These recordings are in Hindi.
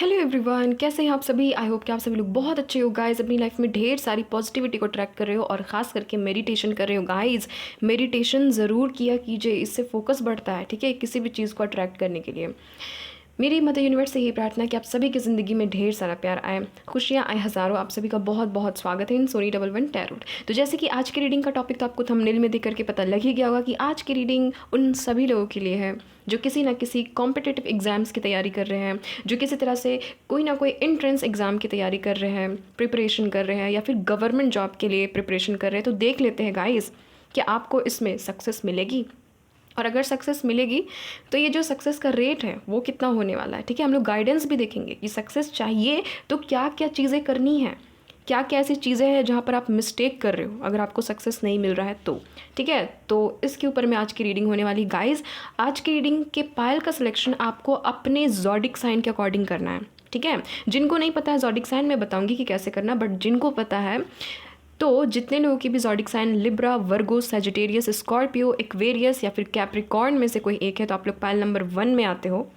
हेलो एवरीवन, कैसे हैं आप सभी। आई होप कि आप सभी लोग बहुत अच्छे हो गाइस। अपनी लाइफ में ढेर सारी पॉजिटिविटी को ट्रैक कर रहे हो और ख़ास करके मेडिटेशन कर रहे हो गाइस। मेडिटेशन ज़रूर किया कीजिए, इससे फोकस बढ़ता है, ठीक है, किसी भी चीज़ को अट्रैक्ट करने के लिए। मेरी मदर यूनिवर्स से यही प्रार्थना कि आप सभी की ज़िंदगी में ढेर सारा प्यार आए, खुशियाँ आए हज़ारों। आप सभी का बहुत बहुत स्वागत है इन सोनी 11 टैरोट। तो जैसे कि आज की रीडिंग का टॉपिक तो आपको थंबनेल में देख करके पता लग ही गया होगा कि आज की रीडिंग उन सभी लोगों के लिए है जो किसी ना किसी कॉम्पिटिटिव एग्ज़ाम्स की तैयारी कर रहे हैं, जो किसी तरह से कोई ना कोई एंट्रेंस एग्ज़ाम की तैयारी कर रहे हैं, प्रिपरेशन कर रहे हैं, या फिर गवर्नमेंट जॉब के लिए प्रिपरेशन कर रहे हैं। तो देख लेते हैं गाइस कि आपको इसमें सक्सेस मिलेगी, और अगर सक्सेस मिलेगी तो ये जो सक्सेस का रेट है वो कितना होने वाला है। ठीक है, हम लोग गाइडेंस भी देखेंगे कि सक्सेस चाहिए तो क्या क्या चीज़ें करनी है, क्या क्या ऐसी चीज़ें हैं जहाँ पर आप मिस्टेक कर रहे हो अगर आपको सक्सेस नहीं मिल रहा है तो। ठीक है, तो इसके ऊपर में आज की रीडिंग होने वाली गाइज। आज की रीडिंग के पायल का सिलेक्शन आपको अपने ज़ोडिक साइन के अकॉर्डिंग करना है। ठीक है, जिनको नहीं पता है ज़ोडिक साइन मैं बताऊंगी कि कैसे करना, बट जिनको पता है तो जितने लोगों की भी ज़ोडिक साइन लिब्रा, वर्गो, सजिटेरियस, स्कॉर्पियो, एक्वेरियस या फिर कैप्रिकॉर्न में से कोई एक है तो आप लोग पायल नंबर 1 में आते हो।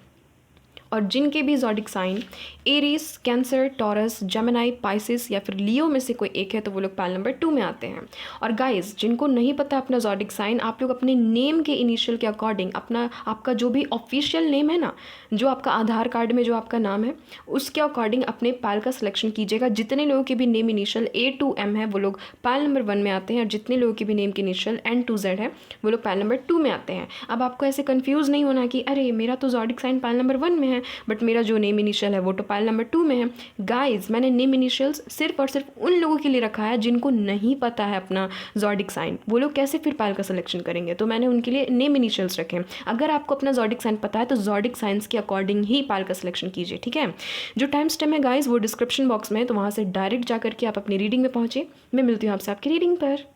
और जिनके भी zodiac sign Aries, Cancer, Taurus, Gemini, Pisces या फिर लियो में से कोई एक है तो वो लोग पायल नंबर 2 में आते हैं। और गाइस, जिनको नहीं पता अपना ज़ोडिक साइन, आप लोग अपने नेम के इनिशियल के अकॉर्डिंग आपका जो भी ऑफिशियल नेम है ना, जो आपका आधार कार्ड में जो आपका नाम है उसके अकॉर्डिंग अपने पायल का सिलेक्शन कीजिएगा। जितने लोगों के भी name initial A to M है वो लोग पायल नंबर 1 में आते हैं, और जितने लोगों के भी नेम के इनिशियल N to Z है वो लोग पायल नंबर 2 में आते हैं। अब आपको ऐसे कंफ्यूज नहीं होना कि अरे मेरा तो ज़ोडिक साइन पायल नंबर 1 में है बट मेरा जो नेम इनिशियल है वो तो पायल नंबर 2 में है। गाइज, मैंने नेम इनिशियल्स सिर्फ और सिर्फ उन लोगों के लिए रखा है जिनको नहीं पता है अपना ज़ोडिक साइन। वो लोग कैसे फिर पायल का सिलेक्शन करेंगे, तो मैंने उनके लिए नेम इनिशियल्स रखे हैं। अगर आपको अपना ज़ोडिक साइन पता है तो ज़ोडिक साइंस के अकॉर्डिंग ही पायल का सिलेक्शन कीजिए। ठीक है, जो टाइम स्टेम है गाइज वो डिस्क्रिप्शन बॉक्स में है, तो वहाँ से डायरेक्ट जा करके आप अपनी रीडिंग में पहुँचे। मैं मिलती हूँ आपसे आपकी रीडिंग पर।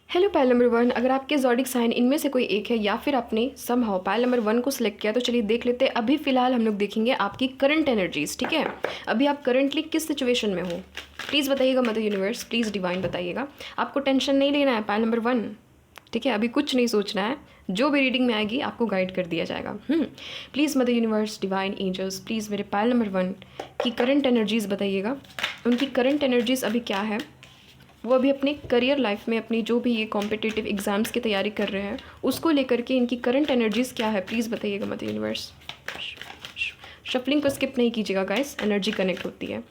हेलो पायल नंबर 1, अगर आपके ज़ोडिक साइन इनमें से कोई एक है या फिर आपने समहाउ पायल नंबर 1 को सिलेक्ट किया तो चलिए देख लेते हैं। अभी फ़िलहाल हम लोग देखेंगे आपकी करंट एनर्जीज़। ठीक है, अभी आप करंटली किस सिचुएशन में हो प्लीज़ बताइएगा मदर यूनिवर्स, प्लीज़ डिवाइन बताइएगा। आपको टेंशन नहीं लेना है पायल नंबर 1। ठीक है, अभी कुछ नहीं सोचना है, जो भी रीडिंग में आएगी आपको गाइड कर दिया जाएगा। Please mother universe, divine angels, please मेरे पायल नंबर 1 की करंट एनर्जीज़ बताइएगा। उनकी करंट एनर्जीज़ अभी क्या है, वो अभी अपने करियर लाइफ में अपनी जो भी ये कॉम्पिटिटिव एग्ज़ाम्स की तैयारी कर रहे हैं उसको लेकर के इनकी करंट एनर्जीज़ क्या है प्लीज़ बताइएगा मदर यूनिवर्स। शफलिंग को स्किप नहीं कीजिएगा गाइस, एनर्जी कनेक्ट होती है।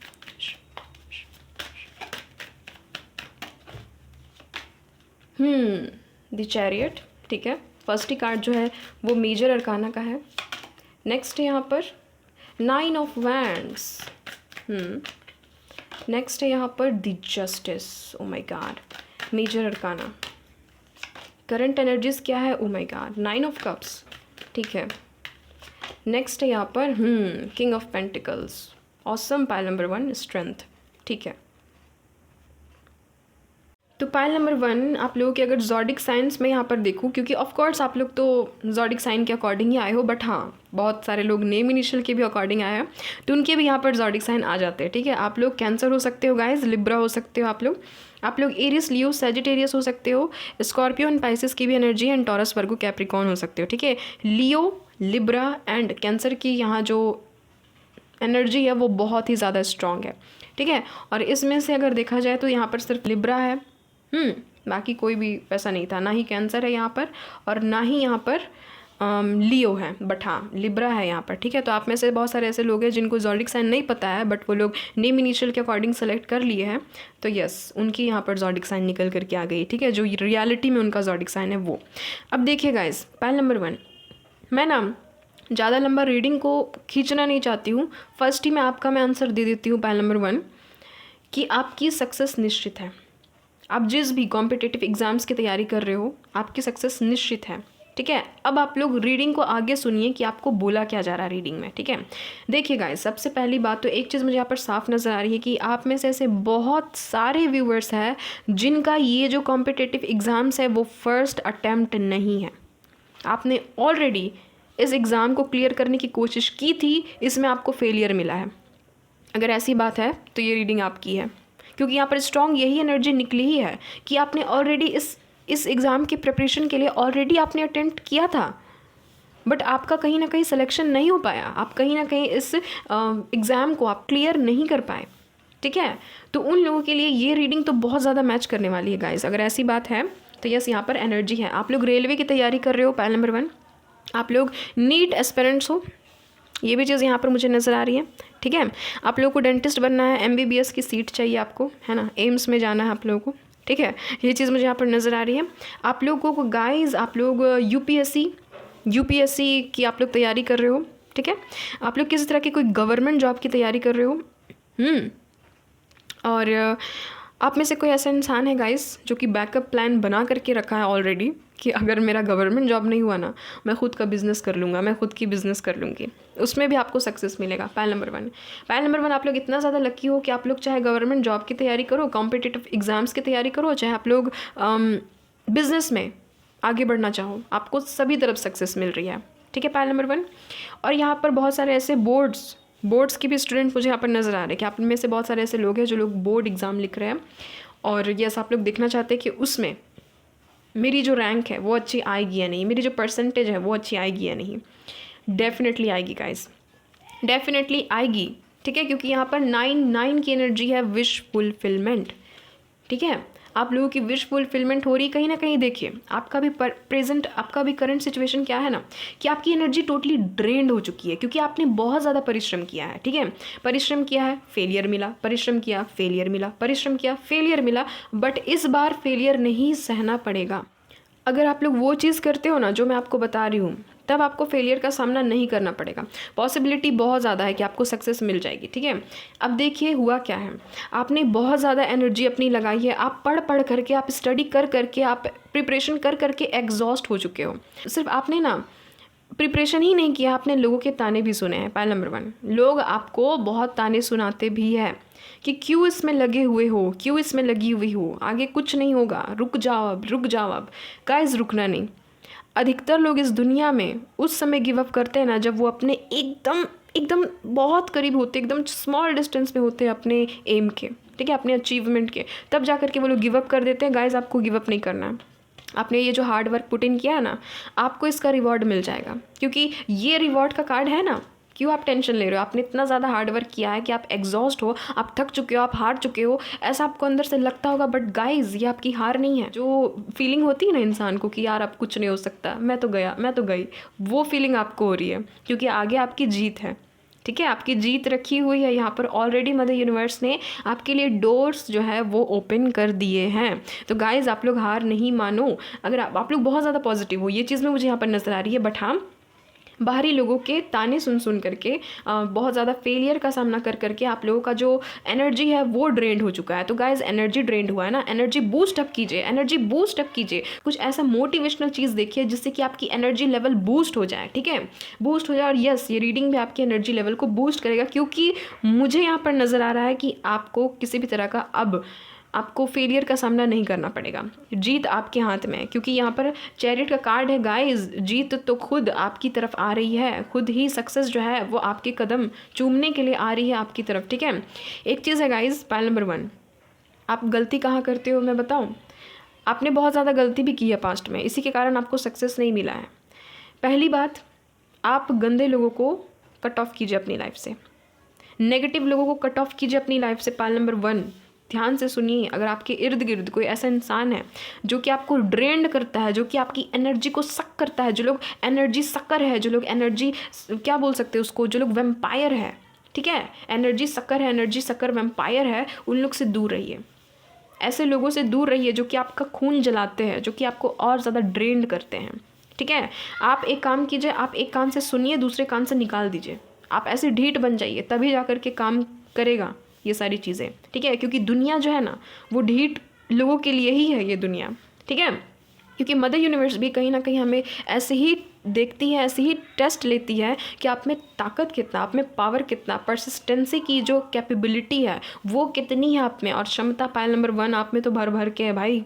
The chariot. ठीक है, फर्स्ट ही कार्ड जो है वो मेजर अरकाना का है। नेक्स्ट है यहाँ पर 9 ऑफ वैंड्स। नेक्स्ट है यहाँ पर the justice. Oh my God, major arcana. Current energies क्या है, oh my God 9 of cups. ठीक है, नेक्स्ट है यहाँ पर king of pentacles. Awesome pile number 1 strength. ठीक है, तो पायल नंबर 1 आप लोगों के अगर ज़ोडिक साइंस में यहाँ पर देखूँ, क्योंकि ऑफ कोर्स आप लोग तो ज़ोडिक साइन के अकॉर्डिंग ही आए हो, बट हाँ बहुत सारे लोग नेम इनिशियल के भी अकॉर्डिंग आए हैं तो उनके भी यहाँ पर ज़ोडिक साइन आ जाते हैं। ठीक है, आप लोग कैंसर हो सकते हो गाइज, लिब्रा हो सकते हो आप लोग एरियस, लियो, सजिटेरियस हो सकते हो, स्कॉर्पियो एंड पाइसिस की भी energy and taurus, Virgo, Capricorn हो सकते हो। ठीक है, लियो, लिब्रा एंड कैंसर की यहाँ जो एनर्जी है वो बहुत ही ज़्यादा स्ट्रॉन्ग है। ठीक है, और इसमें से अगर देखा जाए तो यहाँ पर सिर्फ लिब्रा है, बाकी कोई भी वैसा नहीं था, ना ही कैंसर है यहाँ पर और ना ही यहाँ पर लियो है, बट हाँ लिब्रा है यहाँ पर। ठीक है, तो आप में से बहुत सारे ऐसे लोग हैं जिनको ज़ोडिक साइन नहीं पता है बट वो लोग नेम इनिशियल के अकॉर्डिंग सेलेक्ट कर लिए हैं, तो यस उनकी यहाँ पर ज़ोडिक साइन निकल करके आ गई। ठीक है, जो रियलिटी में उनका ज़ोडिक साइन है वो। अब देखिए गाइस, पायल नंबर 1 मैं ना ज़्यादा लंबा रीडिंग को खींचना नहीं चाहती हूँ, फर्स्ट ही मैं आंसर दे देती हूँ पायल नंबर 1 कि आपकी सक्सेस निश्चित है। आप जिस भी कॉम्पिटिटिव एग्ज़ाम्स की तैयारी कर रहे हो आपकी सक्सेस निश्चित है। ठीक है, अब आप लोग रीडिंग को आगे सुनिए कि आपको बोला क्या जा रहा है रीडिंग में। ठीक है, देखिए गाइस, सबसे पहली बात तो एक चीज़ मुझे यहाँ पर साफ नज़र आ रही है कि आप में से ऐसे बहुत सारे व्यूअर्स हैं जिनका ये जो कॉम्पिटिटिव एग्ज़ाम्स है वो फर्स्ट अटैम्प्ट नहीं है। आपने ऑलरेडी इस एग्ज़ाम को क्लियर करने की कोशिश की थी, इसमें आपको फेलियर मिला है। अगर ऐसी बात है तो ये रीडिंग आपकी है, क्योंकि यहाँ पर स्ट्रॉन्ग यही एनर्जी निकली ही है कि आपने ऑलरेडी इस एग्ज़ाम की प्रिपरेशन के लिए ऑलरेडी आपने अटेम्प्ट किया था। बट आपका कहीं ना कहीं सिलेक्शन नहीं हो पाया, आप कहीं ना कहीं इस एग्ज़ाम को आप क्लियर नहीं कर पाए, ठीक है। तो उन लोगों के लिए ये रीडिंग तो बहुत ज़्यादा मैच करने वाली है गाइस। अगर ऐसी बात है तो यस, यहाँ पर एनर्जी है। आप लोग रेलवे की तैयारी कर रहे हो, पहल नंबर 1। आप लोग नीट एस्पिरेंट्स हो, ये भी चीज़ यहाँ पर मुझे नज़र आ रही है, ठीक है। आप लोगों को डेंटिस्ट बनना है, MBBS की सीट चाहिए आपको, है ना, एम्स में जाना है आप लोगों को, ठीक है। ये चीज़ मुझे यहाँ पर नज़र आ रही है। आप लोगों को गाइस, आप लोग यूपीएससी की आप लोग तैयारी कर रहे हो, ठीक है। आप लोग किसी तरह की कोई गवर्नमेंट जॉब की तैयारी कर रहे हो। और आप में से कोई ऐसा इंसान है गाइस जो कि बैकअप प्लान बना करके रखा है ऑलरेडी कि अगर मेरा गवर्नमेंट जॉब नहीं हुआ ना, मैं खुद का बिज़नेस कर लूँगा, मैं खुद की बिज़नेस कर लूँगी, उसमें भी आपको सक्सेस मिलेगा। पहल नंबर 1। पहल नंबर 1, आप लोग इतना ज़्यादा लकी हो कि आप लोग चाहे गवर्नमेंट जॉब की तैयारी करो, कॉम्पिटिटिव एग्ज़ाम्स की तैयारी करो, चाहे आप लोग बिज़नेस में आगे बढ़ना चाहो, आपको सभी तरफ सक्सेस मिल रही है, ठीक है। पहल नंबर 1। और यहाँ पर बहुत सारे ऐसे बोर्ड्स की भी स्टूडेंट मुझे यहाँ पर नज़र आ रहे हैं कि आप में से बहुत सारे ऐसे लोग हैं जो लोग बोर्ड एग्ज़ाम लिख रहे हैं, और यस, आप लोग देखना चाहते हैं कि उसमें मेरी जो रैंक है वो अच्छी आएगी या नहीं, मेरी जो परसेंटेज है वो अच्छी आएगी या नहीं। डेफिनेटली आएगी गाइस, डेफिनेटली आएगी, ठीक है। क्योंकि यहाँ पर 9 की एनर्जी है, विश फुलफिलमेंट, ठीक है। आप लोगों की विश फुलफिलमेंट हो रही कहीं ना कहीं। देखिए, आपका भी प्रेजेंट, आपका भी करंट सिचुएशन क्या है ना, कि आपकी एनर्जी टोटली ड्रेन्ड हो चुकी है, क्योंकि आपने बहुत ज़्यादा परिश्रम किया है, ठीक है। परिश्रम किया है, फेलियर मिला, परिश्रम किया, फेलियर मिला, परिश्रम किया, फेलियर मिला, बट इस बार फेलियर नहीं सहना पड़ेगा। अगर आप लोग वो चीज़ करते हो ना जो मैं आपको बता रही हूँ, तब आपको फेलियर का सामना नहीं करना पड़ेगा। पॉसिबिलिटी बहुत ज़्यादा है कि आपको सक्सेस मिल जाएगी, ठीक है। अब देखिए हुआ क्या है, आपने बहुत ज़्यादा एनर्जी अपनी लगाई है, आप पढ़ करके, आप स्टडी कर करके, आप प्रिपरेशन कर करके एग्जॉस्ट हो चुके हो। सिर्फ आपने ना प्रिपरेशन ही नहीं किया, आपने लोगों के ताने भी सुने हैं। पॉइंट नंबर 1, लोग आपको बहुत ताने सुनाते भी है कि क्यों इसमें लगे हुए हो, क्यों इसमें लगी हुई हो, आगे कुछ नहीं होगा, रुक जाओ अब, रुक जाओ अब। गाइस, रुकना नहीं। अधिकतर लोग इस दुनिया में उस समय गिव अप करते हैं ना जब वो अपने एकदम बहुत करीब होते, एकदम स्मॉल डिस्टेंस में होते हैं अपने एम के, ठीक है, अपने अचीवमेंट के, तब जा करके वो लोग गिव अप कर देते हैं। गाइस, आपको गिव अप नहीं करना है। आपने ये जो हार्ड वर्क पुट इन किया है ना, आपको इसका रिवॉर्ड मिल जाएगा, क्योंकि ये रिवॉर्ड का कार्ड है ना। क्यों आप टेंशन ले रहे हो? आपने इतना ज़्यादा हार्ड वर्क किया है कि आप एग्जॉस्ट हो, आप थक चुके हो, आप हार चुके हो, ऐसा आपको अंदर से लगता होगा, बट गाइज ये आपकी हार नहीं है। जो फीलिंग होती है ना इंसान को कि यार अब कुछ नहीं हो सकता, मैं तो गया, मैं तो गई, वो फीलिंग आपको हो रही है, क्योंकि आगे आपकी जीत है, ठीक है। आपकी जीत रखी हुई है यहाँ पर ऑलरेडी। मदर यूनिवर्स ने आपके लिए डोर्स जो है वो ओपन कर दिए हैं। तो गाइज, आप लोग हार नहीं मानो। अगर आप लोग बहुत ज़्यादा पॉजिटिव हो, ये चीज़ में मुझे यहाँ पर नज़र आ रही है, बट हाँ, बाहरी लोगों के ताने सुन करके, बहुत ज़्यादा फेलियर का सामना कर करके आप लोगों का जो एनर्जी है वो ड्रेंड हो चुका है। तो गाइज, एनर्जी ड्रेंड हुआ है ना, एनर्जी बूस्ट अप कीजिए, एनर्जी बूस्ट अप कीजिए। कुछ ऐसा मोटिवेशनल चीज़ देखिए जिससे कि आपकी एनर्जी लेवल बूस्ट हो जाए, ठीक है, बूस्ट हो जाए। और यस, ये रीडिंग भी आपकी एनर्जी लेवल को बूस्ट करेगा, क्योंकि मुझे यहाँ पर नज़र आ रहा है कि आपको किसी भी तरह का अब आपको फेलियर का सामना नहीं करना पड़ेगा। जीत आपके हाथ में है, क्योंकि यहाँ पर चैरियट का कार्ड है गाइस। जीत तो खुद आपकी तरफ आ रही है, खुद ही सक्सेस जो है वो आपके कदम चूमने के लिए आ रही है आपकी तरफ, ठीक है। एक चीज़ है गाइस, पॉइंट नंबर 1, आप गलती कहाँ करते हो मैं बताऊँ? आपने बहुत ज़्यादा गलती भी की है पास्ट में, इसी के कारण आपको सक्सेस नहीं मिला है। पहली बात, आप गंदे लोगों को कट ऑफ कीजिए अपनी लाइफ से, नेगेटिव लोगों को कट ऑफ कीजिए अपनी लाइफ से। पॉइंट नंबर 1, ध्यान से सुनिए। अगर आपके इर्द गिर्द कोई ऐसा इंसान है जो कि आपको ड्रेन्ड करता है, जो कि आपकी एनर्जी को सक करता है, जो लोग एनर्जी सकर है, जो लोग एनर्जी, क्या बोल सकते हैं उसको, जो लोग वेम्पायर है, ठीक है, एनर्जी सकर है, एनर्जी सकर वेम्पायर है, उन लोग से दूर रहिए। ऐसे लोगों से दूर रहिए जो कि आपका खून जलाते हैं, जो कि आपको और ज़्यादा ड्रेन्ड करते हैं, ठीक है। आप एक काम कीजिए, आप एक कान से सुनिए, दूसरे कान से निकाल दीजिए। आप ऐसे ढीठ बन जाइए, तभी जा कर के काम करेगा ये सारी चीज़ें, ठीक है। क्योंकि दुनिया जो है ना वो ढीठ लोगों के लिए ही है ये दुनिया, ठीक है। क्योंकि मदर यूनिवर्स भी कहीं ना कहीं हमें ऐसे ही देखती है, ऐसे ही टेस्ट लेती है कि आप में ताकत कितना, आप में पावर कितना, परसिस्टेंसी की जो कैपेबिलिटी है वो कितनी है आप में, और क्षमता। पॉइंट नंबर 1, आप में तो भर भर के है भाई।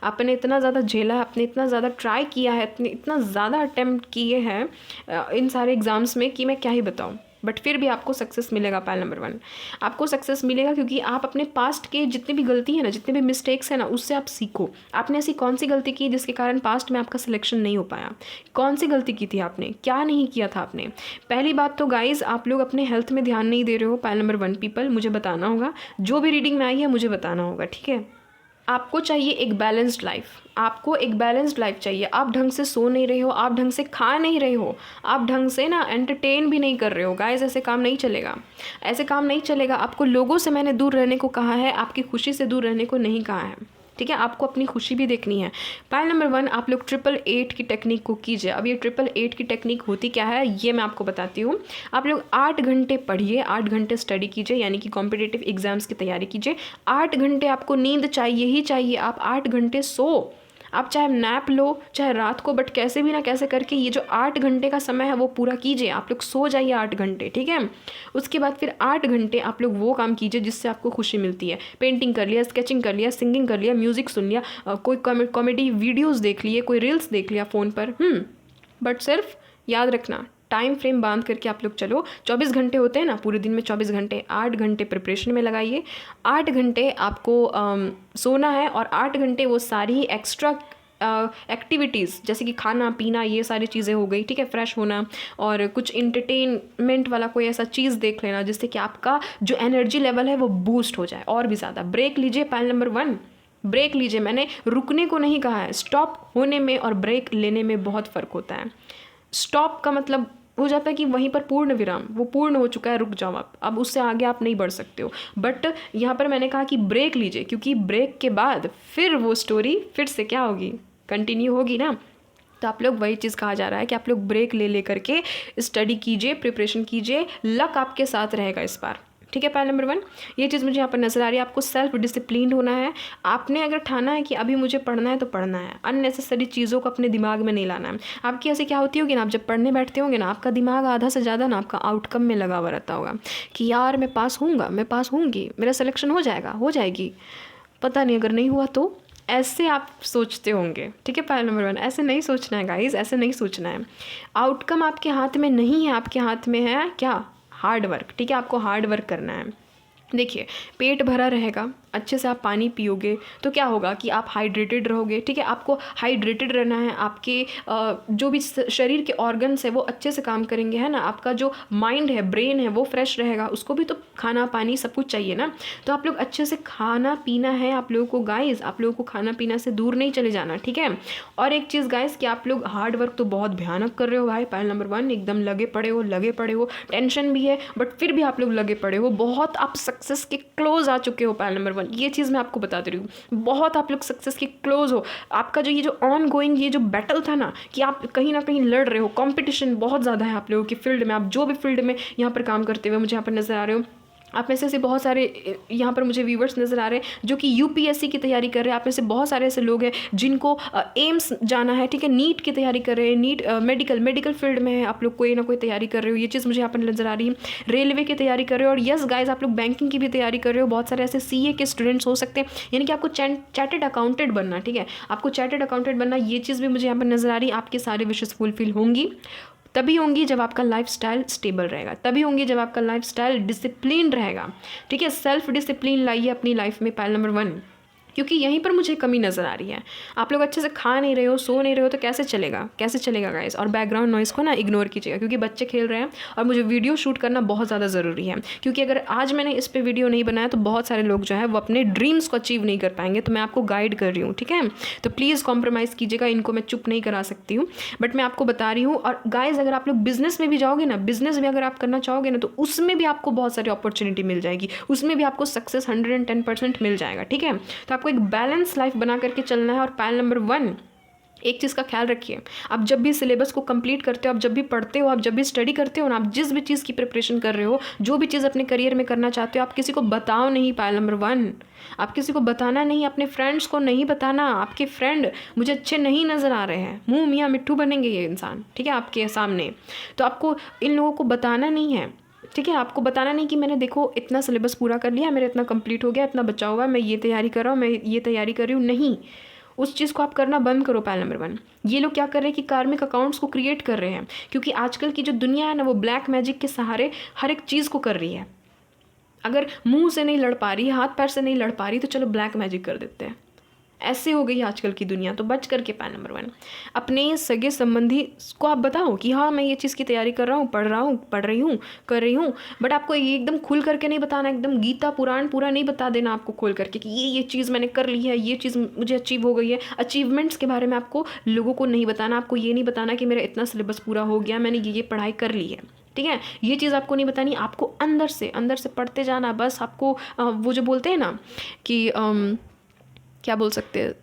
आपने इतना ज़्यादा झेला है, आपने इतना ज़्यादा ट्राई किया है, इतना ज़्यादा अटेम्प्ट किए हैं इन सारे एग्ज़ाम्स में कि मैं क्या ही बताऊँ। बट फिर भी आपको सक्सेस मिलेगा। पायल नंबर 1, आपको सक्सेस मिलेगा क्योंकि आप अपने पास्ट के जितने भी गलती है ना, जितने भी मिस्टेक्स है ना, उससे आप सीखो। आपने ऐसी कौन सी गलती की जिसके कारण पास्ट में आपका सिलेक्शन नहीं हो पाया? कौन सी गलती की थी आपने? क्या नहीं किया था आपने? पहली बात तो गाइज, आप लोग अपने हेल्थ में ध्यान नहीं दे रहे हो। पायल नंबर 1 पीपल, मुझे बताना होगा, जो भी रीडिंग में आई है मुझे बताना होगा, ठीक है। आपको चाहिए एक बैलेंस्ड लाइफ, आपको एक बैलेंस्ड लाइफ चाहिए। आप ढंग से सो नहीं रहे हो, आप ढंग से खा नहीं रहे हो, आप ढंग से ना एंटरटेन भी नहीं कर रहे हो। गाइस ऐसे काम नहीं चलेगा, ऐसे काम नहीं चलेगा। आपको लोगों से मैंने दूर रहने को कहा है, आपकी खुशी से दूर रहने को नहीं कहा है, ठीक है। आपको अपनी खुशी भी देखनी है। पायल नंबर 1, आप लोग 888 की टेक्निक को कीजिए। अब ये 888 की टेक्निक होती क्या है ये मैं आपको बताती हूँ। आप लोग 8 घंटे पढ़िए, 8 घंटे स्टडी कीजिए, यानी कि कॉम्पिटिटिव एग्जाम्स की तैयारी कीजिए। 8 घंटे आपको नींद चाहिए ही चाहिए। आप 8 घंटे सो, आप चाहे नैप लो चाहे रात को, बट कैसे भी ना कैसे करके ये जो 8 घंटे का समय है वो पूरा कीजिए। आप लोग सो जाइए 8 घंटे, ठीक है। उसके बाद फिर 8 घंटे आप लोग वो काम कीजिए जिससे आपको खुशी मिलती है। पेंटिंग कर लिया, स्केचिंग कर लिया, सिंगिंग कर लिया, म्यूज़िक सुन लिया, कोई कॉमेडी वीडियोज़ देख लिए, कोई रील्स देख लिया फ़ोन पर, बट सिर्फ याद रखना टाइम फ्रेम बांध करके आप लोग चलो। 24 घंटे होते हैं ना पूरे दिन में, 24 घंटे, 8 घंटे प्रिपरेशन में लगाइए, 8 घंटे आपको सोना है, और 8 घंटे वो सारी एक्स्ट्रा एक्टिविटीज़ जैसे कि खाना पीना, ये सारी चीज़ें हो गई, ठीक है, फ्रेश होना, और कुछ इंटरटेनमेंट वाला कोई ऐसा चीज़ देख लेना जिससे कि आपका जो एनर्जी लेवल है वो बूस्ट हो जाए और भी ज़्यादा। ब्रेक लीजिए पायल नंबर 1, ब्रेक लीजिए। मैंने रुकने को नहीं कहा है, स्टॉप होने में और ब्रेक लेने में बहुत फ़र्क होता है। स्टॉप का मतलब हो जाता है कि वहीं पर पूर्ण विराम, वो पूर्ण हो चुका है, रुक जाओ आप, अब उससे आगे आप नहीं बढ़ सकते हो। बट यहाँ पर मैंने कहा कि ब्रेक लीजिए, क्योंकि ब्रेक के बाद फिर वो स्टोरी फिर से क्या होगी, कंटिन्यू होगी ना। तो आप लोग, वही चीज़ कहा जा रहा है कि आप लोग ब्रेक ले करके स्टडी कीजिए, प्रिपरेशन कीजिए, लक आपके साथ रहेगा इस बार, ठीक है। पायल नंबर 1, ये चीज़ मुझे यहाँ पर नज़र आ रही है। आपको सेल्फ डिसिप्लिन होना है। आपने अगर ठाना है कि अभी मुझे पढ़ना है तो पढ़ना है, अननेसेसरी चीज़ों को अपने दिमाग में नहीं लाना है। आपकी ऐसे क्या होती होगी ना, आप जब पढ़ने बैठते होंगे ना, आपका दिमाग आधा से ज़्यादा ना आपका आउटकम में लगा हुआ रहता होगा कि यार मैं पास होऊंगा, मैं पास होऊंगी, मेरा सिलेक्शन हो जाएगा, हो जाएगी, पता नहीं अगर नहीं हुआ तो। ऐसे आप सोचते होंगे, ठीक है। पायल नंबर 1, ऐसे नहीं सोचना है गाइज, ऐसे नहीं सोचना है। आउटकम आपके हाथ में नहीं है, आपके हाथ में है क्या, हार्ड वर्क, ठीक है। आपको हार्ड वर्क करना है। देखिए, पेट भरा रहेगा, अच्छे से आप पानी पियोगे तो क्या होगा कि आप हाइड्रेटेड रहोगे, ठीक है। आपको हाइड्रेटेड रहना है, आपके जो भी शरीर के ऑर्गन्स है वो अच्छे से काम करेंगे, है ना। आपका जो माइंड है, ब्रेन है, वो फ्रेश रहेगा, उसको भी तो खाना पानी सब कुछ चाहिए ना। तो आप लोग अच्छे से खाना पीना है आप लोगों को गाइस, आप लोगों को खाना पीना से दूर नहीं चले जाना, ठीक है। और एक चीज़ गाइस कि आप लोग हार्ड वर्क तो बहुत भयानक कर रहे हो भाई। पायल नंबर 1, एकदम लगे पड़े हो, टेंशन भी है बट फिर भी आप लोग लगे पड़े हो, बहुत आप सक्सेस के क्लोज आ चुके हो। पायल नंबर 1, ये चीज़ मैं आपको बता दे रही हूँ, बहुत आप लोग सक्सेस के क्लोज हो। आपका जो ये जो ऑन गोइंग ये जो बैटल था ना, कि आप कहीं ना कहीं लड़ रहे हो, कंपटीशन बहुत ज़्यादा है आप लोगों की फील्ड में, आप जो भी फील्ड में यहाँ पर काम करते हुए मुझे यहाँ पर नज़र आ रहे हो, आप में से ऐसे बहुत सारे यहाँ पर मुझे व्यूवर्स नज़र आ रहे हैं जो कि यूपीएससी की तैयारी कर रहे हैं। आप में से बहुत सारे ऐसे लोग हैं जिनको एम्स जाना है, ठीक है, नीट की तैयारी कर रहे हैं, नीट मेडिकल फील्ड में है, आप लोग कोई ना कोई तैयारी कर रहे हो, ये चीज़ मुझे यहाँ पर नज़र आ रही है। रेलवे की तैयारी कर रहे हो, और यस गाइज आप लोग बैंकिंग की भी तैयारी कर रहे हो। बहुत सारे ऐसे सीए के स्टूडेंट्स हो सकते हैं, यानी कि आपको चार्टेड अकाउंटेंट बनना, ठीक है, आपको चार्टेड अकाउंटेंट बनना, ये चीज़ भी मुझे यहाँ पर नज़र आ रही है। आपके सारे विशेष फुलफिल होंगी, तभी होंगी जब आपका लाइफस्टाइल स्टेबल रहेगा, तभी होंगी जब आपका लाइफस्टाइल डिसिप्लिन रहेगा, ठीक है। सेल्फ डिसिप्लिन लाइए अपनी लाइफ में पायल नंबर 1, क्योंकि यहीं पर मुझे कमी नज़र आ रही है। आप लोग अच्छे से खा नहीं रहे हो, सो नहीं रहे हो, तो कैसे चलेगा गाइस। और बैकग्राउंड नॉइज़ को ना इग्नोर कीजिएगा, क्योंकि बच्चे खेल रहे हैं और मुझे वीडियो शूट करना बहुत ज़्यादा ज़रूरी है, क्योंकि अगर आज मैंने इस पर वीडियो नहीं बनाया तो बहुत सारे लोग जो है वो अपने ड्रीम्स को अचीव नहीं कर पाएंगे। तो मैं आपको गाइड कर रही हूँ, ठीक है। तो प्लीज़ कॉम्प्रोमाइज़ कीजिएगा, इनको मैं चुप नहीं करा सकती हूँ, बट मैं आपको बता रही हूँ। और गाइज अगर आप लोग बिजनेस में भी जाओगे ना, बिजनेस भी अगर आप करना चाहोगे ना, तो उसमें भी आपको बहुत सारी अपॉर्चुनिटी मिल जाएगी, उसमें भी आपको सक्सेस 110% मिल जाएगा, ठीक है। तो आपको एक बैलेंस लाइफ बना करके चलना है। और पायल नंबर 1, एक चीज़ का ख्याल रखिए, आप जब भी सिलेबस को कंप्लीट करते हो, आप जब भी पढ़ते हो, आप जब भी स्टडी करते हो ना, आप जिस भी चीज़ की प्रिपरेशन कर रहे हो, जो भी चीज़ अपने करियर में करना चाहते हो, आप किसी को बताओ नहीं। पायल नंबर 1, आप किसी को बताना नहीं, अपने फ्रेंड्स को नहीं बताना। आपके फ्रेंड मुझे अच्छे नहीं नज़र आ रहे हैं, मुँह मियाँ मिट्ठू बनेंगे ये इंसान, ठीक है, आपके सामने। तो आपको इन लोगों को बताना नहीं है, ठीक है। आपको बताना नहीं कि मैंने देखो इतना सिलेबस पूरा कर लिया, मेरा इतना कंप्लीट हो गया, इतना बचा हुआ है, मैं ये तैयारी कर रहा हूँ, मैं ये तैयारी कर रही हूँ, नहीं। उस चीज़ को आप करना बंद करो। पॉइंट नंबर 1, ये लोग क्या कर रहे हैं कि कार्मिक अकाउंट्स को क्रिएट कर रहे हैं, क्योंकि आजकल की जो दुनिया है ना वो ब्लैक मैजिक के सहारे हर एक चीज़ को कर रही है। अगर मुंह से नहीं लड़ पा रही, हाथ पैर से नहीं लड़ पा रही, तो चलो ब्लैक मैजिक कर देते हैं। ऐसे हो गई आजकल की दुनिया। तो बच करके पॉइंट नंबर 1, अपने सगे संबंधी को आप बताओ कि हाँ मैं ये चीज़ की तैयारी कर रहा हूँ, पढ़ रही हूँ, कर रही हूँ। बट आपको ये एकदम खुल करके नहीं बताना, एकदम गीता पुराण पूरा नहीं बता देना आपको खोल करके कि ये चीज़ मैंने कर ली है, ये चीज़ मुझे अचीव हो गई है। अचीवमेंट्स के बारे में आपको लोगों को नहीं बताना। आपको ये नहीं बताना कि मेरा इतना सिलेबस पूरा हो गया, मैंने ये पढ़ाई कर ली है, ठीक है। ये चीज़ आपको नहीं बतानी। आपको अंदर से पढ़ते जाना। बस आपको वो जो बोलते हैं ना कि क्या बोल सकते हैं,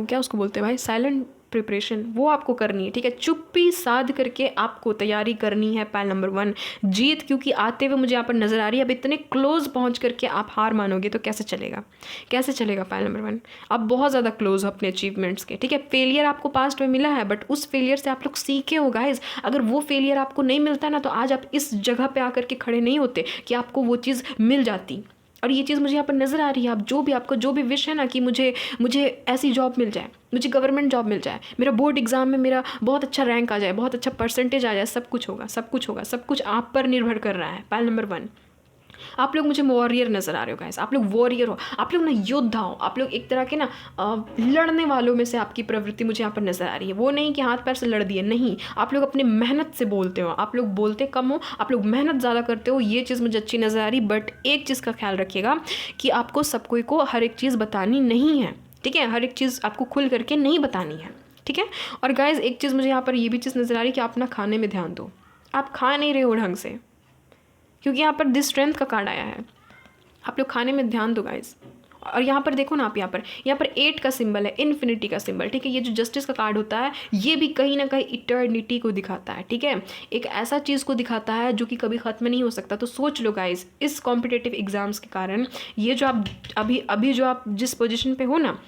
क्या उसको बोलते हैं भाई, साइलेंट प्रिपरेशन, वो आपको करनी है, ठीक है। चुप्पी साध करके आपको तैयारी करनी है। पॉइंट नंबर 1, जीत क्योंकि आते हुए मुझे यहाँ पर नज़र आ रही है। अब इतने क्लोज पहुँच करके आप हार मानोगे तो कैसे चलेगा, कैसे चलेगा। पॉइंट नंबर 1, आप बहुत ज़्यादा क्लोज हो अपने अचीवमेंट्स के, ठीक है। फेलियर आपको पास्ट में मिला है, बट उस फेलियर से आप लोग सीखे हो गाइज। अगर वो फेलियर आपको नहीं मिलता ना, तो आज आप इस जगह पर आकर के खड़े नहीं होते कि आपको वो चीज़ मिल जाती। और ये चीज़ मुझे यहाँ पर नज़र आ रही है। आप आपका जो भी विश है ना कि मुझे ऐसी जॉब मिल जाए, मुझे गवर्नमेंट जॉब मिल जाए, मेरा बोर्ड एग्जाम में मेरा बहुत अच्छा रैंक आ जाए, बहुत अच्छा परसेंटेज आ जाए, सब कुछ होगा, सब कुछ होगा, सब कुछ आप पर निर्भर कर रहा है। पॉइंट नंबर 1, आप लोग मुझे वॉरियर नज़र आ रहे हो गाइस। आप लोग वॉरियर हो, आप लोग ना योद्धा हो, आप लोग एक तरह के ना लड़ने वालों में से आपकी प्रवृत्ति मुझे यहाँ पर नज़र आ रही है। वो नहीं कि हाथ पैर से लड़ दिए, नहीं, आप लोग अपने मेहनत से बोलते हो, आप लोग बोलते कम हो, आप लोग मेहनत ज़्यादा करते हो। ये चीज़ मुझे अच्छी नज़र आ रही। बट एक चीज़ का ख्याल रखिएगा कि आपको सब कोई को हर एक चीज़ बतानी नहीं है, ठीक है। हर एक चीज़ आपको खुल करके नहीं बतानी है, ठीक है। और गाइज एक चीज़ मुझे यहाँ पर ये भी चीज़ नज़र आ रही है कि आप ना खाने में ध्यान दो। आप खा नहीं रहे हो ढंग से, क्योंकि यहाँ पर दिस स्ट्रेंथ का कार्ड आया है। आप लोग खाने में ध्यान दो गाइज। और यहाँ पर देखो ना, आप यहाँ पर 8 का सिंबल है, इन्फिनिटी का सिंबल, ठीक है। ये जो जस्टिस का कार्ड होता है, ये भी कहीं ना कहीं इटर्निटी को दिखाता है, ठीक है। एक ऐसा चीज़ को दिखाता है जो कि कभी ख़त्म नहीं हो सकता। तो सोच लो गाइज, इस कॉम्पिटेटिव एग्जाम्स के कारण ये जो आप अभी जो आप जिस पोजिशन पे हो ना,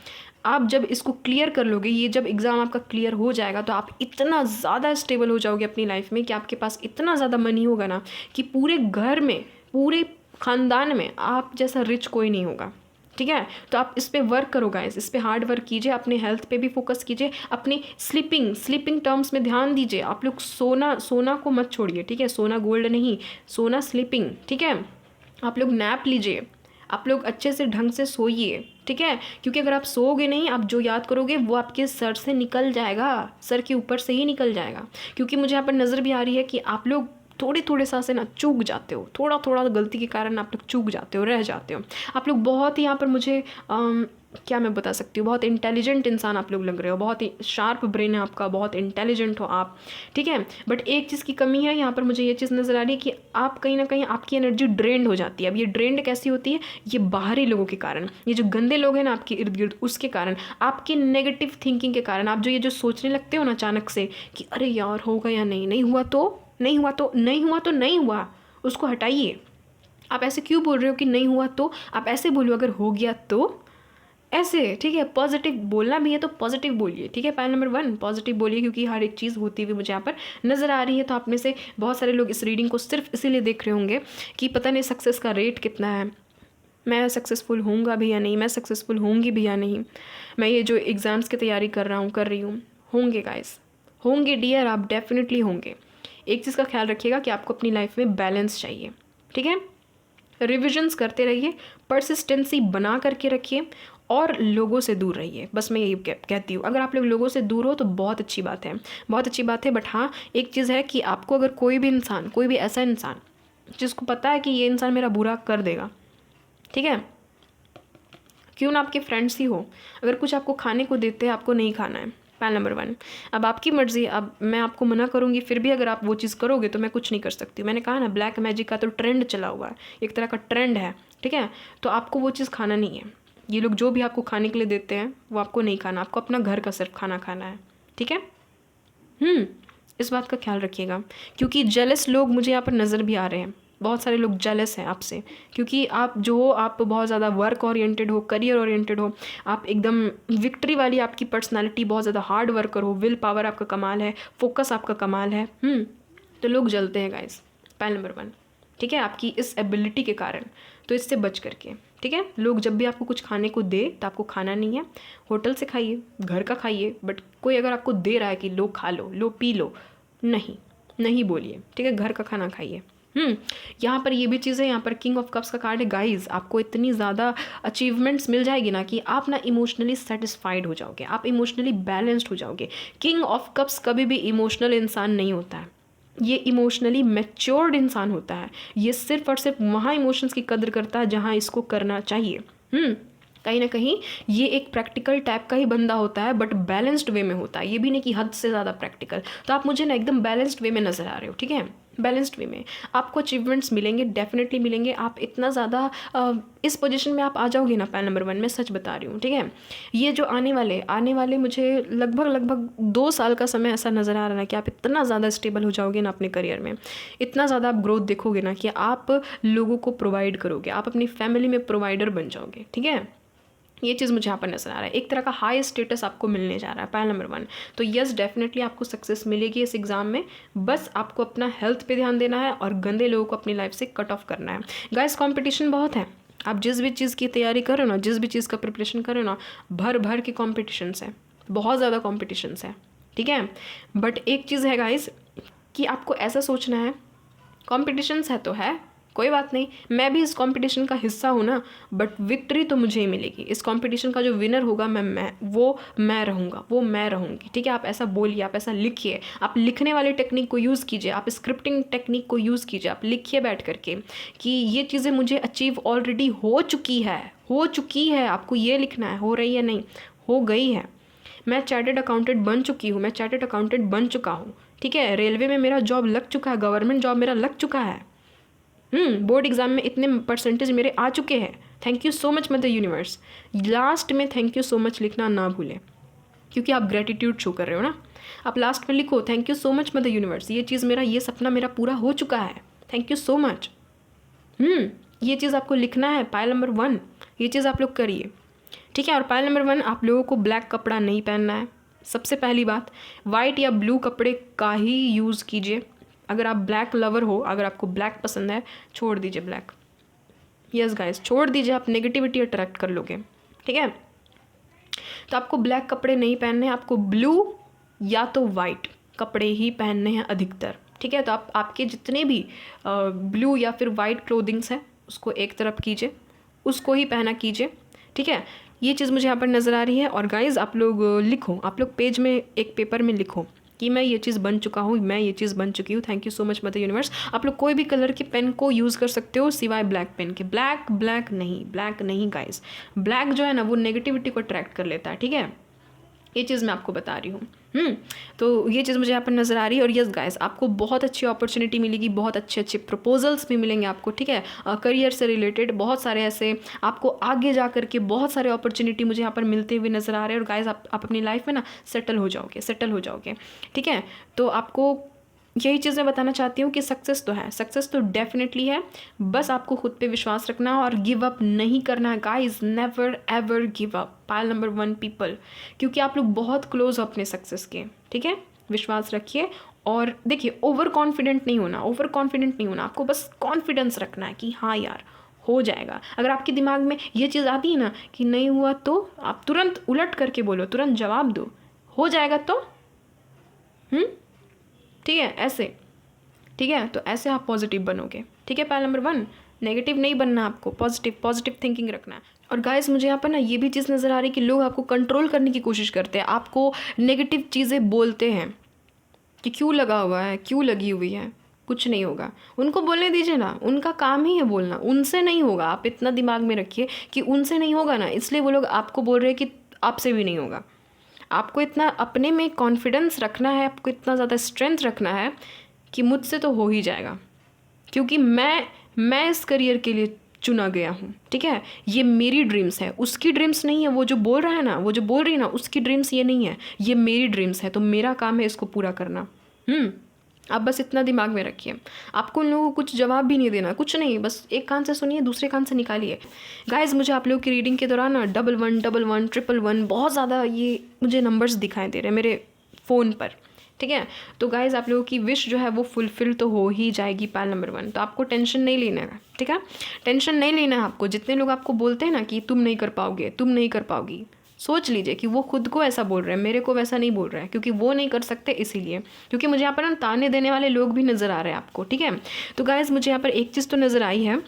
आप जब इसको क्लियर कर लोगे, ये जब एग्ज़ाम आपका क्लियर हो जाएगा, तो आप इतना ज़्यादा स्टेबल हो जाओगे अपनी लाइफ में कि आपके पास इतना ज़्यादा मनी होगा ना कि पूरे घर में, पूरे ख़ानदान में आप जैसा रिच कोई नहीं होगा, ठीक है। तो आप इस पे वर्क करो गाइस, इस पे हार्ड वर्क कीजिए, अपने हेल्थ पे भी फोकस कीजिए, अपनी स्लीपिंग टर्म्स में ध्यान दीजिए। आप लोग सोना को मत छोड़िए, ठीक है। सोना गोल्ड नहीं, सोना स्लीपिंग, ठीक है। आप लोग नैप लीजिए, आप लोग अच्छे से ढंग से सोइए, ठीक है। क्योंकि अगर आप सोओगे नहीं, आप जो याद करोगे वो आपके सर से निकल जाएगा, सर के ऊपर से ही निकल जाएगा। क्योंकि मुझे यहाँ पर नज़र भी आ रही है कि आप लोग थोड़े सा से ना चूक जाते हो, थोड़ा गलती के कारण आप लोग चूक जाते हो, रह जाते हो। आप लोग बहुत ही यहाँ पर मुझे क्या मैं बता सकती हूँ, बहुत इंटेलिजेंट इंसान आप लोग लग रहे हो, बहुत ही शार्प ब्रेन है आपका, बहुत इंटेलिजेंट हो आप, ठीक है। बट एक चीज़ की कमी है यहाँ पर, मुझे ये चीज़ नज़र आ रही है कि आप कहीं ना कहीं आपकी एनर्जी ड्रेंड हो जाती है। अब ये ड्रेंड कैसी होती है, ये बाहरी लोगों के कारण, ये जो गंदे लोग हैं ना आपके इर्द गिर्द, उसके कारण, आपकी नेगेटिव थिंकिंग के कारण, आप जो सोचने लगते हो ना अचानक से कि अरे यार होगा या नहीं हुआ तो नहीं हुआ, उसको हटाइए। आप ऐसे क्यों बोल रहे हो कि नहीं हुआ तो, आप ऐसे बोलो अगर हो गया तो, ऐसे, ठीक है। पॉजिटिव बोलना भी है तो पॉजिटिव बोलिए, ठीक है। पॉइंट नंबर 1, पॉजिटिव बोलिए, क्योंकि हर एक चीज़ होती हुई मुझे यहाँ पर नज़र आ रही है। तो आप में से बहुत सारे लोग इस रीडिंग को सिर्फ इसीलिए देख रहे होंगे कि पता नहीं सक्सेस का रेट कितना है, मैं सक्सेसफुल होऊंगा भी या नहीं, मैं सक्सेसफुल होंगी भी या नहीं, मैं ये जो एग्ज़ाम्स की तैयारी कर रही हूँ। होंगे गाइस, होंगे डियर, आप डेफिनेटली होंगे। एक चीज़ का ख्याल रखिएगा कि आपको अपनी लाइफ में बैलेंस चाहिए, ठीक है। रिविजन्स करते रहिए, परसिस्टेंसी बना करके रखिए और लोगों से दूर रहिए। बस मैं यही कहती हूँ। अगर आप लोग लोगों से दूर हो तो बहुत अच्छी बात है, बहुत अच्छी बात है। बट हाँ, एक चीज़ है कि आपको अगर कोई भी ऐसा इंसान जिसको पता है कि ये इंसान मेरा बुरा कर देगा, ठीक है, क्यों ना आपके फ्रेंड्स ही हो, अगर कुछ आपको खाने को देते हैं, आपको नहीं खाना है, पॉइंट नंबर 1, अब आपकी मर्ज़ी। अब मैं आपको मना करूँगी, फिर भी अगर आप वो चीज़ करोगे तो मैं कुछ नहीं कर सकती। मैंने कहा ना, ब्लैक मैजिक का तो ट्रेंड चला हुआ है, एक तरह का ट्रेंड है, ठीक है। तो आपको वो चीज़ खाना नहीं है। ये लोग जो भी आपको खाने के लिए देते हैं वो आपको नहीं खाना, आपको अपना घर का सिर्फ खाना खाना है, ठीक है। इस बात का ख्याल रखिएगा, क्योंकि जेलस लोग मुझे यहाँ पर नज़र भी आ रहे हैं। बहुत सारे लोग जेलस हैं आपसे, क्योंकि आप जो हो, आप बहुत ज़्यादा वर्क ओरिएंटेड हो, करियर ओरिएंटेड हो, आप एकदम विक्ट्री वाली आपकी पर्सनालिटी, बहुत ज़्यादा हार्ड वर्कर हो, विल पावर आपका कमाल है, फोकस आपका कमाल है। तो लोग जलते हैं गाइस। पॉइंट नंबर 1, ठीक है, आपकी इस एबिलिटी के कारण। तो इससे बच करके, ठीक है। लोग जब भी आपको कुछ खाने को दे तो आपको खाना नहीं है, होटल से खाइए, घर का खाइए, बट कोई अगर आपको दे रहा है कि लो खा लो पी लो, नहीं बोलिए, ठीक है, घर का खाना खाइए। यहाँ पर ये भी चीज़ है, यहाँ पर किंग ऑफ कप्स का कार्ड है गाइज। आपको इतनी ज़्यादा अचीवमेंट्स मिल जाएगी ना कि आप ना इमोशनली सेटिस्फाइड हो जाओगे, आप इमोशनली बैलेंस्ड हो जाओगे। किंग ऑफ कप्स कभी भी इमोशनल इंसान नहीं होता है, ये इमोशनली मैच्योर्ड इंसान होता है। ये सिर्फ और सिर्फ वहाँ इमोशंस की कदर करता है जहाँ इसको करना चाहिए। कहीं ना कहीं ये एक प्रैक्टिकल टाइप का ही बंदा होता है, बट बैलेंस्ड वे में होता है, ये भी नहीं कि हद से ज़्यादा प्रैक्टिकल। तो आप मुझे ना एकदम बैलेंस्ड वे में नज़र आ रहे हो, ठीक है, बैलेंस्ड वे में आपको अचीवमेंट्स मिलेंगे, डेफिनेटली मिलेंगे। आप इतना ज़्यादा इस पोजीशन में आप आ जाओगे ना पैल नंबर 1 में, सच बता रही हूँ, ठीक है। ये जो आने वाले मुझे लगभग 2 साल का समय ऐसा नज़र आ रहा है कि आप इतना ज़्यादा स्टेबल हो जाओगे ना अपने करियर में, इतना ज़्यादा आप ग्रोथ देखोगे ना कि आप लोगों को प्रोवाइड करोगे, आप अपनी फैमिली में प्रोवाइडर बन जाओगे, ठीक है। ये चीज़ मुझे यहाँ पर नजर आ रहा है, एक तरह का हाई स्टेटस आपको मिलने जा रहा है पैल नंबर 1। तो यस, डेफिनेटली आपको सक्सेस मिलेगी इस एग्ज़ाम में, बस आपको अपना हेल्थ पे ध्यान देना है और गंदे लोगों को अपनी लाइफ से कट ऑफ करना है। गाइस, कंपटीशन बहुत है, आप जिस भी चीज़ की तैयारी करो ना, जिस भी चीज़ का प्रिपरेशन करो ना, भर के कॉम्पिटिशन्स है, बहुत ज़्यादा कॉम्पिटिशन्स है, ठीक है। बट एक चीज़ है गाइस कि आपको ऐसा सोचना है, कॉम्पिटिशन्स है तो है, कोई बात नहीं, मैं भी इस कंपटीशन का हिस्सा हूँ ना, बट विक्ट्री तो मुझे ही मिलेगी। इस कंपटीशन का जो विनर होगा मैं रहूँगा, वो मैं रहूँगी, ठीक है। आप ऐसा बोलिए, आप ऐसा लिखिए, आप लिखने वाली टेक्निक को यूज़ कीजिए, आप स्क्रिप्टिंग टेक्निक को यूज़ कीजिए, आप लिखिए बैठ करके कि ये चीज़ें मुझे अचीव ऑलरेडी हो चुकी है। आपको ये लिखना है, हो रही है नहीं, हो गई है। मैं चार्टर्ड अकाउंटेंट बन चुकी हूँ, मैं चार्टर्ड अकाउंटेंट बन चुका हूँ, ठीक है। रेलवे में मेरा जॉब लग चुका है, गवर्नमेंट जॉब मेरा लग चुका है, बोर्ड एग्जाम में इतने परसेंटेज मेरे आ चुके हैं। Thank you so much mother universe. Last में थैंक यू सो मच लिखना ना भूलें, क्योंकि आप ग्रेटिट्यूड शो कर रहे हो ना। आप लास्ट में लिखो thank you so much mother universe, ये चीज़ मेरा, ये सपना मेरा पूरा हो चुका है, थैंक यू सो मच। ये चीज़ आपको लिखना है पायल नंबर 1, ये चीज़ आप लोग करिए, ठीक है। और पायल नंबर 1, आप लोगों को ब्लैक कपड़ा नहीं पहनना है। सबसे पहली बात, वाइट या ब्लू कपड़े का ही यूज़ कीजिए। अगर आप ब्लैक लवर हो, अगर आपको ब्लैक पसंद है, छोड़ दीजिए ब्लैक। यस गाइस, छोड़ दीजिए, आप नेगेटिविटी अट्रैक्ट कर लोगे, ठीक है। तो आपको ब्लैक कपड़े नहीं पहनने हैं, आपको ब्लू या तो वाइट कपड़े ही पहनने हैं अधिकतर, ठीक है। तो आप आपके जितने भी ब्लू या फिर वाइट क्लोथिंग्स हैं उसको एक तरफ कीजिए, उसको ही पहना कीजिए, ठीक है। ये चीज़ मुझे यहाँ पर नज़र आ रही है। और गाइज़, आप लोग लिखो, आप लोग पेज में, एक पेपर में लिखो कि मैं ये चीज़ बन चुका हूँ, मैं ये चीज़ बन चुकी हूँ, thank you so much mother universe. आप लोग कोई भी कलर के पेन को यूज़ कर सकते हो सिवाय ब्लैक पेन के। ब्लैक नहीं गाइस, ब्लैक जो है ना वो नेगेटिविटी को अट्रैक्ट कर लेता है, ठीक है। ये चीज़ मैं आपको बता रही हूँ। तो ये चीज़ मुझे यहाँ पर नज़र आ रही है। और यस गाइस, आपको बहुत अच्छी अपॉर्चुनिटी मिलेगी, बहुत अच्छे प्रपोजल्स भी मिलेंगे आपको, ठीक है। करियर से रिलेटेड बहुत सारे ऐसे आपको आगे जा करके बहुत सारे अपॉर्चुनिटी मुझे यहाँ पर मिलते हुए नज़र आ रहे हैं। और गाइस, आप अपनी लाइफ में ना सेटल हो जाओगे, ठीक है। तो आपको यही चीज़ मैं बताना चाहती हूँ कि सक्सेस तो है, सक्सेस तो डेफिनेटली है, बस आपको खुद पे विश्वास रखना है और गिव अप नहीं करना है guys, never ever give up. पायल नंबर 1 पीपल, क्योंकि आप लोग बहुत क्लोज हो अपने सक्सेस के, ठीक है। विश्वास रखिए और देखिए, ओवर कॉन्फिडेंट नहीं होना, आपको बस कॉन्फिडेंस रखना है कि हाँ यार हो जाएगा। अगर आपके दिमाग में ये चीज़ आती है ना कि नहीं हुआ, तो आप तुरंत उलट करके बोलो, तुरंत जवाब दो, हो जाएगा तो ठीक है, ऐसे, ठीक है। तो ऐसे आप पॉजिटिव बनोगे, ठीक है। पायल नंबर 1, नेगेटिव नहीं बनना, आपको पॉजिटिव थिंकिंग रखना है। और गाइस, मुझे यहाँ पर ना ये भी चीज़ नज़र आ रही है कि लोग आपको कंट्रोल करने की कोशिश करते हैं, आपको नेगेटिव चीज़ें बोलते हैं कि क्यों लगा हुआ है, क्यों लगी हुई है, कुछ नहीं होगा। उनको बोलने दीजिए ना, उनका काम ही है बोलना, उनसे नहीं होगा। आप इतना दिमाग में रखिए कि उनसे नहीं होगा ना, इसलिए वो लोग आपको बोल रहे हैं कि आपसे भी नहीं होगा। आपको इतना अपने में कॉन्फिडेंस रखना है, आपको इतना ज़्यादा स्ट्रेंथ रखना है कि मुझसे तो हो ही जाएगा, क्योंकि मैं इस करियर के लिए चुना गया हूँ, ठीक है। ये मेरी ड्रीम्स है, उसकी ड्रीम्स नहीं है। वो जो बोल रहा है ना, वो जो बोल रही है ना, उसकी ड्रीम्स ये नहीं है, ये मेरी ड्रीम्स है। तो मेरा काम है इसको पूरा करना। आप बस इतना दिमाग में रखिए। आपको उन लोगों को कुछ जवाब भी नहीं देना, कुछ नहीं, बस एक कान से सुनिए, दूसरे कान से निकालिए। गाइस, मुझे आप लोगों की रीडिंग के दौरान ना 1111 111 बहुत ज़्यादा ये मुझे नंबर्स दिखाई दे रहे हैं मेरे फ़ोन पर, ठीक है। तो गाइज़ आप लोगों की विश जो है वो फुलफ़िल तो हो ही जाएगी पायल नंबर 1। तो आपको टेंशन नहीं लेना है, ठीक है, टेंशन नहीं लेना है आपको। जितने लोग आपको बोलते हैं ना कि तुम नहीं कर पाओगे, तुम नहीं कर पाओगी, सोच लीजिए कि वो खुद को ऐसा बोल रहे हैं, मेरे को वैसा नहीं बोल रहा है, क्योंकि वो नहीं कर सकते इसीलिए। क्योंकि मुझे यहाँ पर ना ताने देने वाले लोग भी नज़र आ रहे हैं आपको, ठीक है। तो गाइज़ मुझे यहाँ पर एक चीज़ तो नज़र आई है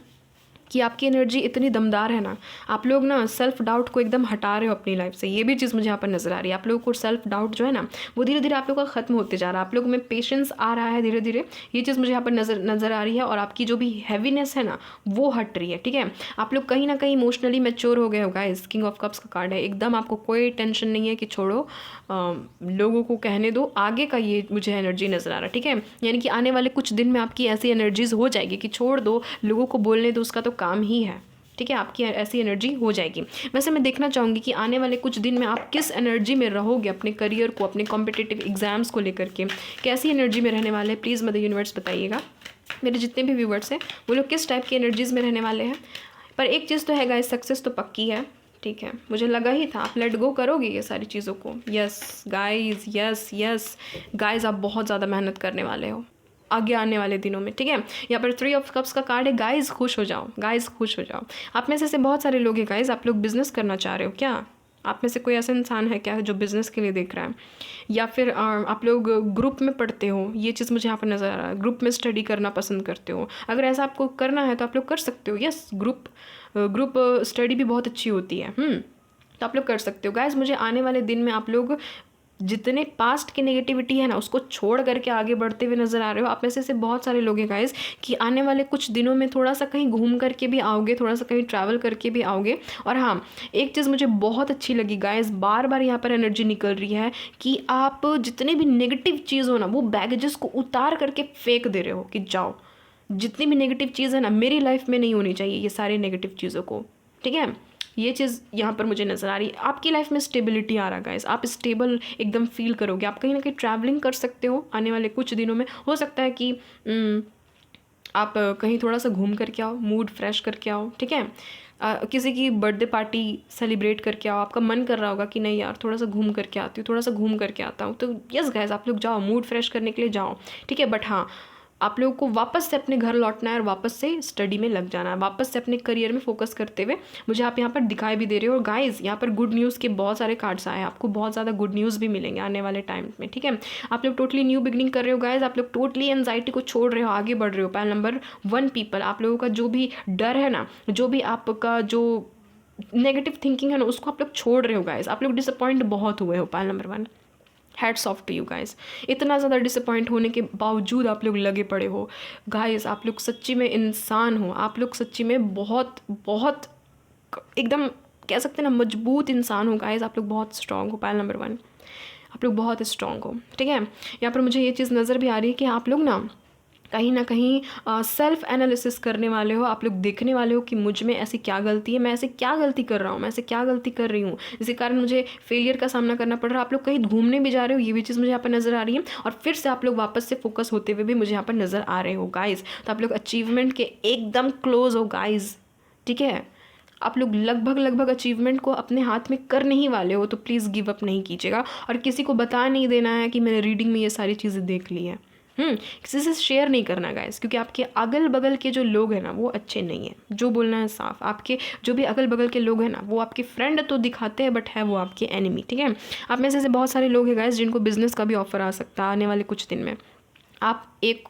कि आपकी एनर्जी इतनी दमदार है ना, आप लोग ना सेल्फ डाउट को एकदम हटा रहे हो अपनी लाइफ से। ये भी चीज़ मुझे यहाँ पर नज़र आ रही है। आप लोगों को सेल्फ डाउट जो है ना वो धीरे धीरे आप लोगों का ख़त्म होते जा रहा है। आप लोगों में पेशेंस आ रहा है धीरे धीरे, ये चीज़ मुझे यहाँ पर नज़र आ रही है। और आपकी जो भी हैवीनेस है ना वो हट रही है, ठीक है। आप लोग कहीं ना कहीं इमोशनली मैच्योर हो गए हो गाइस। किंग ऑफ कप्स का कार्ड है, एकदम आपको कोई टेंशन नहीं है कि छोड़ो लोगों को कहने दो, आगे का ये मुझे एनर्जी नज़र आ रहा है, ठीक है। यानी कि आने वाले कुछ दिन में आपकी ऐसी एनर्जीज हो जाएगी कि छोड़ दो, लोगों को बोलने दो, उसका तो काम ही है, ठीक है। आपकी ऐसी एनर्जी हो जाएगी। वैसे मैं देखना चाहूँगी कि आने वाले कुछ दिन में आप किस एनर्जी में रहोगे अपने करियर को, अपने कॉम्पिटिटिव एग्जाम्स को लेकर के, कैसी एनर्जी में रहने वाले हैं। प्लीज़ मदर यूनिवर्स बताइएगा। मेरे जितने भी व्यूवर्स हैं वो लोग किस टाइप की एनर्जीज़ में रहने वाले हैं। पर एक चीज़ तो है गाइस, सक्सेस तो पक्की है, ठीक है। मुझे लगा ही था आप लेट गो करोगे ये सारी चीज़ों को। Yes guys, yes yes guys, आप बहुत ज़्यादा मेहनत करने वाले हो आगे आने वाले दिनों में, ठीक है। यहाँ पर 3 ऑफ कप्स का कार्ड है। गाइज खुश हो जाओ, गाइज खुश हो जाओ। आप में से बहुत सारे लोग हैं गाइज, आप लोग बिजनेस करना चाह रहे हो क्या? आप में से कोई ऐसा इंसान है क्या जो बिज़नेस के लिए देख रहा है? या फिर आप लोग ग्रुप में पढ़ते हो, ये चीज़ मुझे यहाँ पर नज़र आ रहा है। ग्रुप में स्टडी करना पसंद करते हो, अगर ऐसा आपको करना है तो आप लोग कर सकते हो। यस, ग्रुप स्टडी भी बहुत अच्छी होती है, तो आप लोग कर सकते हो। गाइज मुझे आने वाले दिन में आप लोग जितने पास्ट की नेगेटिविटी है ना उसको छोड़ करके आगे बढ़ते हुए नज़र आ रहे हो। आप में से बहुत सारे लोग हैं गाइज कि आने वाले कुछ दिनों में थोड़ा सा कहीं घूम करके भी आओगे, थोड़ा सा कहीं ट्रैवल करके भी आओगे। और हाँ, एक चीज़ मुझे बहुत अच्छी लगी गाइज, बार बार यहाँ पर एनर्जी निकल रही है कि आप जितने भी नेगेटिव चीज़ हो ना वो बैगेजेस को उतार करके फेंक दे रहे हो कि जाओ, जितनी भी नेगेटिव चीज़ है ना मेरी लाइफ में नहीं होनी चाहिए, ये सारी नेगेटिव चीज़ों को, ठीक है। ये चीज़ यहाँ पर मुझे नज़र आ रही है। आपकी लाइफ में स्टेबिलिटी आ रहा है गाइस, आप स्टेबल एकदम फील करोगे। आप कहीं ना कहीं ट्रैवलिंग कर सकते हो आने वाले कुछ दिनों में। हो सकता है कि आप कहीं थोड़ा सा घूम करके आओ, मूड फ्रेश करके आओ, ठीक है। किसी की बर्थडे पार्टी सेलिब्रेट करके आओ। आपका मन कर रहा होगा कि नहीं यार थोड़ा सा घूम करके आती हूँ, थोड़ा सा घूम करके आता हूँ, तो यस गाइस आप लोग जाओ, मूड फ्रेश करने के लिए जाओ, ठीक है। बट हाँ, आप लोगों को वापस से अपने घर लौटना है और वापस से स्टडी में लग जाना है, वापस से अपने करियर में फोकस करते हुए मुझे आप यहाँ पर दिखाई भी दे रहे हो। और गाइज यहाँ पर गुड न्यूज़ के बहुत सारे कार्ड्स आए हैं, आपको बहुत ज़्यादा गुड न्यूज़ भी मिलेंगे आने वाले टाइम में, ठीक है। आप लोग टोटली न्यू बिगनिंग कर रहे हो गाइज, आप लोग टोटली एंजाइटी को छोड़ रहे हो, आगे बढ़ रहे हो। पायल नंबर 1 पीपल, आप लोगों का जो भी डर है ना, जो भी आपका जो नेगेटिव थिंकिंग है ना उसको आप लोग छोड़ रहे हो गाइज। आप लोग डिसअपॉइंट बहुत हुए हो pile number 1। Hats off to you guys. इतना ज़्यादा डिसअपॉइंट होने के बावजूद आप लोग लगे पड़े हो गाइस। आप लोग सच्ची में इंसान हो, आप लोग सच्ची में बहुत बहुत एकदम कह सकते हैं ना मजबूत इंसान हो गाइस। आप लोग बहुत स्ट्रांग हो पायल नंबर 1, आप लोग बहुत स्ट्रांग हो, ठीक है। यहाँ पर मुझे ये चीज़ नज़र भी आ रही है कि आप लोग ना कहीं सेल्फ एनालिसिस करने वाले हो। आप लोग देखने वाले हो कि मुझ में ऐसी क्या गलती है, मैं ऐसे क्या गलती कर रहा हूँ, मैं ऐसे क्या गलती कर रही हूँ जिसके कारण मुझे फेलियर का सामना करना पड़ रहा है। आप लोग कहीं घूमने भी जा रहे हो, ये भी चीज़ मुझे यहाँ पर नज़र आ रही है। और फिर से आप लोग वापस से फोकस होते हुए भी मुझे यहाँ पर नज़र आ रहे हो गाइज। तो आप लोग अचीवमेंट के एकदम क्लोज हो गाइज, ठीक है। आप लोग लगभग अचीवमेंट को अपने हाथ में करने ही वाले हो। तो प्लीज़ गिव अप नहीं कीजिएगा और किसी को बता नहीं देना है कि मैंने रीडिंग में ये सारी चीज़ें देख ली है। किसी से शेयर नहीं करना गाइस, क्योंकि आपके अगल बगल के जो लोग हैं ना वो अच्छे नहीं हैं। जो बोलना है साफ, आपके जो भी अगल बगल के लोग हैं ना वो आपके फ्रेंड तो दिखाते हैं बट है वो आपके एनिमी, ठीक है। आप में से बहुत सारे लोग हैं गाइस जिनको बिजनेस का भी ऑफर आ सकता है आने वाले कुछ दिन में। आप एक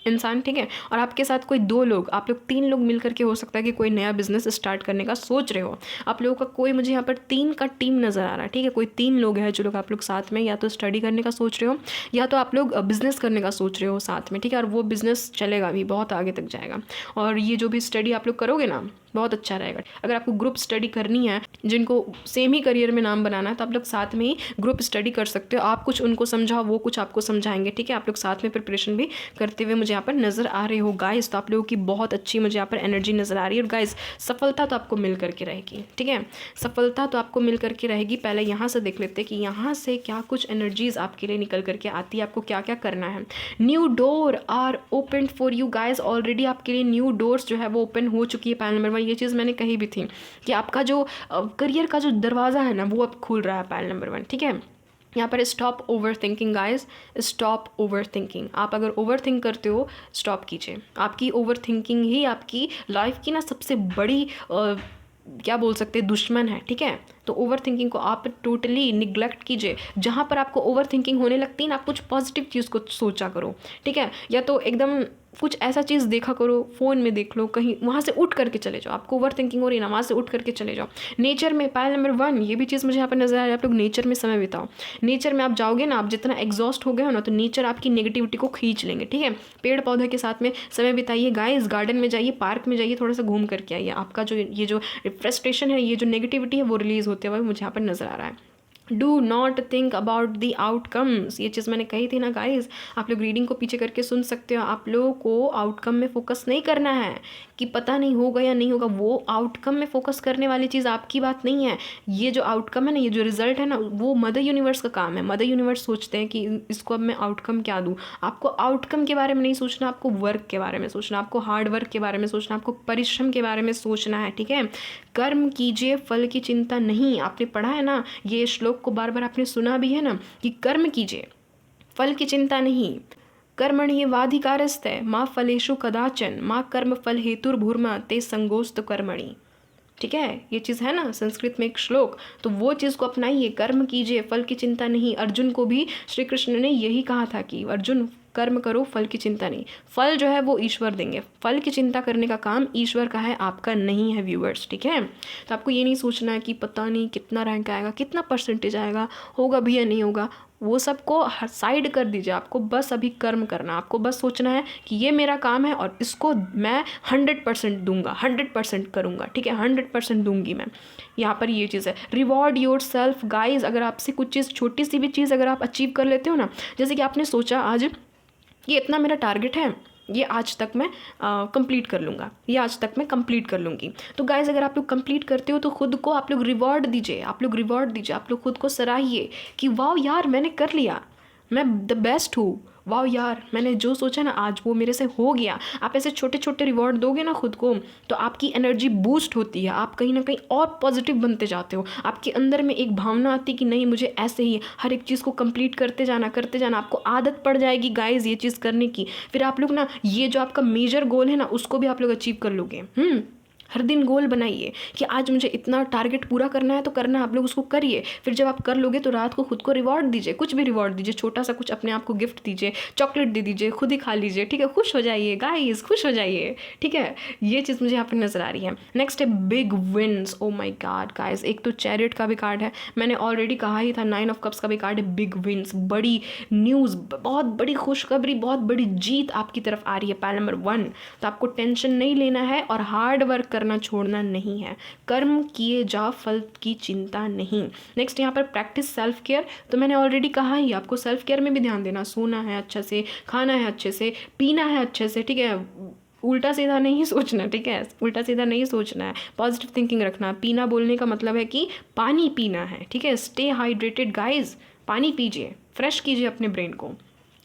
इंसान, ठीक है, और आपके साथ कोई 2 लोग, आप लोग 3 लोग मिल करके हो सकता है कि कोई नया बिजनेस स्टार्ट करने का सोच रहे हो। आप लोगों का कोई मुझे यहाँ पर 3 का टीम नज़र आ रहा है, ठीक है। कोई 3 लोग हैं जो लोग आप लोग साथ में या तो स्टडी करने का सोच रहे हो या तो आप लोग बिजनेस करने का सोच रहे हो साथ में, ठीक है। और वो बिजनेस चलेगा भी, बहुत आगे तक जाएगा। और ये जो भी स्टडी आप लोग करोगे ना बहुत अच्छा रहेगा। अगर आपको ग्रुप स्टडी करनी है, जिनको सेम ही करियर में नाम बनाना है, तो आप लोग साथ में ही ग्रुप स्टडी कर सकते हो। आप कुछ उनको समझाओ, वो कुछ आपको समझाएंगे, ठीक है। आप लोग साथ में प्रिपरेशन भी करते हुए मुझे यहाँ पर नज़र आ रहे हो गाइस। तो आप लोगों की बहुत अच्छी मुझे यहाँ पर एनर्जी नज़र आ रही है। और गाइस सफलता तो आपको मिल करके रहेगी, ठीक है। सफलता तो आपको मिल करके रहेगी। पहले यहाँ से देख लेते हैं कि यहाँ से क्या कुछ एनर्जीज आपके लिए निकल करके आती है, आपको क्या क्या करना है। New door are open for you guys. Already आपके लिए न्यू डोर्स जो है वो ओपन हो चुकी है पायल नंबर 1। ये चीज़ मैंने कही भी थी कि आपका जो करियर का जो दरवाज़ा है ना वो अब खुल रहा है पायल नंबर 1, ठीक है। यहाँ पर stop over thinking guys, stop over thinking. आप अगर ओवर थिंक करते हो स्टॉप कीजिए। आपकी ओवर थिंकिंग ही आपकी लाइफ की ना सबसे बड़ी क्या बोल सकते हैं दुश्मन है, ठीक है। तो ओवर थिंकिंग को आप टोटली निग्लेक्ट कीजिए। जहाँ पर आपको ओवर थिंकिंग होने लगती है ना, आप कुछ पॉजिटिव चीज़ को सोचा करो, ठीक है। या तो एकदम कुछ ऐसा चीज़ देखा करो, फ़ोन में देख लो, कहीं वहाँ से उठ करके चले जाओ। आपको ओवर थिंकिंग हो रही है ना, वहाँ से उठ करके चले जाओ नेचर में। पहल नंबर 1 ये भी चीज़ मुझे यहाँ पर नजर आ रहा है, आप लोग नेचर में समय बिताओ। नेचर में आप जाओगे ना, आप जितना एग्जॉस्ट हो गए हो ना, तो नेचर आपकी नेगेटिविटी को खींच लेंगे, ठीक है। पेड़ पौधे के साथ में समय बिताइए गाइस, गार्डन में जाइए, पार्क में जाइए, थोड़ा सा घूम करके आइए। आपका जो ये जो फ्रस्ट्रेशन है, ये जो नेगेटिविटी है, वो रिलीज़ होते हुए मुझे यहाँ पर नज़र आ रहा है। Do not think about the outcomes, ये चीज़ मैंने कही थी ना गाइज। आप लोग रीडिंग को पीछे करके सुन सकते हो। आप लोगों को आउटकम में फोकस नहीं करना है कि पता नहीं होगा या नहीं होगा। वो आउटकम में फोकस करने वाली चीज़ आपकी बात नहीं है। ये जो आउटकम है ना, ये जो रिजल्ट है ना, वो मदर यूनिवर्स का काम है। मदर यूनिवर्स सोचते हैं कि इसको अब मैं आउटकम क्या दूँ। आपको आउटकम के बारे में नहीं सोचना, आपको वर्क के बारे में सोचना, आपको हार्ड वर्क के बारे में सोचना, आपको परिश्रम के बारे में सोचना है, ठीक है। कर्म कीजिए फल की चिंता नहीं। आपने पढ़ा है ना ये श्लोक को, बार बार आपने सुना भी है ना कि कर्म कीजिए फल की चिंता नहीं। कर्मण्येवाधिकारस्ते माँ फलेषु कदाचन माँ कर्म फल हेतुर्भूर्मा ते संगोस्त कर्मणि, ठीक है। ये चीज़ है ना संस्कृत में एक श्लोक, तो वो चीज़ को अपनाइए। कर्म कीजिए फल की चिंता नहीं। अर्जुन को भी श्री कृष्ण ने यही कहा था कि अर्जुन कर्म करो फल की चिंता नहीं। फल जो है वो ईश्वर देंगे। फल की चिंता करने का काम ईश्वर का है, आपका नहीं है व्यूअर्स, ठीक है। तो आपको ये नहीं सोचना है कि पता नहीं कितना रैंक आएगा, कितना परसेंटेज आएगा, होगा भी या नहीं होगा। वो सबको साइड कर दीजिए। आपको बस अभी कर्म करना। आपको बस सोचना है कि ये मेरा काम है और इसको मैं 100% दूंगा, 100% करूँगा, ठीक है। 100% दूंगी मैं। यहाँ पर ये चीज़ है, रिवॉर्ड योर सेल्फ गाइज। अगर आपसे कुछ चीज़, छोटी सी भी चीज़ अगर आप अचीव कर लेते हो ना, जैसे कि आपने सोचा आज ये इतना मेरा टारगेट है, ये आज तक मैं कंप्लीट कर लूँगा, ये आज तक मैं कंप्लीट कर लूँगी। तो गाइज़ अगर आप लोग कंप्लीट करते हो तो खुद को आप लोग रिवॉर्ड दीजिए, आप लोग रिवॉर्ड दीजिए, आप लोग खुद को सराहिए कि वाह यार मैंने कर लिया, मैं द बेस्ट हूँ, वाह यार मैंने जो सोचा ना आज वो मेरे से हो गया। आप ऐसे छोटे छोटे रिवॉर्ड दोगे ना खुद को, तो आपकी एनर्जी बूस्ट होती है। आप कहीं ना कहीं और पॉजिटिव बनते जाते हो। आपके अंदर में एक भावना आती कि नहीं मुझे ऐसे ही हर एक चीज़ को कंप्लीट करते जाना, करते जाना। आपको आदत पड़ जाएगी गाइज ये चीज़ करने की। फिर आप लोग ना ये जो आपका मेजर गोल है ना उसको भी आप लोग अचीव कर लोगे। हर दिन गोल बनाइए कि आज मुझे इतना टारगेट पूरा करना है तो करना, आप लोग उसको करिए। फिर जब आप कर लोगे तो रात को खुद को रिवॉर्ड दीजिए, कुछ भी रिवॉर्ड दीजिए, छोटा सा कुछ अपने आप को गिफ्ट दीजिए, चॉकलेट दे दीजिए, खुद ही खा लीजिए, ठीक है। खुश हो जाइए गाइस, खुश हो जाइए, ठीक है। ये चीज़ मुझे यहाँ पर नजर आ रही है। नेक्स्ट है big wins. O my God guys, एक तो चैरियट का भी कार्ड है, मैंने ऑलरेडी कहा ही था। 9 ऑफ कप्स का भी कार्ड है। बिग विन्स, बड़ी न्यूज़, बहुत बड़ी खुशखबरी, बहुत बड़ी जीत आपकी तरफ आ रही है। पैल नंबर 1, तो आपको टेंशन नहीं लेना है और हार्ड वर्क करना छोड़ना नहीं है। कर्म किए जा फल की चिंता नहीं। नेक्स्ट यहाँ पर प्रैक्टिस सेल्फ केयर। तो मैंने ऑलरेडी कहा ही आपको सेल्फ केयर में भी ध्यान देना। सोना है अच्छे से, खाना है अच्छे से, पीना है अच्छे से, ठीक है। उल्टा सीधा नहीं सोचना, ठीक है। उल्टा सीधा नहीं सोचना है, पॉजिटिव थिंकिंग रखना। पीना बोलने का मतलब है कि पानी पीना है, ठीक है। स्टे हाइड्रेटेड गाइज, पानी पीजिए, फ्रेश कीजिए अपने ब्रेन को,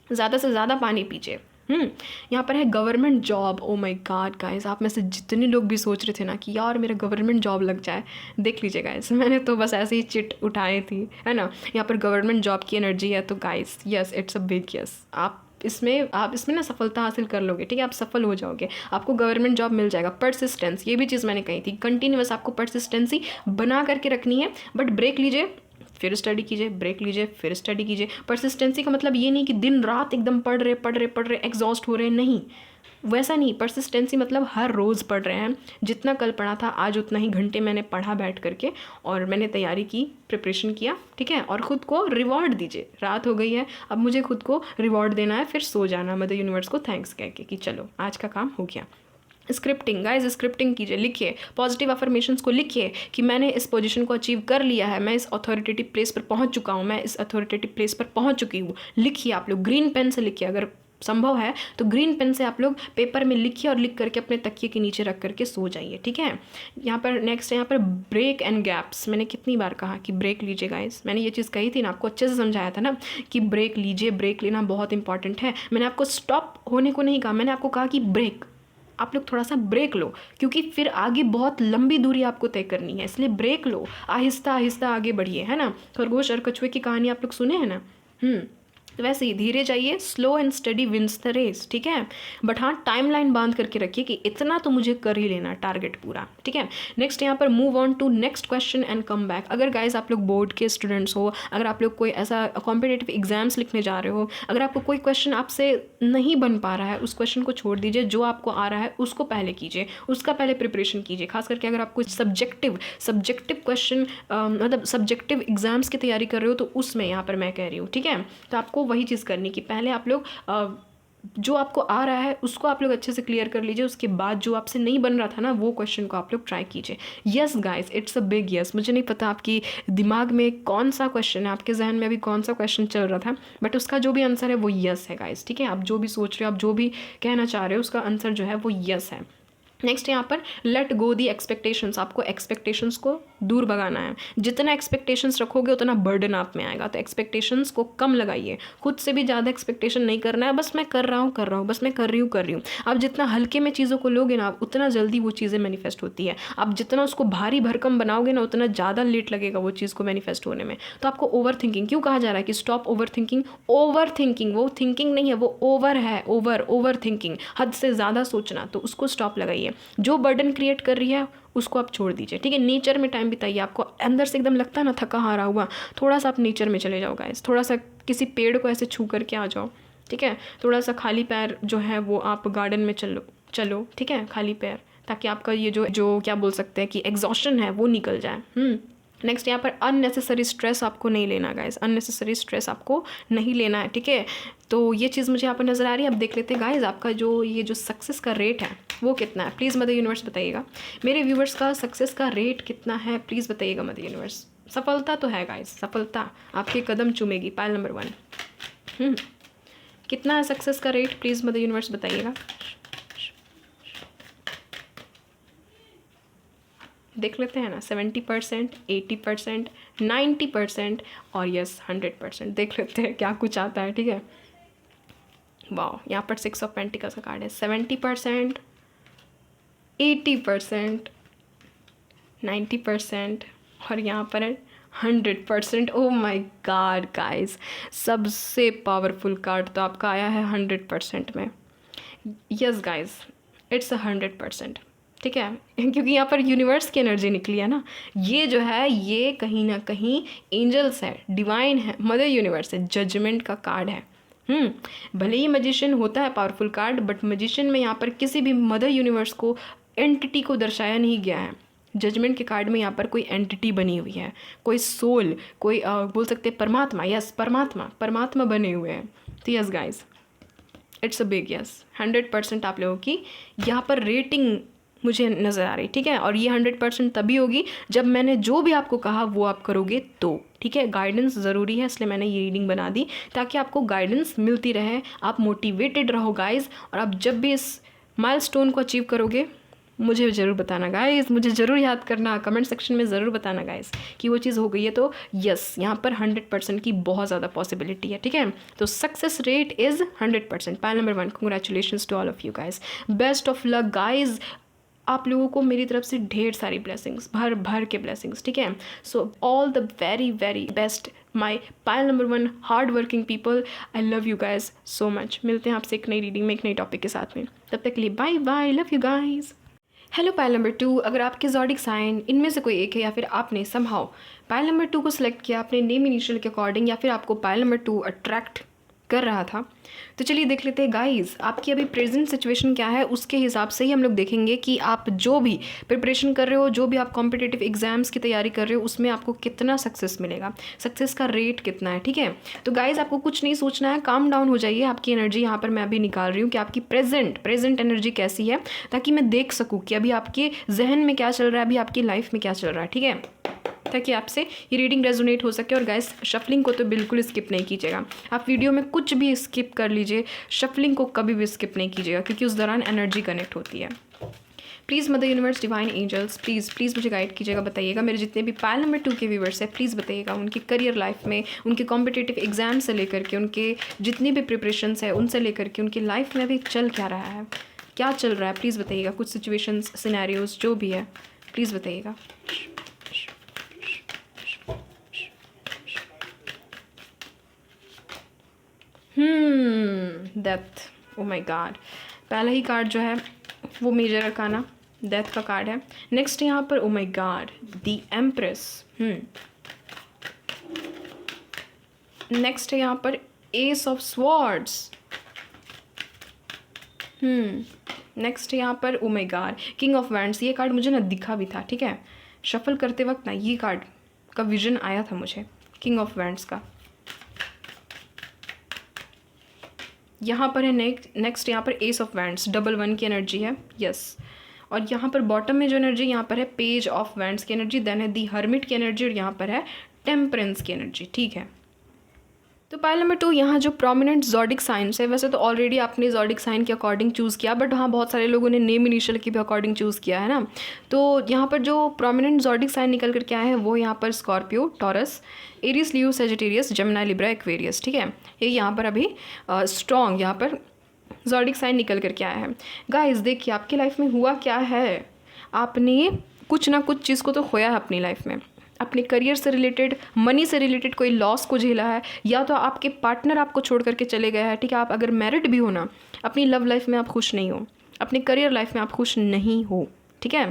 ज़्यादा से ज़्यादा पानी पीजिए। यहाँ पर है government job. O my God guys, आप में से जितने लोग भी सोच रहे थे ना कि यार मेरा गवर्नमेंट जॉब लग जाए, देख लीजिए गाइस, मैंने तो बस ऐसे ही चिट उठाई थी, है ना। यहाँ पर गवर्नमेंट जॉब की एनर्जी है। तो guys yes, it's a big yes. आप इसमें ना सफलता हासिल कर लोगे, ठीक है। आप सफल हो जाओगे, आपको गवर्नमेंट जॉब मिल जाएगा। परसिस्टेंस, ये भी चीज़ मैंने कही थी, कंटिन्यूअस आपको परसिस्टेंसी बना करके रखनी है। बट ब्रेक लीजिए फिर स्टडी कीजिए, ब्रेक लीजिए फिर स्टडी कीजिए। परसिस्टेंसी का मतलब ये नहीं कि दिन रात एकदम पढ़ रहे एग्जॉस्ट हो रहे, नहीं, वैसा नहीं। परसिस्टेंसी मतलब हर रोज़ पढ़ रहे हैं, जितना कल पढ़ा था आज उतना ही घंटे मैंने पढ़ा बैठ करके, और मैंने तैयारी की, प्रिपरेशन किया, ठीक है। और ख़ुद को रिवॉर्ड दीजिए। रात हो गई है, अब मुझे खुद को रिवॉर्ड देना है, फिर सो जाना मदर यूनिवर्स को थैंक्स कह के कि चलो आज का काम हो गया। स्क्रिप्टिंग गाइज, स्क्रिप्टिंग कीजिए, लिखिए पॉजिटिव अफर्मेशंस को, लिखिए कि मैंने इस पोजीशन को अचीव कर लिया है, मैं इस अथॉरिटेटिव प्लेस पर पहुंच चुका हूं, मैं इस अथॉरिटेटिव प्लेस पर पहुंच चुकी हूँ। लिखिए आप लोग, ग्रीन पेन से लिखिए, अगर संभव है तो ग्रीन पेन से आप लोग पेपर में लिखिए और लिख करके अपने तकिए के नीचे रख करके सो जाइए, ठीक है। यहाँ पर नेक्स्ट है यहाँ पर ब्रेक एंड गैप्स। मैंने कितनी बार कहा कि ब्रेक लीजिए गाइस, मैंने ये चीज़ कही थी ना, आपको अच्छे से समझाया था ना कि ब्रेक लीजिए, ब्रेक लेना बहुत इंपॉर्टेंट है। मैंने आपको स्टॉप होने को नहीं कहा, मैंने आपको कहा कि ब्रेक, आप लोग थोड़ा सा ब्रेक लो, क्योंकि फिर आगे बहुत लंबी दूरी आपको तय करनी है, इसलिए ब्रेक लो, आहिस्ता आहिस्ता आगे बढ़िए, है ना। खरगोश और कछुए की कहानी आप लोग सुने हैं ना। तो वैसे ही धीरे जाइए, slow and steady wins the race, ठीक है। बट हाँ, टाइमलाइन बांध करके रखिए कि इतना तो मुझे कर ही लेना, टारगेट पूरा, ठीक है। नेक्स्ट यहाँ पर move on to next question and come back. अगर गाइज आप लोग बोर्ड के स्टूडेंट्स हो, अगर आप लोग कोई ऐसा कॉम्पिटेटिव एग्जाम्स लिखने जा रहे हो, अगर आपको कोई क्वेश्चन आपसे नहीं बन पा रहा है, उस क्वेश्चन को छोड़ दीजिए, जो आपको आ रहा है उसको पहले कीजिए, उसका पहले प्रिपरेशन कीजिए। खास करके अगर आप कोई सब्जेक्टिव क्वेश्चन मतलब सब्जेक्टिव एग्जाम्स की तैयारी कर रहे हो, तो उसमें यहाँ पर मैं कह रही हूँ, ठीक है। तो आपको वही चीज़ करनी कि पहले आप लोग जो आपको आ रहा है उसको आप लोग अच्छे से क्लियर कर लीजिए, उसके बाद जो आपसे नहीं बन रहा था ना, वो क्वेश्चन को आप लोग ट्राई कीजिए। Yes guys, it's a big yes. मुझे नहीं पता आपकी दिमाग में कौन सा क्वेश्चन है, आपके जहन में अभी कौन सा क्वेश्चन चल रहा था, बट उसका जो भी आंसर है वो यस है गाइस, ठीक है। आप जो भी सोच रहे हो, आप जो भी कहना चाह रहे हो, उसका आंसर जो है वो यस है। नेक्स्ट यहाँ पर लेट गो दी एक्सपेक्टेशंस। आपको एक्सपेक्टेशंस को दूर भगाना है। जितना एक्सपेक्टेशंस रखोगे उतना बर्डन आप में आएगा, तो एक्सपेक्टेशंस को कम लगाइए। खुद से भी ज़्यादा एक्सपेक्टेशन नहीं करना है, बस मैं कर रहा हूँ, बस मैं कर रही हूँ। आप जितना हल्के में चीज़ों को लोगे ना, उतना जल्दी वो चीज़ें मैनिफेस्ट होती है। आप जितना उसको भारी भरकम बनाओगे ना, उतना ज़्यादा लेट लगेगा वो चीज़ को मैनिफेस्ट होने में। तो आपको ओवर थिंकिंग क्यों कहा जा रहा है कि stop over thinking. Over thinking वो थिंकिंग नहीं है, वो ओवर है, ओवर थिंकिंग, हद से ज़्यादा सोचना, तो उसको स्टॉप लगाइए। जो बर्डन क्रिएट कर रही है उसको आप छोड़ दीजिए, ठीक है। नेचर में टाइम बिताइए। आपको अंदर से एकदम लगता है ना थका हारा हुआ, थोड़ा सा आप नेचर में चले जाओ गाइस, थोड़ा सा किसी पेड़ को ऐसे छू करके आ जाओ, ठीक है। थोड़ा सा खाली पैर जो है वो आप गार्डन में चलो, ठीक है, खाली पैर, ताकि आपका ये जो क्या बोल सकते हैं कि एग्जॉस्शन है वो निकल जाए। नेक्स्ट यहाँ पर अननेसेसरी स्ट्रेस आपको नहीं लेना गाइस, अननेसेसरी स्ट्रेस आपको नहीं लेना है, ठीक है। तो ये चीज़ मुझे यहाँ पर नज़र आ रही है। अब देख लेते हैं गाइस, आपका जो सक्सेस का रेट है वो कितना है, प्लीज़ मदर यूनिवर्स बताइएगा। मेरे व्यूवर्स का सक्सेस का रेट कितना है, प्लीज़ बताइएगा मदर यूनिवर्स। सफलता तो है गाइस, सफलता आपके कदम चूमेगी। पायल नंबर 1 कितना है सक्सेस का रेट, प्लीज़ मदर यूनिवर्स बताइएगा। देख लेते हैं ना, 70%, 80%, 90% और यस 100%। देख लेते हैं क्या कुछ आता है, ठीक है। वाह, यहाँ पर 6 ऑफ पेंटिकल्स का कार्ड है। 70%, 80%, 90% और यहाँ पर है 100%। ओ माई गॉड गाइस, सबसे पावरफुल कार्ड तो आपका आया है 100% में। यस गाइस, इट्स 100%, ठीक है, क्योंकि यहाँ पर यूनिवर्स की एनर्जी निकली है ना। ये जो है ये कहीं ना कहीं एंजल्स है, डिवाइन है, मदर यूनिवर्स है, जजमेंट का कार्ड है। भले ही मैजिशियन होता है पावरफुल कार्ड, बट मैजिशियन में यहाँ पर किसी भी मदर यूनिवर्स को एंटिटी को दर्शाया नहीं गया है। जजमेंट के कार्ड में यहाँ पर कोई एंटिटी बनी हुई है, कोई सोल, कोई बोल सकते हैं परमात्मा। यस, परमात्मा बने हुए हैं। तो yes guys, it's a big yes. 100% आप लोगों की यहाँ पर रेटिंग मुझे नज़र आ रही, ठीक है। और ये 100% तभी होगी जब मैंने जो भी आपको कहा वो आप करोगे तो, ठीक है। गाइडेंस ज़रूरी है, इसलिए मैंने ये रीडिंग बना दी ताकि आपको गाइडेंस मिलती रहे, आप मोटिवेटेड रहो गाइज। और आप जब भी इस माइलस्टोन को अचीव करोगे मुझे ज़रूर बताना गाइस, मुझे ज़रूर याद करना, कमेंट सेक्शन में ज़रूर बताना गाइस कि वो चीज़ हो गई है। तो यस, यहाँ पर 100% की बहुत ज़्यादा पॉसिबिलिटी है, ठीक है। तो success rate is 100%। Pile number 1, congratulations to all of you guys, best of luck guys. आप लोगों को मेरी तरफ से ढेर सारी ब्लेसिंग्स, भर के ब्लेसिंग्स, ठीक है। So all the very very best my Payal number 1 hard working people. I love you guys so much. मिलते हैं आपसे एक नई रीडिंग में, एक नई टॉपिक के साथ में। तब तक के लिए bye bye, love you guys. Hello pile number 2, अगर आपके ज़ोडिक साइन इनमें से कोई एक है, या फिर आपने समहाउ पायल नंबर 2 को सिलेक्ट किया अपने नेम इनिशियल के अकॉर्डिंग, या फिर आपको पायल नंबर 2 अट्रैक्ट कर रहा था, तो चलिए देख लेते हैं गाइस आपकी अभी प्रेजेंट सिचुएशन क्या है। उसके हिसाब से ही हम लोग देखेंगे कि आप जो भी प्रिपरेशन कर रहे हो, जो भी आप कॉम्पिटिटिव एग्जाम्स की तैयारी कर रहे हो, उसमें आपको कितना सक्सेस मिलेगा, सक्सेस का रेट कितना है, ठीक है। तो गाइस आपको कुछ नहीं सोचना है, काम डाउन हो जाइए। आपकी एनर्जी यहाँ पर मैं अभी निकाल रही हूँ कि आपकी प्रेजेंट एनर्जी कैसी है, ताकि मैं देख सकूँ कि अभी आपके जहन में क्या चल रहा है, अभी आपकी लाइफ में क्या चल रहा है, ठीक है, ताकि आपसे ये रीडिंग रेजोनेट हो सके। और गाइस शफलिंग को तो बिल्कुल स्किप नहीं कीजिएगा, आप वीडियो में कुछ भी स्किप कर लीजिए, शफलिंग को कभी भी स्किप नहीं कीजिएगा, क्योंकि उस दौरान एनर्जी कनेक्ट होती है। Please mother universe, divine angels, please मुझे गाइड कीजिएगा, बताइएगा मेरे जितने भी पायल नंबर 2 के व्यूवर्स हैं, प्लीज़ बताइएगा उनकी करियर लाइफ में, उनके कॉम्पिटिटिव एग्जाम से लेकर के उनके जितनी भी प्रिपरेशंस है उनसे लेकर के उनकी लाइफ में अभी चल क्या रहा है, क्या चल रहा है प्लीज़ बताइएगा, कुछ सिचुएशंस सिनेरियोज जो भी है प्लीज़ बताइएगा। डेथ, ओ माय गॉड, पहला ही कार्ड जो है वो मेजर अरकाना डेथ का कार्ड है। नेक्स्ट यहाँ पर ओ my God the empress. Next है यहाँ पर एस ऑफ स्वॉर्ड्स। नेक्स्ट है यहाँ पर ओ my God king of wands. ये कार्ड मुझे ना दिखा भी था, ठीक है, शफल करते वक्त ना ये कार्ड का विजन आया था मुझे, किंग ऑफ वैंड्स का। यहाँ पर है नेक्स्ट यहाँ पर एस ऑफ वैंड्स, डबल 1 की एनर्जी है, यस। और यहाँ पर बॉटम में जो एनर्जी यहाँ पर है पेज ऑफ वैंड्स की एनर्जी, देन है दी हर्मिट की एनर्जी, और यहाँ पर है टेम्परेंस की एनर्जी, ठीक है। तो पाइल नंबर 2 यहाँ जो प्रोमिनेंट जॉडिक साइंस है, वैसे तो ऑलरेडी आपने जॉडिक साइन के अकॉर्डिंग चूज़ किया, बट हाँ बहुत सारे लोगों ने नेम इनिशियल के भी अकॉर्डिंग चूज़ किया है ना। तो यहाँ पर जो प्रोमिनेंट जॉडिक साइन निकल कर के आए हैं वो यहाँ पर स्कॉर्पियो, टॉरस, एरिस, लियो, सेजिटेरियस, जेमिनी, लिब्रा, एक्वेरियस, ठीक है। ये यहाँ पर अभी स्ट्रॉन्ग यहाँ पर जॉडिक साइन निकल कर के आया है। गाइस देखिए आपकी लाइफ में हुआ क्या है, आपने कुछ ना कुछ चीज़ को तो खोया है अपनी लाइफ में, अपने करियर से रिलेटेड, मनी से रिलेटेड कोई लॉस को झेला है, या तो आपके पार्टनर आपको छोड़ करके चले गए हैं, ठीक है। आप अगर मैरिड भी हो ना, अपनी लव लाइफ में आप खुश नहीं हो, अपनी करियर लाइफ में आप खुश नहीं हो, ठीक है।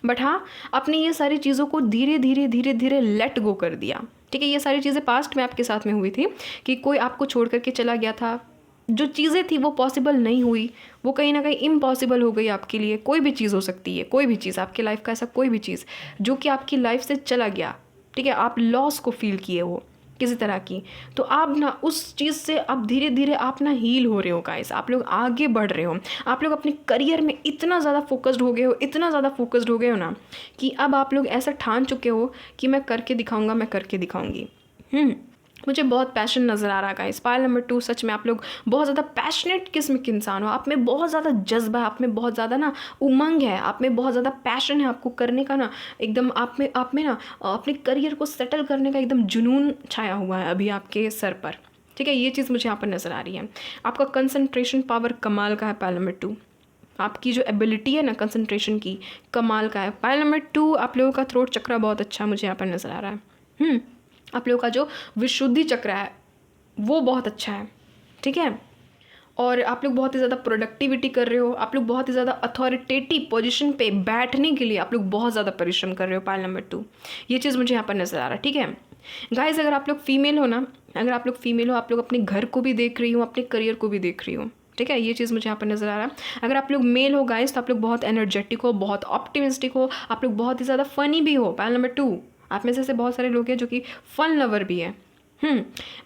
बट हाँ आपने ये सारी चीज़ों को धीरे धीरे धीरे धीरे लेट गो कर दिया, ठीक है। ये सारी चीज़ें पास्ट में आपके साथ में हुई थी कि कोई आपको छोड़ करके चला गया था, जो चीज़ें थी वो पॉसिबल नहीं हुई, वो कहीं ना कहीं इम्पॉसिबल हो गई आपके लिए। कोई भी चीज़ हो सकती है, कोई भी चीज़ आपकी लाइफ का ऐसा कोई भी चीज़ जो कि आपकी लाइफ से चला गया, ठीक है, आप लॉस को फील किए हो किसी तरह की, तो आप ना उस चीज़ से अब धीरे धीरे आप ना हील हो रहे हो गाइस, आप लोग आगे बढ़ रहे हो, आप लोग अपने करियर में इतना ज़्यादा फोकस्ड हो गए हो, इतना ज़्यादा फोकस्ड हो गए हो ना कि अब आप लोग ऐसा ठान चुके हो कि मैं करके दिखाऊंगा, मैं करके दिखाऊंगी। मुझे बहुत पैशन नज़र आ रहा है गाइस। पाइल नंबर 2 सच में आप लोग बहुत ज़्यादा पैशनेट किस्म के इंसान हो, आप में बहुत ज़्यादा जज्बा है, आप में बहुत ज़्यादा ना उमंग है, आप में बहुत ज़्यादा पैशन है आपको करने का ना, एकदम आप में ना अपने करियर को सेटल करने का एकदम जुनून छाया हुआ है अभी आपके सर पर, ठीक है। ये चीज़ मुझे यहाँ पर नज़र आ रही है। आपका कंसंट्रेशन पावर कमाल का है पाइल नंबर 2, आपकी जो एबिलिटी है ना कंसंट्रेशन की कमाल का है। पाइल नंबर 2 आप लोगों का थ्रोट चक्र बहुत अच्छा मुझे यहाँ पर नज़र आ रहा है। आप लोगों का जो विशुद्धि चक्र है वो बहुत अच्छा है, ठीक है। और आप लोग बहुत ही ज़्यादा प्रोडक्टिविटी कर रहे हो, आप लोग बहुत ही ज़्यादा अथॉरिटेटिव पोजीशन पे बैठने के लिए आप लोग बहुत ज़्यादा परिश्रम कर रहे हो पाइल नंबर 2, ये चीज़ मुझे यहाँ पर नज़र आ रहा है, ठीक है। गाइस अगर आप लोग फीमेल हो ना, अगर आप लोग फीमेल हो, आप लोग अपने घर को भी देख रही हो, अपने करियर को भी देख रही हो, ठीक है, ये चीज़ मुझे यहाँ पर नज़र आ रहा है। अगर आप लोग मेल हो गाइस तो आप लोग बहुत एनर्जेटिक हो, बहुत ऑप्टिमिस्टिक हो, आप लोग बहुत ही ज़्यादा फ़नी भी हो। पाइल नंबर 2 आप में से बहुत सारे लोग हैं जो कि फन लवर भी हैं।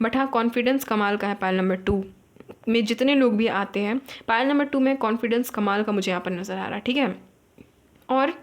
बट हाँ कॉन्फिडेंस कमाल का है पाइल नंबर 2 में, जितने लोग भी आते हैं पाइल नंबर 2 में कॉन्फिडेंस कमाल का मुझे यहाँ पर नज़र आ रहा है, ठीक है। और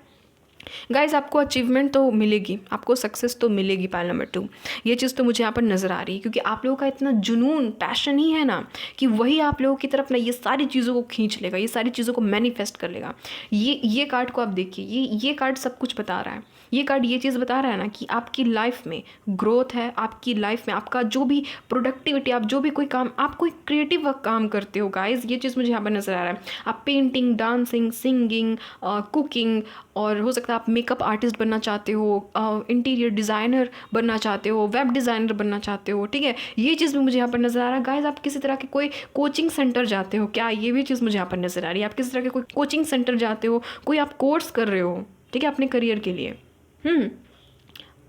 गाइस आपको अचीवमेंट तो मिलेगी, आपको सक्सेस तो मिलेगी पाइल नंबर 2, ये चीज़ तो मुझे यहाँ पर नज़र आ रही है, क्योंकि आप लोगों का इतना जुनून पैशन ही है ना कि वही आप लोगों की तरफ ना ये सारी चीज़ों को खींच लेगा, ये सारी चीज़ों को मैनिफेस्ट कर लेगा। ये कार्ड को आप देखिए, ये कार्ड सब कुछ बता रहा है, ये कार्ड ये चीज़ बता रहा है ना कि आपकी लाइफ में ग्रोथ है, आपकी लाइफ में आपका जो भी प्रोडक्टिविटी, आप जो भी कोई काम, आप कोई क्रिएटिव काम करते हो गाइस, ये चीज़ मुझे यहाँ पर नज़र आ रहा है। आप पेंटिंग, डांसिंग, सिंगिंग, कुकिंग, और हो सकता है आप मेकअप आर्टिस्ट बनना चाहते हो, इंटीरियर डिज़ाइनर बनना चाहते हो, वेब डिज़ाइनर बनना चाहते हो, ठीक है, ये चीज़ भी मुझे यहाँ पर नज़र आ रहा है। गाइस आप किसी तरह के कोई कोचिंग सेंटर जाते हो क्या, ये भी चीज़ मुझे यहाँ पर नज़र आ रही है। आप किसी तरह के कोई कोचिंग सेंटर जाते हो, कोई आप कोर्स कर रहे हो, ठीक है, अपने करियर के लिए।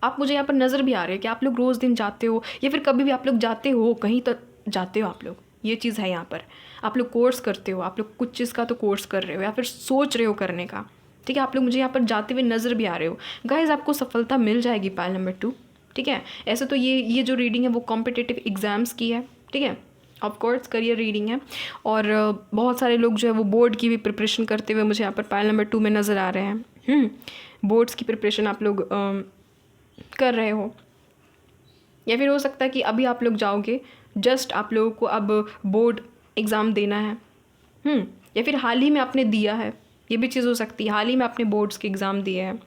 आप मुझे यहाँ पर नज़र भी आ रहे हैं कि आप लोग रोज़ दिन जाते हो, या फिर कभी भी आप लोग जाते हो, कहीं तो जाते हो आप लोग, ये चीज़ है यहाँ पर। आप लोग कोर्स करते हो, आप लोग कुछ चीज़ का तो कोर्स कर रहे हो या फिर सोच रहे हो करने का, ठीक है। आप लोग मुझे यहाँ पर जाते हुए नज़र भी आ रहे हो। गाइस आपको सफलता मिल जाएगी पाइल नंबर 2, ठीक है। ऐसे तो ये जो रीडिंग है वो कॉम्पिटिटिव एग्ज़ाम्स की है, ठीक है, ऑफ कोर्स करियर रीडिंग है। और बहुत सारे लोग जो है वो बोर्ड की भी प्रिपरेशन करते हुए मुझे यहाँ पर पाइल नंबर 2 में नज़र आ रहे हैं। बोर्ड्स की प्रिपरेशन आप लोग कर रहे हो, या फिर हो सकता है कि अभी आप लोग जाओगे, जस्ट आप लोगों को अब बोर्ड एग्ज़ाम देना है, या फिर हाल ही में आपने दिया है, ये भी चीज़ हो सकती है, हाल ही में आपने बोर्ड्स के एग्ज़ाम दिए हैं।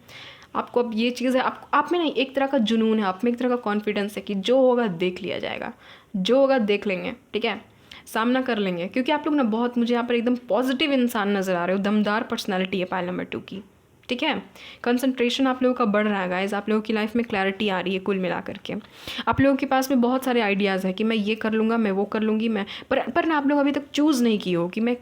आपको अब ये चीज़ है, आप में ना एक तरह का जुनून है, आप में एक तरह का कॉन्फिडेंस है कि जो होगा देख लिया जाएगा, जो होगा देख लेंगे, ठीक है। सामना कर लेंगे, क्योंकि आप लोग ना बहुत, मुझे यहाँ पर एकदम पॉजिटिव इंसान नज़र आ रहे हो, दमदार पर्सनैलिटी है पाइल नंबर 2 की, ठीक है। कंसंट्रेशन आप लोगों का बढ़ रहा है गाइज, आप लोगों की लाइफ में क्लैरिटी आ रही है कुल मिला करके। आप लोगों के पास में बहुत सारे आइडियाज़ हैं कि मैं ये कर लूँगा, मैं वो कर लूँगी, मैं पर ना आप लोग अभी तक चूज़ नहीं किए हो कि मैं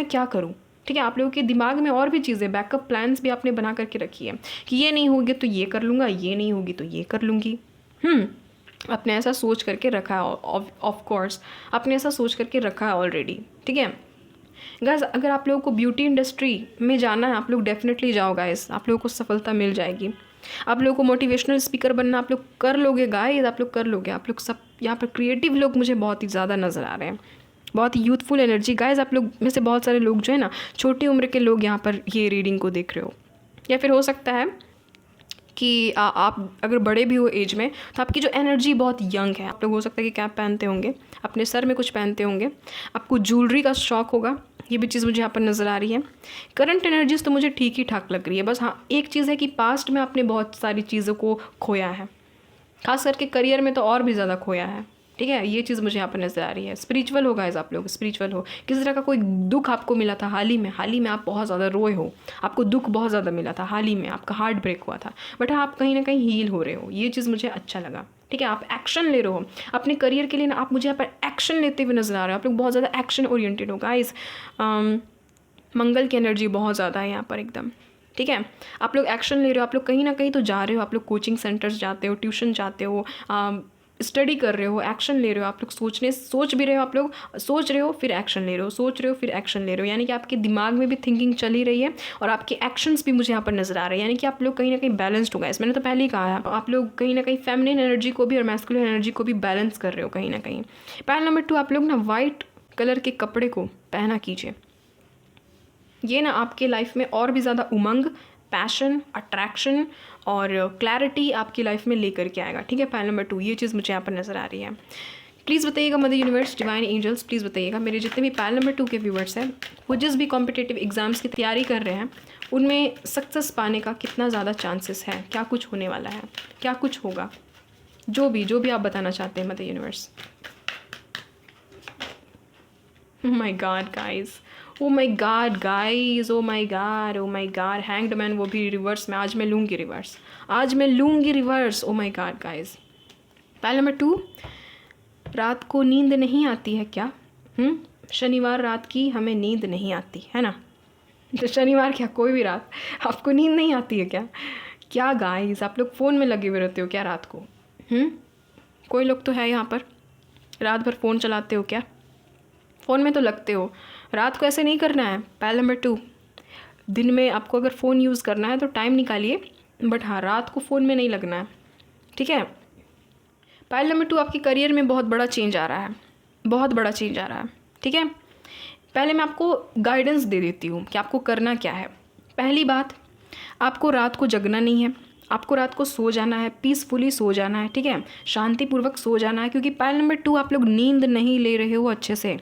क्या करूँ, ठीक है। आप लोगों के दिमाग में और भी चीज़ें, बैकअप प्लान्स भी आपने बना करके रखी है कि ये नहीं होगी तो ये कर लूँगा, ये नहीं होगी तो ये कर लूँगी। आपने ऐसा सोच करके रखा है, ऑफ कोर्स आपने ऐसा सोच करके रखा है ऑलरेडी, ठीक है। गाइस अगर आप लोगों को ब्यूटी इंडस्ट्री में जाना है, आप लोग डेफिनेटली जाओ गाइस, आप लोगों को सफलता मिल जाएगी। आप लोगों को मोटिवेशनल स्पीकर बनना आप लोग कर लोगे गाइस, आप लोग कर लोगे। आप लोग सब यहाँ पर क्रिएटिव लोग मुझे बहुत ही ज़्यादा नज़र आ रहे हैं, बहुत ही यूथफुल एनर्जी गाइस। आप लोग में से बहुत सारे लोग जो है ना, छोटी उम्र के लोग यहाँ पर ये रीडिंग को देख रहे हो, या फिर हो सकता है कि आप अगर बड़े भी हो एज में तो आपकी जो एनर्जी बहुत यंग है। आप लोग हो सकता है कि कैप पहनते होंगे, अपने सर में कुछ पहनते होंगे, आपको ज्वेलरी का शौक होगा, ये भी चीज़ मुझे यहाँ पर नज़र आ रही है। करंट एनर्जीज तो मुझे ठीक ही ठाक लग रही है, बस हाँ एक चीज़ है कि पास्ट में आपने बहुत सारी चीज़ों को खोया है, खास करके करियर में तो और भी ज़्यादा खोया है, ठीक है। ये चीज़ मुझे यहाँ पर नज़र आ रही है। स्पिरिचुअल हो गाइस, आप लोग स्पिरिचुअल हो, किसी तरह का कोई दुख आपको मिला था हाल ही में आप बहुत ज़्यादा रोए हो, आपको दुख बहुत ज़्यादा मिला था हाल ही में, आपका हार्ट ब्रेक हुआ था, बट हाँ आप कहीं ना कहीं हील हो रहे हो, ये चीज़ मुझे अच्छा लगा, ठीक है। आप एक्शन ले रहे हो अपने करियर के लिए ना, आप मुझे यहाँ पर एक्शन लेते हुए नज़र आ रहे हो। आप लोग बहुत ज़्यादा एक्शन ओरिएंटेड हो गाइस। मंगल की एनर्जी बहुत ज़्यादा है यहाँ पर एकदम, ठीक है। आप लोग एक्शन ले रहे हो, आप लोग कहीं ना कहीं तो जा रहे हो, आप लोग कोचिंग सेंटर्स जाते हो, ट्यूशन जाते हो, स्टडी कर रहे हो, एक्शन ले रहे हो। आप लोग सोच भी रहे हो, आप लोग सोच रहे हो फिर एक्शन ले रहे हो, सोच रहे हो फिर एक्शन ले रहे हो, यानी कि आपके दिमाग में भी थिंकिंग चल ही रही है और आपके एक्शंस भी मुझे यहाँ पर नज़र आ रहे हैं, यानी कि आप लोग कहीं ना कहीं बैलेंस्ड हो गए। मैंने तो पहले ही कहा है, आप लोग कहीं ना कहीं फेमिनिन एनर्जी को भी और मैस्कुलिन एनर्जी को भी बैलेंस कर रहे हो कहीं ना कहीं। पैल नंबर 2, आप लोग ना वाइट कलर के कपड़े को पहना कीजिए, ये ना आपके लाइफ में और भी ज़्यादा उमंग, पैशन, अट्रैक्शन और क्लैरिटी आपकी लाइफ में लेकर के आएगा, ठीक है। पैल नंबर 2, ये चीज़ मुझे यहाँ पर नज़र आ रही है। प्लीज़ बताइएगा mother universe, divine angels, please बताइएगा मेरे जितने भी पैल नंबर 2 के व्यूवर्स हैं, वो जिस भी कॉम्पिटिटिव एग्जाम्स की तैयारी कर रहे हैं, उनमें सक्सेस पाने का कितना ज़्यादा चांसेस है, क्या कुछ होने वाला है, क्या कुछ होगा, जो भी आप बताना चाहते हैं mother universe. Oh my God guys, oh my God guys, oh my God, oh my God, hanged man वो भी रिवर्स में, आज मैं लूँगी रिवर्स, आज मैं लूँगी reverse. oh my God guys, pile number 2, रात को नींद नहीं आती है क्या? शनिवार रात की हमें नींद नहीं आती है ना, तो शनिवार क्या कोई भी रात आपको नींद नहीं आती है क्या? क्या गाइस, आप लोग फ़ोन में लगे हुए रहते हो क्या रात को? कोई लोग तो है यहाँ पर, रात भर फ़ोन चलाते हो क्या? फ़ोन में तो लगते हो, रात को ऐसे नहीं करना है। पैल नंबर 2, दिन में आपको अगर फ़ोन यूज़ करना है तो टाइम निकालिए, बट हाँ रात को फ़ोन में नहीं लगना है, ठीक है। पैल नंबर 2, आपके करियर में बहुत बड़ा चेंज आ रहा है, बहुत बड़ा चेंज आ रहा है, ठीक है। पहले मैं आपको गाइडेंस दे देती हूँ कि आपको करना क्या है। पहली बात, आपको रात को जगना नहीं है, आपको रात को सो जाना है, पीसफुली सो जाना है, ठीक है, शांतिपूर्वक सो जाना है, क्योंकि पैल नंबर 2 आप लोग नींद नहीं ले रहे हो अच्छे से,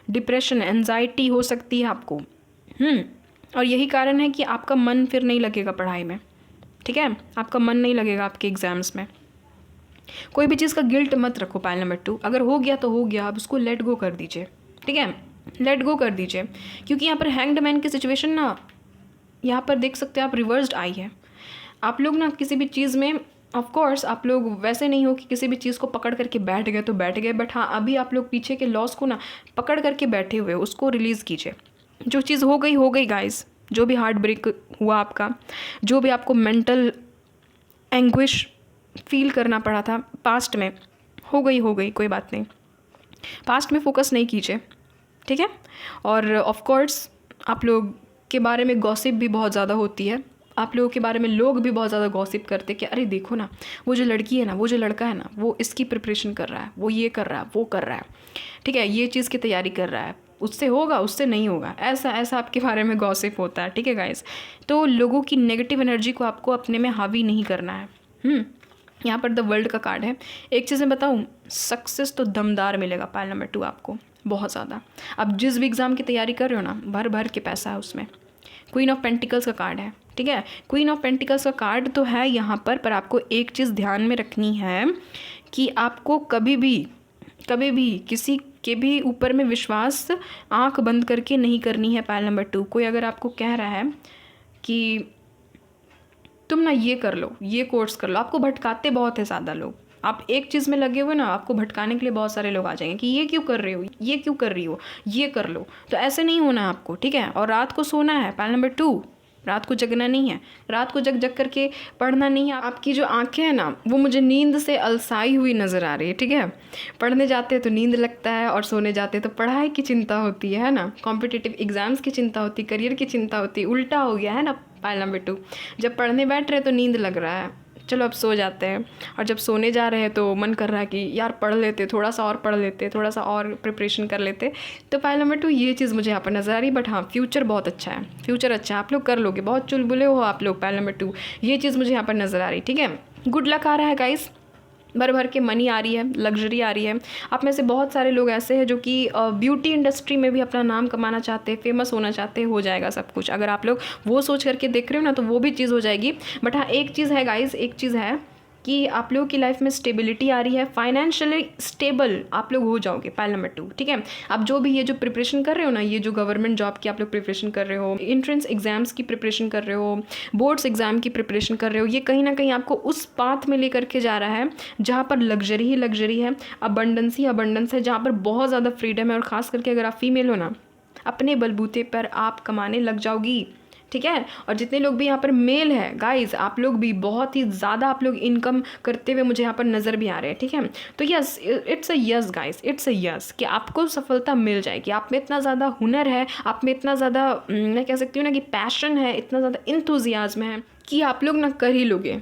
डिप्रेशन, एंजाइटी हो सकती है आपको, और यही कारण है कि आपका मन फिर नहीं लगेगा पढ़ाई में, ठीक है, आपका मन नहीं लगेगा आपके एग्ज़ाम्स में। कोई भी चीज़ का गिल्ट मत रखो पैल नंबर 2, अगर हो गया तो हो गया, आप उसको लेट गो कर दीजिए, ठीक है, लेट गो कर दीजिए। क्योंकि यहाँ पर हैंग्ड मैन की सिचुएशन ना, यहाँ पर देख सकते हो आप, रिवर्स्ड आई है। आप लोग ना किसी भी चीज़ में, ऑफ कोर्स आप लोग वैसे नहीं हो कि किसी भी चीज़ को पकड़ करके बैठ गए तो बैठ गए, बट हाँ अभी आप लोग पीछे के लॉस को ना पकड़ करके बैठे हुए हो, उसको रिलीज़ कीजिए। जो चीज़ हो गई गाइस, जो भी हार्ट ब्रेक हुआ आपका, जो भी आपको मेंटल एंग्विश फील करना पड़ा था पास्ट में, हो गई, कोई बात नहीं, पास्ट में फोकस नहीं कीजिए, ठीक है। और ऑफ कोर्स आप लोग के बारे में गॉसिप भी बहुत ज़्यादा होती है, आप लोगों के बारे में लोग भी बहुत ज़्यादा गॉसिप करते कि अरे देखो ना, वो जो लड़की है ना, वो जो लड़का है ना, वो इसकी प्रिपरेशन कर रहा है, वो ये कर रहा है, वो कर रहा है, ठीक है, ये चीज़ की तैयारी कर रहा है, उससे होगा, उससे नहीं होगा, ऐसा आपके बारे में गॉसिप होता है, ठीक है गाइस। तो लोगों की नेगेटिव एनर्जी को आपको अपने में हावी नहीं करना है। यहाँ पर द वर्ल्ड का कार्ड है। एक चीज़ मैं बताऊँ, सक्सेस तो दमदार मिलेगा पैल नंबर 2 आपको, बहुत ज़्यादा। आप जिस भी एग्ज़ाम की तैयारी कर रहे हो ना, भर के पैसा है उसमें। क्वीन ऑफ पेंटिकल्स का कार्ड है, ठीक है, क्वीन ऑफ पेंटिकल्स का कार्ड तो है यहाँ पर आपको एक चीज़ ध्यान में रखनी है कि आपको कभी भी किसी के भी ऊपर में विश्वास आंख बंद करके नहीं करनी है। पायल नंबर 2, कोई अगर आपको कह रहा है कि तुम ना ये कर लो, ये कोर्स कर लो, आपको भटकाते बहुत है ज़्यादा लोग। आप एक चीज़ में लगे हुए ना, आपको भटकाने के लिए बहुत सारे लोग आ जाएंगे कि ये क्यों कर रहे हो, ये क्यों कर रही हो, ये कर लो। तो ऐसे नहीं होना है आपको, ठीक है। और रात को सोना है, पायल नंबर 2, रात को जगना नहीं है, रात को जग जग करके पढ़ना नहीं है। आपकी जो आंखें हैं ना, वो मुझे नींद से अलसाई हुई नज़र आ रही है, ठीक है। पढ़ने जाते हैं तो नींद लगता है, और सोने जाते हैं तो पढ़ाई की चिंता होती है ना, कॉम्पिटिटिव एग्जाम्स की चिंता होती, करियर की चिंता होती। उल्टा हो गया है ना पायल नंबर 2। जब पढ़ने बैठ रहे तो नींद लग रहा है, चलो अब सो जाते हैं, और जब सोने जा रहे हैं तो मन कर रहा है कि यार पढ़ लेते, थोड़ा सा और पढ़ लेते, थोड़ा सा और प्रिपरेशन कर लेते। तो पायल नंबर 2 ये चीज़ मुझे यहाँ पर नज़र आ रही। बट हाँ, फ्यूचर बहुत अच्छा है, फ्यूचर अच्छा है, आप लोग कर लोगे, बहुत चुलबुले हो आप लोग। पायल नंबर 2 ये चीज़ मुझे यहाँ पर नज़र आ रही, ठीक है। गुड लक आ रहा है गाइस, भर भर के मनी आ रही है, लग्जरी आ रही है। आप में से बहुत सारे लोग ऐसे हैं जो कि ब्यूटी इंडस्ट्री में भी अपना नाम कमाना चाहते हैं, फेमस होना चाहते हैं, हो जाएगा सब कुछ। अगर आप लोग वो सोच करके देख रहे हो ना, तो वो भी चीज़ हो जाएगी। बट हाँ, एक चीज़ है गाइस, एक चीज़ है कि आप लोगों की लाइफ में स्टेबिलिटी आ रही है, फाइनेंशियली स्टेबल आप लोग हो जाओगे। पायल नंबर 2, ठीक है। आप जो भी ये जो प्रिपरेशन कर रहे हो ना, ये जो गवर्नमेंट जॉब की आप लोग प्रिपरेशन कर रहे हो, एंट्रेंस एग्जाम्स की प्रिपरेशन कर रहे हो, बोर्ड्स एग्जाम की प्रिपरेशन कर रहे हो, ये कहीं ना कहीं आपको उस पाथ में लेकर के जा रहा है जहाँ पर लग्जरी ही लग्जरी है, अबंडेंस ही अबंडेंस है, जहाँ पर बहुत ज़्यादा फ्रीडम है। और ख़ास करके अगर आप फीमेल हो ना, अपने बलबूते पर आप कमाने लग जाओगी, ठीक है। और जितने लोग भी यहाँ पर मेल है गाइज, आप लोग भी बहुत ही ज़्यादा आप लोग इनकम करते हुए मुझे यहाँ पर नज़र भी आ रहे हैं, ठीक है। तो yes, it's a yes guys, it's a yes कि आपको सफलता मिल जाएगी। आप में इतना ज़्यादा हुनर है, आप में इतना ज़्यादा मैं कह सकती हूँ ना कि पैशन है, इतना ज़्यादा इंथुजियाज्म है कि आप लोग ना कर ही लोगे,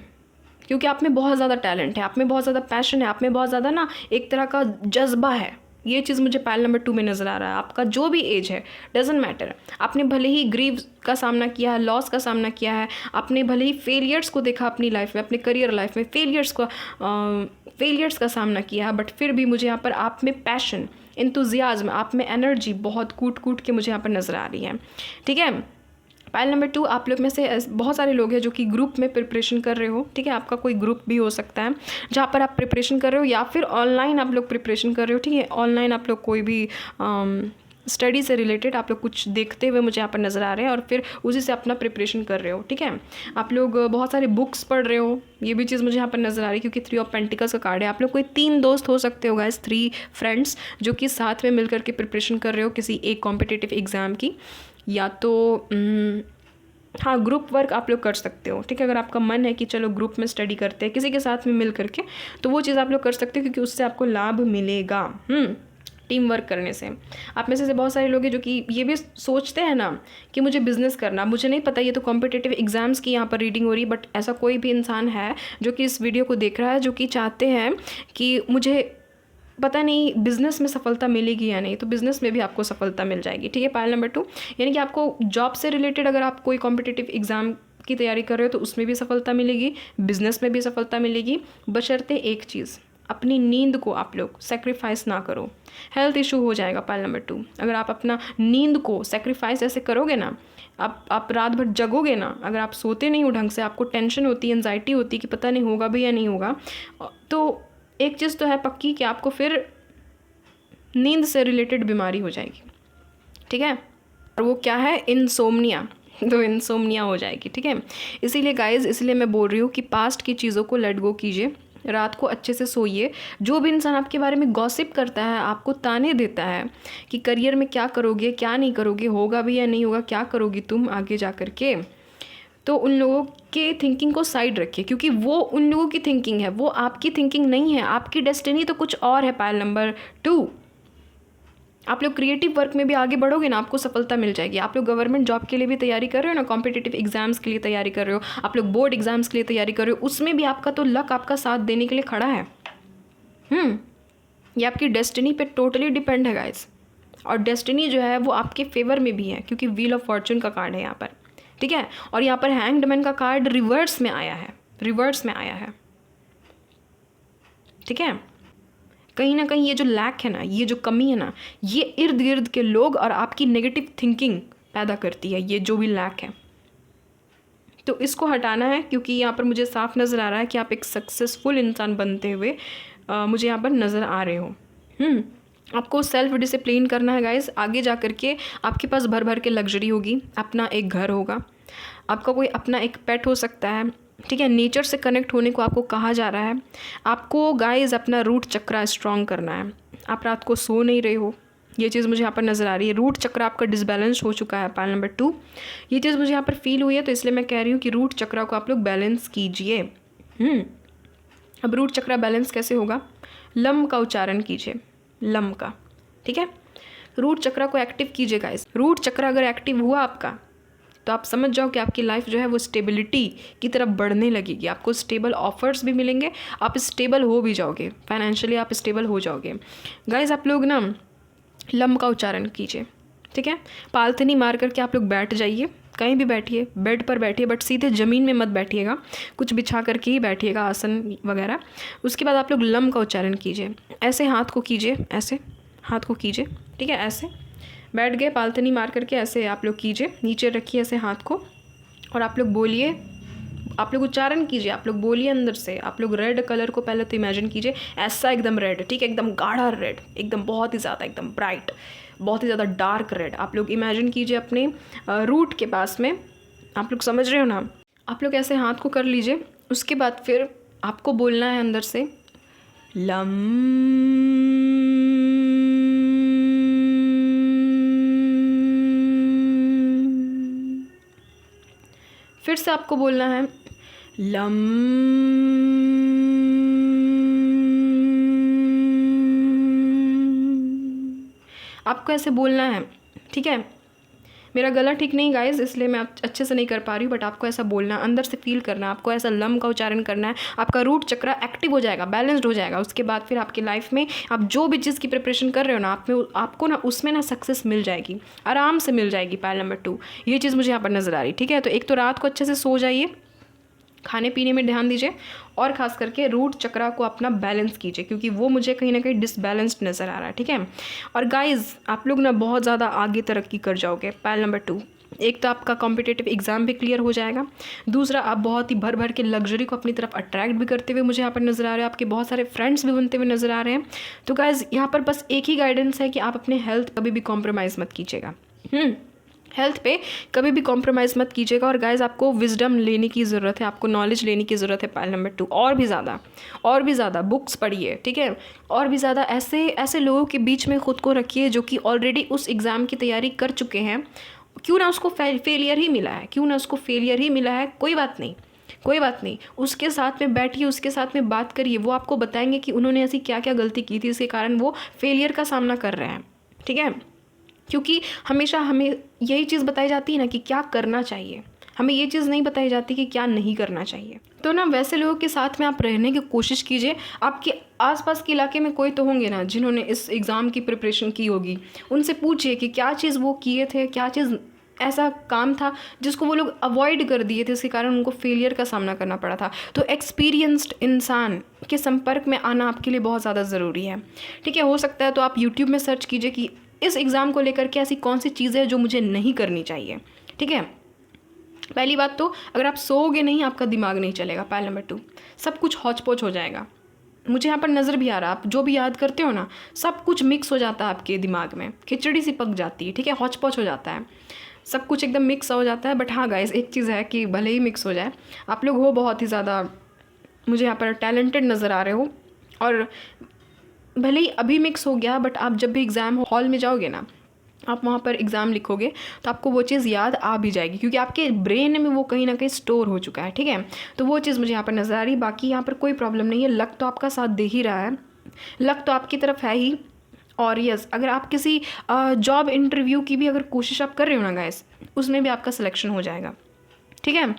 क्योंकि आप में बहुत ज़्यादा टैलेंट है, आप में बहुत ज़्यादा पैशन है, आप में बहुत ज़्यादा ना एक तरह का जज्बा है। ये चीज़ मुझे पायल नंबर 2 में नज़र आ रहा है। आपका जो भी एज है, डजेंट मैटर, आपने भले ही ग्रीव का सामना किया है, लॉस का सामना किया है, आपने भले ही फेलियर्स को देखा अपनी लाइफ में, अपने करियर लाइफ में फेलियर्स का सामना किया है, बट फिर भी मुझे यहाँ पर आप में पैशन, इंथुजियाज्म, आप में एनर्जी बहुत कूट कूट के मुझे यहाँ पर नज़र आ रही है, ठीक है। पायल नंबर 2, आप लोग में से बहुत सारे लोग हैं जो कि ग्रुप में प्रिपरेशन कर रहे हो, ठीक है। आपका कोई ग्रुप भी हो सकता है जहाँ पर आप प्रिपरेशन कर रहे हो, या फिर ऑनलाइन आप लोग प्रिपरेशन कर रहे हो, ठीक है। ऑनलाइन आप लोग कोई भी स्टडी से रिलेटेड आप लोग कुछ देखते हुए मुझे यहाँ पर नज़र आ रहे हैं, और फिर उसी से अपना प्रिपरेशन कर रहे हो, ठीक है। आप लोग बहुत सारे बुक्स पढ़ रहे हो, ये भी चीज़ मुझे यहाँ पर नज़र आ रही है, क्योंकि 3 ऑफ पेंटिकल्स का कार्ड है। आप लोग कोई 3 दोस्त हो सकते हो गाइस, 3 फ्रेंड्स जो कि साथ में मिल करके प्रिपरेशन कर रहे हो किसी एक कॉम्पिटिटिव एग्ज़ाम की, या तो हाँ, ग्रुप वर्क आप लोग कर सकते हो, ठीक है। अगर आपका मन है कि चलो ग्रुप में स्टडी करते हैं किसी के साथ में मिल करके, तो वो चीज़ आप लोग कर सकते हो, क्योंकि उससे आपको लाभ मिलेगा टीम वर्क करने से। आप में से बहुत सारे लोग हैं जो कि ये भी सोचते हैं ना कि मुझे बिज़नेस करना, मुझे नहीं पता, ये तो कॉम्पिटिटिव एग्ज़ाम्स की यहाँ पर रीडिंग हो रही है। बट ऐसा कोई भी इंसान है जो कि इस वीडियो को देख रहा है, जो कि चाहते हैं कि मुझे पता नहीं बिज़नेस में सफलता मिलेगी या नहीं, तो बिज़नेस में भी आपको सफलता मिल जाएगी, ठीक है। पायल नंबर 2, यानी कि आपको जॉब से रिलेटेड अगर आप कोई कॉम्पिटिटिव एग्ज़ाम की तैयारी कर रहे हो तो उसमें भी सफलता मिलेगी, बिज़नेस में भी सफलता मिलेगी, बशर्ते एक चीज़, अपनी नींद को आप लोग सेक्रीफाइस ना करो। हेल्थ इशू हो जाएगा पायल नंबर 2, अगर आप अपना नींद को सेक्रीफाइस ऐसे करोगे ना, आप रात भर जगोगे ना, अगर आप सोते नहीं हो ढंग से, आपको टेंशन होती है, एंजाइटी होती है कि पता नहीं होगा भी या नहीं होगा, तो एक चीज़ तो है पक्की कि आपको फिर नींद से रिलेटेड बीमारी हो जाएगी, ठीक है। और वो क्या है, इंसोम्निया, तो इंसोम्निया हो जाएगी, ठीक है। इसीलिए गाइज़, इसलिए मैं बोल रही हूँ कि पास्ट की चीज़ों को लेट गो कीजिए, रात को अच्छे से सोइए। जो भी इंसान आपके बारे में गॉसिप करता है, आपको ताने देता है कि करियर में क्या करोगे, क्या नहीं करोगे, होगा भी या नहीं होगा, क्या करोगी तुम आगे जा कर के, तो उन लोगों के थिंकिंग को साइड रखिए, क्योंकि वो उन लोगों की थिंकिंग है, वो आपकी थिंकिंग नहीं है। आपकी डेस्टिनी तो कुछ और है। पायल नंबर 2, आप लोग क्रिएटिव वर्क में भी आगे बढ़ोगे ना, आपको सफलता मिल जाएगी। आप लोग गवर्नमेंट जॉब के लिए भी तैयारी कर रहे हो ना, कॉम्पिटिटिव एग्जाम्स के लिए तैयारी कर रहे हो, आप लोग बोर्ड एग्जाम्स के लिए तैयारी कर रहे हो, उसमें भी आपका तो लक आपका साथ देने के लिए खड़ा है। ये आपकी डेस्टिनी पे टोटली डिपेंड है गाइस, और डेस्टिनी जो है वो आपके फेवर में भी है, क्योंकि व्हील ऑफ फॉर्चून का कार्ड है यहाँ पर, ठीक है। और यहाँ पर हैंग्ड मैन का कार्ड रिवर्स में आया है, रिवर्स में आया है, ठीक है। कहीं ना कहीं ये जो लैक है ना, ये जो कमी है ना, ये इर्द गिर्द के लोग और आपकी नेगेटिव थिंकिंग पैदा करती है, ये जो भी लैक है। तो इसको हटाना है, क्योंकि यहाँ पर मुझे साफ नज़र आ रहा है कि आप एक सक्सेसफुल इंसान बनते हुए मुझे यहाँ पर नज़र आ रहे हो। आपको सेल्फ डिसिप्लिन करना है गाइस। आगे जा कर के आपके पास भर भर के लग्जरी होगी, अपना एक घर होगा, आपका कोई अपना एक पेट हो सकता है, ठीक है। नेचर से कनेक्ट होने को आपको कहा जा रहा है। आपको गाइस अपना रूट चक्रा स्ट्रॉन्ग करना है। आप रात को सो नहीं रहे हो, ये चीज़ मुझे यहाँ पर नज़र आ रही है। रूट चक्र आपका डिसबैलेंस हो चुका है, पाइल नंबर 2। ये चीज़ मुझे यहाँ पर फील हुई है, तो इसलिए मैं कह रही हूँ कि रूट चक्रा को आप लोग बैलेंस कीजिए। अब रूट चक्रा बैलेंस कैसे होगा? लम का उच्चारण कीजिए, लम का, ठीक है। रूट चक्रा को एक्टिव कीजिए गाइस। रूट चक्रा अगर एक्टिव हुआ आपका, तो आप समझ जाओ कि आपकी लाइफ जो है वो स्टेबिलिटी की तरफ बढ़ने लगेगी। आपको स्टेबल ऑफर्स भी मिलेंगे, आप स्टेबल हो भी जाओगे, फाइनेंशियली आप स्टेबल हो जाओगे। गाइस आप लोग ना लम का उच्चारण कीजिए, ठीक है। पालथनी मार करके आप लोग बैठ जाइए, कहीं भी बैठिए, बेड पर बैठिए, बट सीधे ज़मीन में मत बैठिएगा, कुछ बिछा करके ही बैठिएगा, आसन वगैरह। उसके बाद आप लोग लम का उच्चारण कीजिए। ऐसे हाथ को कीजिए, ऐसे हाथ को कीजिए, ठीक है। ऐसे बैठ गए, पालथनी मार करके ऐसे आप लोग कीजिए, नीचे रखिए ऐसे हाथ को, और आप लोग बोलिए, आप लोग उच्चारण कीजिए, आप लोग बोलिए अंदर से। आप लोग रेड कलर को पहले तो इमेजिन कीजिए, ऐसा एकदम रेड, ठीक है, एकदम गाढ़ा रेड, एकदम बहुत ही ज़्यादा, एकदम ब्राइट, बहुत ही ज़्यादा डार्क रेड। आप लोग इमेजिन कीजिए अपने रूट के पास में। आप लोग समझ रहे हो ना? आप लोग ऐसे हाथ को कर लीजिए। उसके बाद फिर आपको बोलना है अंदर से लम। फिर से आपको बोलना है लम। आपको ऐसे बोलना है, ठीक है। मेरा गला ठीक नहीं गाइस, इसलिए मैं अच्छे से नहीं कर पा रही हूँ, बट आपको ऐसा बोलना, अंदर से फील करना, आपको ऐसा लम का उच्चारण करना है। आपका रूट चक्रा एक्टिव हो जाएगा, बैलेंस्ड हो जाएगा। उसके बाद फिर आपकी लाइफ में आप जो भी चीज़ की प्रिपरेशन कर रहे हो ना, आपको ना उसमें ना सक्सेस मिल जाएगी, आराम से मिल जाएगी। पायल नंबर 2, ये चीज़ मुझे यहाँ पर नज़र आ रही, ठीक है। तो एक तो रात को अच्छे से सो जाइए, खाने पीने में ध्यान दीजिए, और ख़ास करके रूट चक्रा को अपना बैलेंस कीजिए, क्योंकि वो मुझे कहीं ना कहीं डिसबैलेंस्ड नज़र आ रहा है, ठीक है। और गाइस आप लोग ना बहुत ज़्यादा आगे तरक्की कर जाओगे। पायल नंबर 2, एक तो आपका कॉम्पिटिटिव एग्जाम भी क्लियर हो जाएगा, दूसरा आप बहुत ही भर भर के लग्जरी को अपनी तरफ अट्रैक्ट भी करते हुए मुझे यहाँ पर नज़र आ रहे हैं। आपके बहुत सारे फ्रेंड्स भी बनते हुए नज़र आ रहे हैं। तो गाइस यहाँ पर बस एक ही गाइडेंस है कि आप अपने हेल्थ कभी भी कॉम्प्रोमाइज़ मत कीजिएगा। हेल्थ पे कभी भी कॉम्प्रोमाइज़ मत कीजिएगा। और गाइस आपको विजडम लेने की ज़रूरत है, आपको नॉलेज लेने की ज़रूरत है। पाइल नंबर 2, और भी ज़्यादा बुक्स पढ़िए, ठीक है। और भी ज़्यादा ऐसे लोगों के बीच में ख़ुद को रखिए जो कि ऑलरेडी उस एग्ज़ाम की तैयारी कर चुके हैं। क्यों ना उसको फेलियर ही मिला है, कोई बात नहीं, उसके साथ में बैठिए, उसके साथ में बात करिए, वो आपको बताएंगे कि उन्होंने ऐसी क्या क्या गलती की थी, इसके कारण वो फेलियर का सामना कर रहे हैं, ठीक है। क्योंकि हमेशा हमें यही चीज़ बताई जाती है ना कि क्या करना चाहिए, हमें ये चीज़ नहीं बताई जाती कि क्या नहीं करना चाहिए। तो ना वैसे लोगों के साथ में आप रहने की कोशिश कीजिए। आपके आसपास के इलाके में कोई तो होंगे ना जिन्होंने इस एग्ज़ाम की प्रिपरेशन की होगी, उनसे पूछिए कि क्या चीज़ वो किए थे, क्या चीज़ ऐसा काम था जिसको वो लोग अवॉइड कर दिए थे, इसके कारण उनको फेलियर का सामना करना पड़ा था। तो एक्सपीरियंस्ड इंसान के संपर्क में आना आपके लिए बहुत ज़्यादा ज़रूरी है, ठीक है। हो सकता है तो आप यूट्यूब में सर्च कीजिए कि इस एग्ज़ाम को लेकर के ऐसी कौन सी चीज़ें हैं जो मुझे नहीं करनी चाहिए, ठीक है। पहली बात तो अगर आप सोओगे नहीं, आपका दिमाग नहीं चलेगा। पाइल नंबर 2, सब कुछ हौच पौच हो जाएगा। मुझे यहाँ पर नज़र भी आ रहा है, आप जो भी याद करते हो ना, सब कुछ मिक्स हो जाता है आपके दिमाग में, खिचड़ी सी पक जाती है, ठीक है, हौच पौच हो जाता है, सब कुछ एकदम मिक्स हो जाता है। बट हाँ गाइस, एक चीज़ है कि भले ही मिक्स हो जाए, आप लोग हो बहुत ही ज़्यादा मुझे यहाँ पर टैलेंटेड नज़र आ रहे हो, और भले ही अभी मिक्स हो गया, बट आप जब भी एग्ज़ाम हॉल में जाओगे ना, आप वहाँ पर एग्ज़ाम लिखोगे तो आपको वो चीज़ याद आ भी जाएगी, क्योंकि आपके ब्रेन में वो कहीं ना कहीं स्टोर हो चुका है, ठीक है। तो वो चीज़ मुझे यहाँ पर नज़र आ रही। बाकी यहाँ पर कोई प्रॉब्लम नहीं है, लक तो आपका साथ दे ही रहा है, लक तो आपकी तरफ है ही। और यस, अगर आप किसी जॉब इंटरव्यू की भी अगर कोशिश आप कर रहे हो ना गाइस, उसमें भी आपका सिलेक्शन हो जाएगा, ठीक है।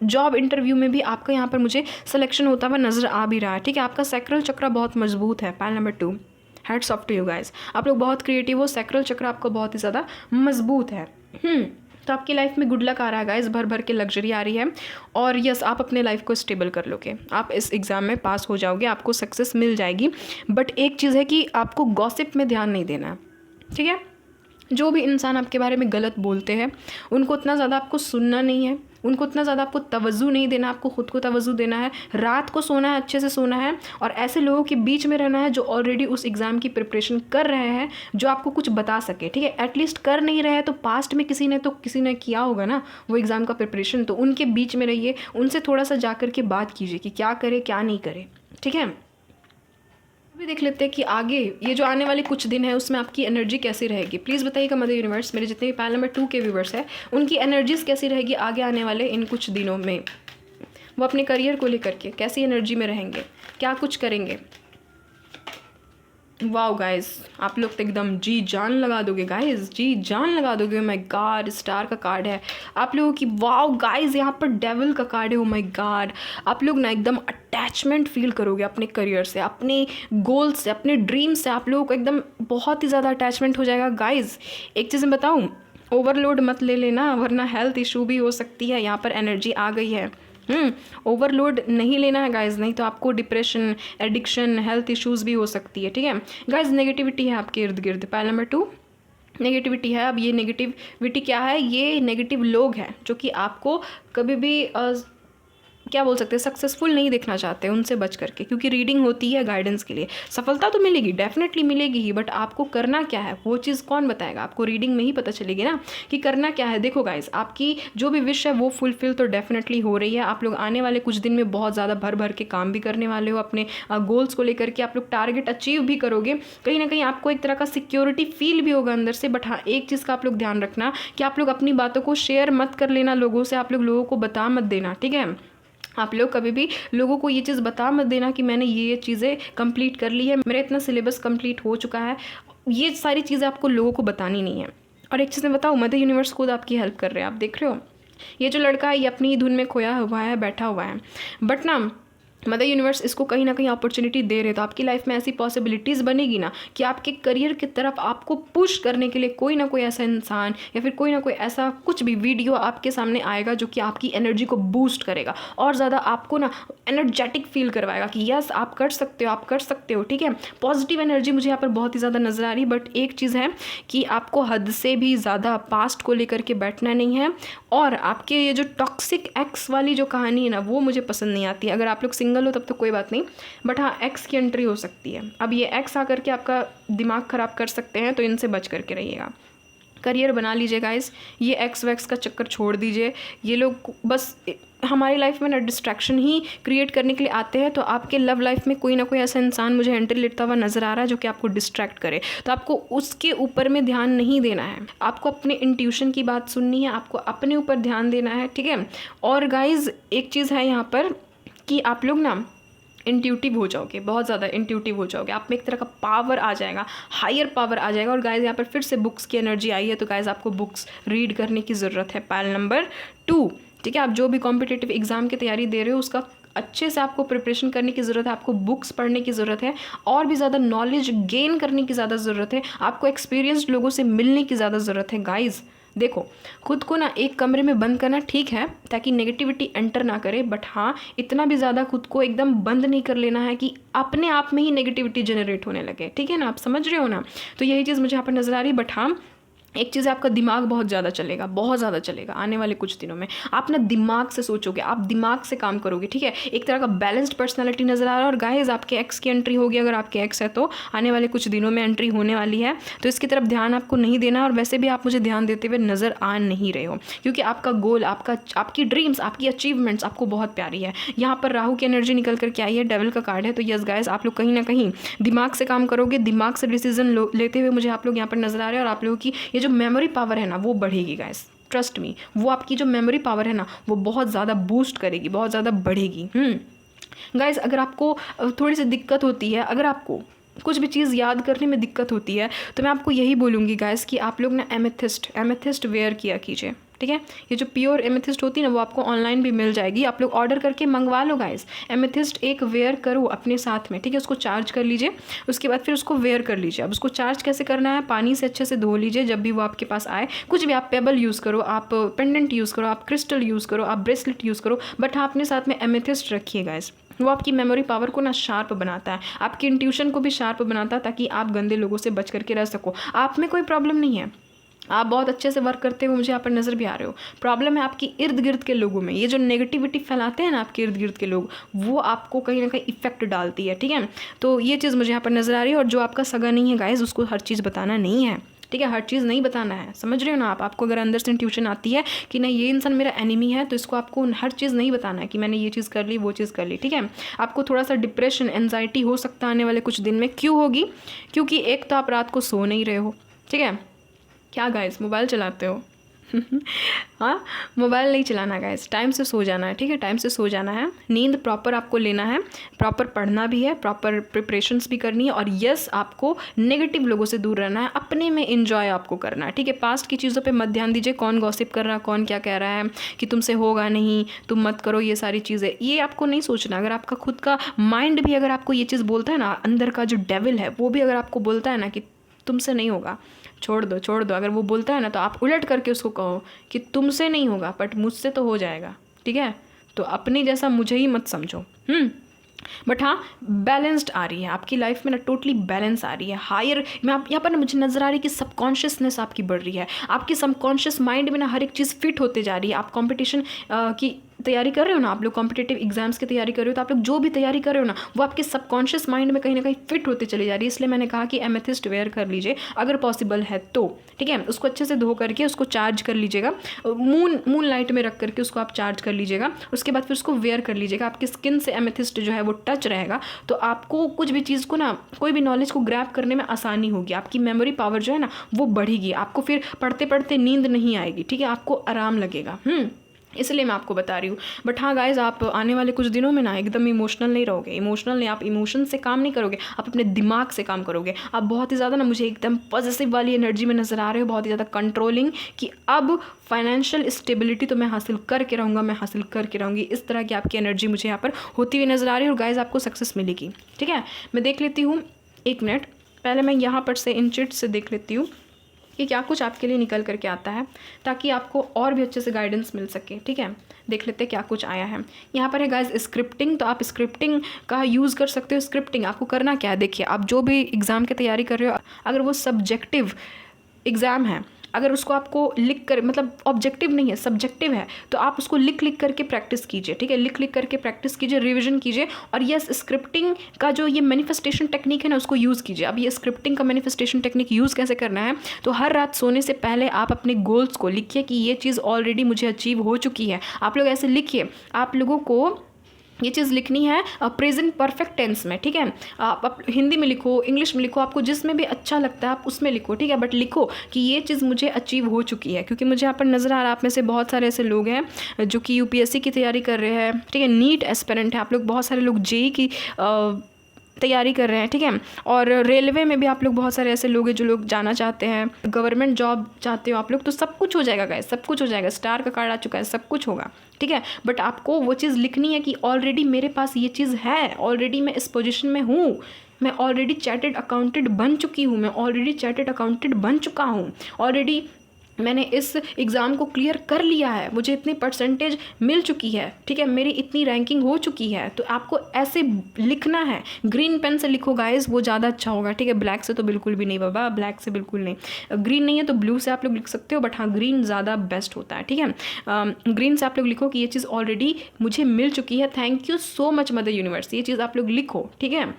जॉब इंटरव्यू में भी आपका यहाँ पर मुझे सिलेक्शन होता हुआ नज़र आ भी रहा है, ठीक है। आपका सैक्रल चक्र बहुत मजबूत है। Pile number 2, hats off to you guys, आप लोग बहुत क्रिएटिव हो, सैक्रल चक्र आपका बहुत ही ज़्यादा मजबूत है। तो आपकी लाइफ में गुड लक आ रहा है गाइस, भर भर के लग्जरी आ रही है। और यस, आप अपने लाइफ को स्टेबल कर लोगे, आप इस एग्ज़ाम में पास हो जाओगे, आपको सक्सेस मिल जाएगी। बट एक चीज़ है कि आपको गॉसिप में ध्यान नहीं देना है, ठीक है। जो भी इंसान आपके बारे में गलत बोलते हैं उनको उतना ज़्यादा आपको सुनना नहीं है, उनको उतना ज़्यादा आपको तवज्जो नहीं देना, आपको ख़ुद को तवज्जो देना है, रात को सोना है, अच्छे से सोना है और ऐसे लोगों के बीच में रहना है जो ऑलरेडी उस एग्ज़ाम की प्रिपरेशन कर रहे हैं, जो आपको कुछ बता सके, ठीक है। एटलीस्ट कर नहीं रहे हैं तो पास्ट में किसी ने किया होगा ना वो एग्ज़ाम का प्रिपरेशन, तो उनके बीच में रहिए, उनसे थोड़ा सा जा कर के बात कीजिए कि क्या करे क्या नहीं करे, ठीक है। अभी देख लेते हैं कि आगे ये जो आने वाले कुछ दिन है उसमें आपकी एनर्जी कैसी रहेगी। प्लीज़ बताइएगा मदर यूनिवर्स, मेरे जितने भी पैनल नंबर 2 के व्यूवर्स हैं उनकी एनर्जीज कैसी रहेगी आगे आने वाले इन कुछ दिनों में। वो अपने करियर को लेकर के कैसी एनर्जी में रहेंगे, क्या कुछ करेंगे। वाओ गाइस, आप लोग तो एकदम जी जान लगा दोगे गाइस, जी जान लगा दोगे। माय गॉड, स्टार का कार्ड है आप लोगों की। वाओ गाइस, यहाँ पर डेविल का कार्ड है। ओ माय गॉड, आप लोग ना एकदम अटैचमेंट फील करोगे अपने करियर से, अपने गोल से, अपने ड्रीम से। आप लोगों को एकदम बहुत ही ज़्यादा अटैचमेंट हो जाएगा गाइस। एक चीज़ मैं बताऊँ, ओवरलोड मत ले लेना वरना हेल्थ इशू भी हो सकती है। यहाँ पर एनर्जी आ गई है। ओवरलोड नहीं लेना है गाइज, नहीं तो आपको डिप्रेशन, एडिक्शन, हेल्थ इश्यूज़ भी हो सकती है, ठीक है गाइज। नेगेटिविटी है आपके इर्द गिर्द। पैनल नंबर 2 नेगेटिविटी है। अब ये नेगेटिविटी क्या है, ये नेगेटिव लोग हैं जो कि आपको कभी भी क्या बोल सकते हैं, सक्सेसफुल नहीं देखना चाहते, उनसे बच करके, क्योंकि रीडिंग होती है गाइडेंस के लिए। सफलता तो मिलेगी, डेफिनेटली मिलेगी ही, बट आपको करना क्या है वो चीज़ कौन बताएगा, आपको रीडिंग में ही पता चलेगी ना कि करना क्या है। देखो गाइस, आपकी जो भी विश है वो फुलफिल तो डेफिनेटली हो रही है। आप लोग आने वाले कुछ दिन में बहुत ज़्यादा भर भर के काम भी करने वाले हो, अपने गोल्स को लेकर के आप लोग टारगेट अचीव भी करोगे। कहीं ना कहीं आपको एक तरह का सिक्योरिटी फील भी होगा अंदर से। बट हाँ, एक चीज़ का आप लोग ध्यान रखना कि आप लोग अपनी बातों को शेयर मत कर लेना लोगों से, आप लोग लोगों को बता मत देना, ठीक है। आप लोग कभी भी लोगों को ये चीज़ बता मत देना कि मैंने ये चीज़ें कंप्लीट कर ली है, मेरा इतना सिलेबस कंप्लीट हो चुका है। ये सारी चीज़ें आपको लोगों को बतानी नहीं है। और एक चीज़ मैं बताऊँ, मदर यूनिवर्स खुद आपकी हेल्प कर रहे हैं। आप देख रहे हो ये जो लड़का है ये अपनी धुन में खोया हुआ है, बैठा हुआ है, बट ना मदर यूनिवर्स इसको कहीं ना कहीं अपॉर्चुनिटी दे रहे, तो आपकी लाइफ में ऐसी पॉसिबिलिटीज़ बनेगी ना कि आपके करियर की तरफ आपको पुश करने के लिए कोई ना कोई ऐसा इंसान या फिर कोई ना कोई ऐसा कुछ भी वीडियो आपके सामने आएगा जो कि आपकी एनर्जी को बूस्ट करेगा और ज़्यादा आपको ना एनर्जेटिक फील करवाएगा कि यस आप कर सकते हो, आप कर सकते हो, ठीक है। पॉजिटिव एनर्जी मुझे यहाँ पर बहुत ही ज़्यादा नज़र आ रही। बट एक चीज़ है कि आपको हद से भी ज़्यादा पास्ट को लेकर के बैठना नहीं है। और आपके ये जो टॉक्सिक एक्स वाली जो कहानी है ना वो मुझे पसंद नहीं आती। अगर आप लोग सिंगल हो तब तो कोई बात नहीं, बट हाँ एक्स की एंट्री हो सकती है। अब ये एक्स आकर के आपका दिमाग ख़राब कर सकते हैं, तो इनसे बच करके रहिएगा। करियर बना लीजिए गाइस, ये एक्स वैक्स का चक्कर छोड़ दीजिए। ये लोग बस हमारी लाइफ में ना डिस्ट्रैक्शन ही क्रिएट करने के लिए आते हैं। तो आपके लव लाइफ में कोई ना कोई ऐसा इंसान मुझे एंट्री लेता हुआ नज़र आ रहा है जो कि आपको डिस्ट्रैक्ट करे, तो आपको उसके ऊपर में ध्यान नहीं देना है। आपको अपने इंट्यूशन की बात सुननी है, आपको अपने ऊपर ध्यान देना है, ठीक है। और गाइज एक चीज़ है यहाँ पर कि आप लोग ना इंट्यूटिव हो जाओगे, बहुत ज़्यादा इंट्यूटिव हो जाओगे। आप में एक तरह का पावर आ जाएगा, हायर पावर आ जाएगा। और गाइज यहाँ पर फिर से बुक्स की एनर्जी आई है, तो गाइज आपको बुक्स रीड करने की ज़रूरत है। पैनल नंबर 2, ठीक है। आप जो भी कॉम्पिटिटिव एग्ज़ाम की तैयारी दे रहे हो उसका अच्छे से आपको प्रिपरेशन करने की ज़रूरत है, आपको बुक्स पढ़ने की ज़रूरत है, और भी ज़्यादा नॉलेज गेन करने की ज़्यादा ज़रूरत है, आपको एक्सपीरियंस्ड लोगों से मिलने की ज़्यादा ज़रूरत है। गाइज देखो, खुद को ना एक कमरे में बंद करना ठीक है ताकि नेगेटिविटी एंटर ना करे, बट हाँ इतना भी ज़्यादा खुद को एकदम बंद नहीं कर लेना है कि अपने आप में ही नेगेटिविटी जनरेट होने लगे, ठीक है ना। आप समझ रहे हो ना। तो यही चीज़ मुझे यहाँ पर नज़र आ रही। बट हाँ एक चीज़ है, आपका दिमाग बहुत ज़्यादा चलेगा, बहुत ज़्यादा चलेगा आने वाले कुछ दिनों में। आप ना दिमाग से सोचोगे, आप दिमाग से काम करोगे, ठीक है। एक तरह का बैलेंस्ड पर्सनालिटी नज़र आ रहा है। और गाइस आपके एक्स की एंट्री होगी, अगर आपके एक्स है तो आने वाले कुछ दिनों में एंट्री होने वाली है, तो इसकी तरफ ध्यान आपको नहीं देना। और वैसे भी आप मुझे ध्यान देते हुए नज़र आ नहीं रहे हो, क्योंकि आपका गोल, आपकी ड्रीम्स, आपकी अचीवमेंट्स आपको बहुत प्यारी है। यहाँ पर राहु की एनर्जी निकल करके आई है, डेविल का कार्ड है। तो यस गाइस, आप लोग कहीं ना कहीं दिमाग से काम करोगे, दिमाग से डिसीजन लेते हुए मुझे आप लोग यहाँ पर नज़र आ रहे हैं। और आप लोगों की ये जो मेमोरी पावर है ना वो बढ़ेगी गाइस, ट्रस्ट मी। वो आपकी जो मेमोरी पावर है ना वो बहुत ज़्यादा बूस्ट करेगी, बहुत ज़्यादा बढ़ेगी। गाइस अगर आपको थोड़ी सी दिक्कत होती है, अगर आपको कुछ भी चीज़ याद करने में दिक्कत होती है, तो मैं आपको यही बोलूँगी गाइस कि आप लोग ना एमेथिस्ट वेयर किया कीजिए, ठीक है। ये जो प्योर एमेथिस्ट होती है ना वो आपको ऑनलाइन भी मिल जाएगी, आप लोग ऑर्डर करके मंगवा लो गाइस। एमेथिस्ट एक वेयर करो अपने साथ में, ठीक है। उसको चार्ज कर लीजिए, उसके बाद फिर उसको वेयर कर लीजिए। अब उसको चार्ज कैसे करना है, पानी से अच्छे से धो लीजिए जब भी वो आपके पास आए। कुछ भी, आप पेबल यूज़ करो, आप पेंडेंट यूज़ करो, आप क्रिस्टल यूज़ करो, आप ब्रेसलेट यूज़ करो, बट हाँ अपने साथ में एमेथिस्ट रखिए गाइस। वो आपकी मेमोरी पावर को ना शार्प बनाता है, आपकी इंट्यूशन को भी शार्प बनाता है, ताकि आप गंदे लोगों से बच करके रह सको। आप में कोई प्रॉब्लम नहीं है, आप बहुत अच्छे से वर्क करते हो, मुझे यहाँ पर नज़र भी आ रहे हो। प्रॉब्लम है आपकी इर्द गिर्द के लोगों में। ये जो नेगेटिविटी फैलाते हैं ना आपके इर्द गिर्द के लोग, वो आपको कहीं ना कहीं इफेक्ट डालती है, ठीक है। तो ये चीज़ मुझे यहाँ पर नज़र आ रही है। और जो आपका सगा नहीं है गाइज, उसको हर चीज़ बताना नहीं है, ठीक है। हर चीज़ नहीं बताना है, समझ रहे हो ना आप। आपको अगर अंदर से इंट्यूशन आती है कि नहीं ये इंसान मेरा एनिमी है, तो इसको आपको हर चीज़ नहीं बताना है कि मैंने ये चीज़ कर ली, वो चीज़ कर ली, ठीक है। आपको थोड़ा सा डिप्रेशन, एनजाइटी हो सकता है आने वाले कुछ दिन में। क्यों होगी? क्योंकि एक तो आप रात को सो नहीं रहे हो, ठीक है। क्या गाइस, मोबाइल चलाते हो? हाँ, मोबाइल नहीं चलाना गाइस, टाइम से सो जाना है, ठीक है। टाइम से सो जाना है, नींद प्रॉपर आपको लेना है, प्रॉपर पढ़ना भी है, प्रॉपर प्रिपरेशंस भी करनी है। और यस, आपको नेगेटिव लोगों से दूर रहना है, अपने में एंजॉय आपको करना है, ठीक है। पास्ट की चीज़ों पे मत ध्यान दीजिए, कौन गॉसिप कर रहा है, कौन क्या कह रहा है कि तुमसे होगा नहीं, तुम मत करो, ये सारी चीज़ें, ये आपको नहीं सोचना। अगर आपका खुद का माइंड भी अगर आपको ये चीज़ बोलता है ना, अंदर का जो डेविल है वो भी अगर आपको बोलता है ना कि तुमसे नहीं होगा, छोड़ दो छोड़ दो, अगर वो बोलता है ना, तो आप उलट करके उसको कहो कि तुमसे नहीं होगा बट मुझसे तो हो जाएगा, ठीक है। तो अपनी जैसा मुझे ही मत समझो। बट हाँ, बैलेंस्ड आ रही है आपकी लाइफ में ना, टोटली बैलेंस आ रही है। हायर में आप यहाँ पर ना मुझे नज़र आ रही है कि सबकॉन्शियसनेस आपकी बढ़ रही है, आपकी सबकॉन्शियस माइंड में ना हर एक चीज़ फिट होते जा रही है। आप कंपटीशन की तैयारी कर रहे हो ना, आप लोग कॉम्पिटिटिव एग्जाम्स की तैयारी कर रहे हो, तो आप लोग जो भी तैयारी कर रहे हो ना, वो आपके सबकॉन्शियस माइंड में कहीं ना कहीं फिट होते चली जा रही है। इसलिए मैंने कहा कि एमेथिस्ट वेयर कर लीजिए अगर पॉसिबल है तो, ठीक है। उसको अच्छे से धो करके उसको चार्ज कर लीजिएगा, मून लाइट में रख करके उसको आप चार्ज कर लीजिएगा। उसके बाद फिर उसको वेयर कर लीजिएगा, आपकी स्किन से एमेथिस्ट जो है वो टच रहेगा, तो आपको कुछ भी चीज़ को ना, कोई भी नॉलेज को ग्रैब करने में आसानी होगी, आपकी मेमोरी पावर जो है ना वो बढ़ेगी, आपको फिर पढ़ते पढ़ते नींद नहीं आएगी, ठीक है, आपको आराम लगेगा। इसलिए मैं आपको बता रही हूँ। बट हाँ गाइज, आप आने वाले कुछ दिनों में ना एकदम इमोशनल नहीं रहोगे, इमोशनल नहीं, आप इमोशन से काम नहीं करोगे, आप अपने दिमाग से काम करोगे। आप बहुत ही ज़्यादा ना मुझे एकदम पॉजिटिव वाली एनर्जी में नज़र आ रहे हो, बहुत ही ज़्यादा कंट्रोलिंग, कि अब फाइनेंशियल स्टेबिलिटी तो मैं हासिल करके रहूँगा, मैं हासिल करके रहूँगी। इस तरह की आपकी एनर्जी मुझे यहाँ पर होती हुई नज़र आ रही है। और गाइज, आपको सक्सेस मिलेगी, ठीक है। मैं देख लेती हूँ, 1 मिनट पहले मैं यहाँ पर से इन चिट से देख लेती हूँ कि क्या कुछ आपके लिए निकल करके आता है, ताकि आपको और भी अच्छे से गाइडेंस मिल सके, ठीक है। देख लेते हैं क्या कुछ आया है। यहाँ पर है गाइस स्क्रिप्टिंग, तो आप स्क्रिप्टिंग का यूज़ कर सकते हो। स्क्रिप्टिंग आपको करना क्या है, देखिए, आप जो भी एग्ज़ाम की तैयारी कर रहे हो, अगर वो सब्जेक्टिव एग्ज़ाम है, अगर उसको आपको लिख कर, मतलब ऑब्जेक्टिव नहीं है, सब्जेक्टिव है, तो आप उसको लिख लिख करके प्रैक्टिस कीजिए, ठीक है। लिख लिख करके प्रैक्टिस कीजिए, रिवीजन कीजिए। और यस, स्क्रिप्टिंग का जो ये मैनिफेस्टेशन टेक्निक है ना, उसको यूज़ कीजिए। अब ये स्क्रिप्टिंग का मैनिफेस्टेशन टेक्निक यूज़ कैसे करना है, तो हर रात सोने से पहले आप अपने गोल्स को लिखिए कि ये चीज़ ऑलरेडी मुझे अचीव हो चुकी है। आप लोग ऐसे लिखिए, आप लोगों को ये चीज़ लिखनी है प्रेजेंट परफेक्ट टेंस में, ठीक है। आप हिंदी में लिखो, इंग्लिश में लिखो, आपको जिसमें भी अच्छा लगता है आप उसमें लिखो, ठीक है। बट लिखो कि ये चीज़ मुझे अचीव हो चुकी है, क्योंकि मुझे यहाँ पर नज़र आ रहा है आप में से बहुत सारे ऐसे लोग हैं जो कि यूपीएससी की तैयारी कर रहे हैं, ठीक है। नीट एस्पिरेंट है आप लोग, बहुत सारे लोग जेईई की तैयारी कर रहे हैं, ठीक है। और रेलवे में भी आप लोग बहुत सारे ऐसे लोग हैं जो लोग जाना चाहते हैं, गवर्नमेंट जॉब चाहते हो आप लोग, तो सब कुछ हो जाएगा गाइस, सब कुछ हो जाएगा। स्टार का कार्ड आ चुका है, सब कुछ होगा, ठीक है। बट आपको वो चीज़ लिखनी है कि ऑलरेडी मेरे पास ये चीज़ है, ऑलरेडी मैं इस पोजीशन में हूँ, मैं ऑलरेडी चार्टर्ड अकाउंटेंट बन चुकी हूँ, मैं ऑलरेडी चार्टर्ड अकाउंटेंट बन चुका हूँ, ऑलरेडी मैंने इस एग्ज़ाम को क्लियर कर लिया है, मुझे इतनी परसेंटेज मिल चुकी है, ठीक है, मेरी इतनी रैंकिंग हो चुकी है। तो आपको ऐसे लिखना है, ग्रीन पेन से लिखो गाइस, वो ज़्यादा अच्छा होगा, ठीक है। ब्लैक से तो बिल्कुल भी नहीं बाबा, ब्लैक से बिल्कुल नहीं। ग्रीन नहीं है तो ब्लू से आप लोग लिख सकते हो, बट हाँ, ग्रीन ज़्यादा बेस्ट होता है, ठीक है। ग्रीन से आप लोग लिखो कि ये चीज़ ऑलरेडी मुझे मिल चुकी है, thank you so much mother universe, ये चीज़ आप लोग लिखो, ठीक है।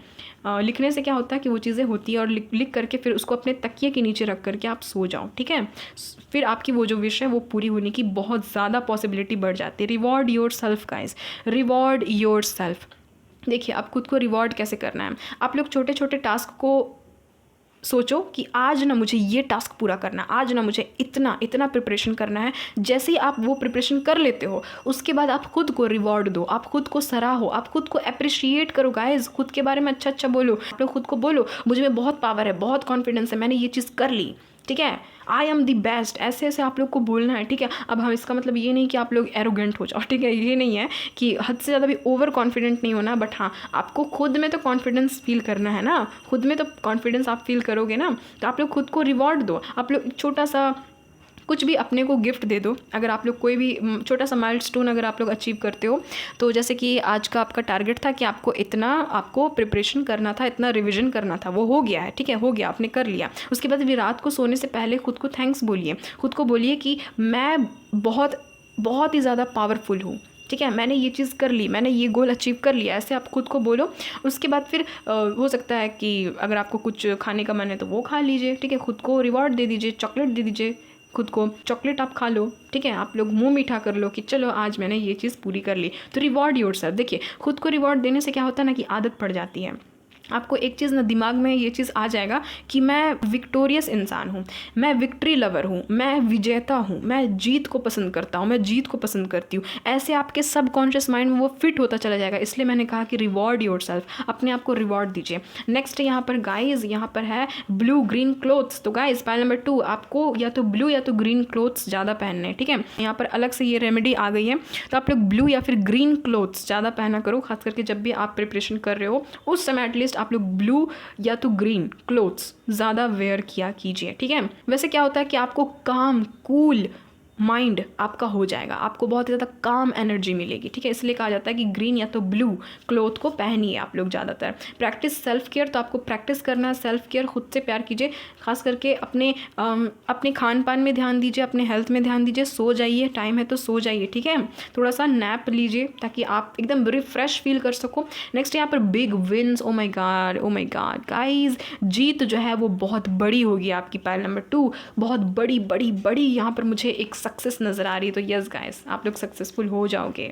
लिखने से क्या होता है कि वो चीज़ें होती है, और लिख करके फिर उसको अपने तकिए के नीचे रख करके आप सो जाओ, ठीक है। फिर आपकी वो जो विश है वो पूरी होने की बहुत ज़्यादा पॉसिबिलिटी बढ़ जाती है। Reward your self guys, reward your self. देखिए, आप खुद को रिवॉर्ड कैसे करना है, आप लोग छोटे छोटे टास्क को सोचो कि आज ना मुझे ये टास्क पूरा करना है, आज ना मुझे इतना इतना प्रिपरेशन करना है। जैसे ही आप वो प्रिपरेशन कर लेते हो, उसके बाद आप खुद को रिवॉर्ड दो, आप खुद को सराहो, आप खुद को अप्रिशिएट करो गाइज, खुद के बारे में अच्छा अच्छा बोलो। आप लोग खुद को बोलो, मुझे में बहुत पावर है, बहुत कॉन्फिडेंस है, मैंने ये चीज़ कर ली, ठीक है, आई एम दी बेस्ट, ऐसे ऐसे आप लोग को बोलना है, ठीक है। अब हम इसका मतलब ये नहीं कि आप लोग एरोगेंट हो जाओ, ठीक है, ये नहीं है कि हद से ज़्यादा भी ओवर कॉन्फिडेंट नहीं होना, बट हाँ, आपको खुद में तो कॉन्फिडेंस फील करना है ना, खुद में तो कॉन्फिडेंस आप फील करोगे ना, तो आप लोग खुद को रिवॉर्ड दो। आप लोग छोटा सा कुछ भी अपने को गिफ्ट दे दो। अगर आप लोग कोई भी छोटा सा माइलस्टोन अगर आप लोग अचीव करते हो, तो जैसे कि आज का आपका टारगेट था कि आपको प्रिपरेशन करना था, इतना रिवीजन करना था, वो हो गया है, ठीक है, हो गया, आपने कर लिया। उसके बाद भी रात को सोने से पहले खुद को थैंक्स बोलिए, खुद को बोलिए कि मैं बहुत बहुत ही ज़्यादा पावरफुल हूँ, ठीक है, मैंने ये चीज़ कर ली, मैंने ये गोल अचीव कर लिया, ऐसे आप खुद को बोलो। उसके बाद फिर हो सकता है कि अगर आपको कुछ खाने का मन है तो वो खा लीजिए, ठीक है, खुद को रिवॉर्ड दे दीजिए, चॉकलेट दे दीजिए खुद को, चॉकलेट आप खा लो, ठीक है, आप लोग मुंह मीठा कर लो कि चलो आज मैंने ये चीज़ पूरी कर ली। तो रिवॉर्ड योरसेल्फ। देखिए, खुद को रिवॉर्ड देने से क्या होता है ना कि आदत पड़ जाती है। आपको एक चीज़ ना दिमाग में ये चीज़ आ जाएगा कि मैं विक्टोरियस इंसान हूँ, मैं विक्ट्री लवर हूँ, मैं विजेता हूँ, मैं जीत को पसंद करता हूँ, मैं जीत को पसंद करती हूँ। ऐसे आपके सबकॉन्शियस माइंड में वो फिट होता चला जाएगा। इसलिए मैंने कहा कि रिवॉर्ड योरसेल्फ, अपने आप को रिवॉर्ड दीजिए। नेक्स्ट यहाँ पर गाइज, यहाँ पर है ब्लू ग्रीन क्लोथ्स। तो गाइज पॉइंट नंबर 2, आपको या तो ब्लू या तो ग्रीन क्लोथ्स ज़्यादा पहनने हैं, ठीक है। यहाँ पर अलग से ये रेमेडी आ गई है, तो आप लोग ब्लू या फिर ग्रीन क्लोथ्स ज़्यादा पहना करो, खास करके जब भी आप प्रिपरेशन कर रहे हो उस समय एटलीस्ट आप लोग ब्लू या तो ग्रीन क्लोथ्स ज़्यादा वेयर किया कीजिए, ठीक है। वैसे क्या होता है कि आपको काम कूल माइंड आपका हो जाएगा, आपको बहुत ज़्यादा काम एनर्जी मिलेगी, ठीक है। इसलिए कहा जाता है कि ग्रीन या तो ब्लू क्लोथ को पहनिए आप लोग ज़्यादातर। प्रैक्टिस सेल्फ केयर, तो आपको प्रैक्टिस करना है सेल्फ केयर, खुद से प्यार कीजिए, खास करके अपने खान पान में ध्यान दीजिए, अपने हेल्थ में ध्यान दीजिए, सो जाइए, टाइम है तो सो जाइए, ठीक है। थोड़ा सा नैप लीजिए ताकि आप एकदम रिफ्रेश फील कर सको। नेक्स्ट यहाँ पर big wins, O my God guys, जीत जो है वो बहुत बड़ी होगी आपकी। पाइल नंबर 2, बहुत बड़ी बड़ी बड़ी यहाँ पर मुझे एक सक्सेस नज़र आ रही है। तो यस गाइस, आप लोग सक्सेसफुल हो जाओगे।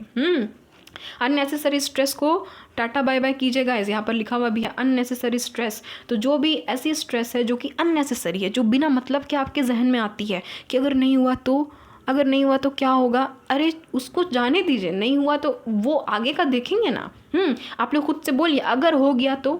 अननेसेसरी स्ट्रेस को टाटा बाय बाय कीजिए गाइस। यहाँ पर लिखा हुआ भी है अननेसेसरी स्ट्रेस। तो जो भी ऐसी स्ट्रेस है जो कि अननेसेसरी है, जो बिना मतलब के आपके जहन में आती है कि अगर नहीं हुआ तो क्या होगा, अरे उसको जाने दीजिए, नहीं हुआ तो वो आगे का देखेंगे ना। आप लोग खुद से बोलिए अगर हो गया तो,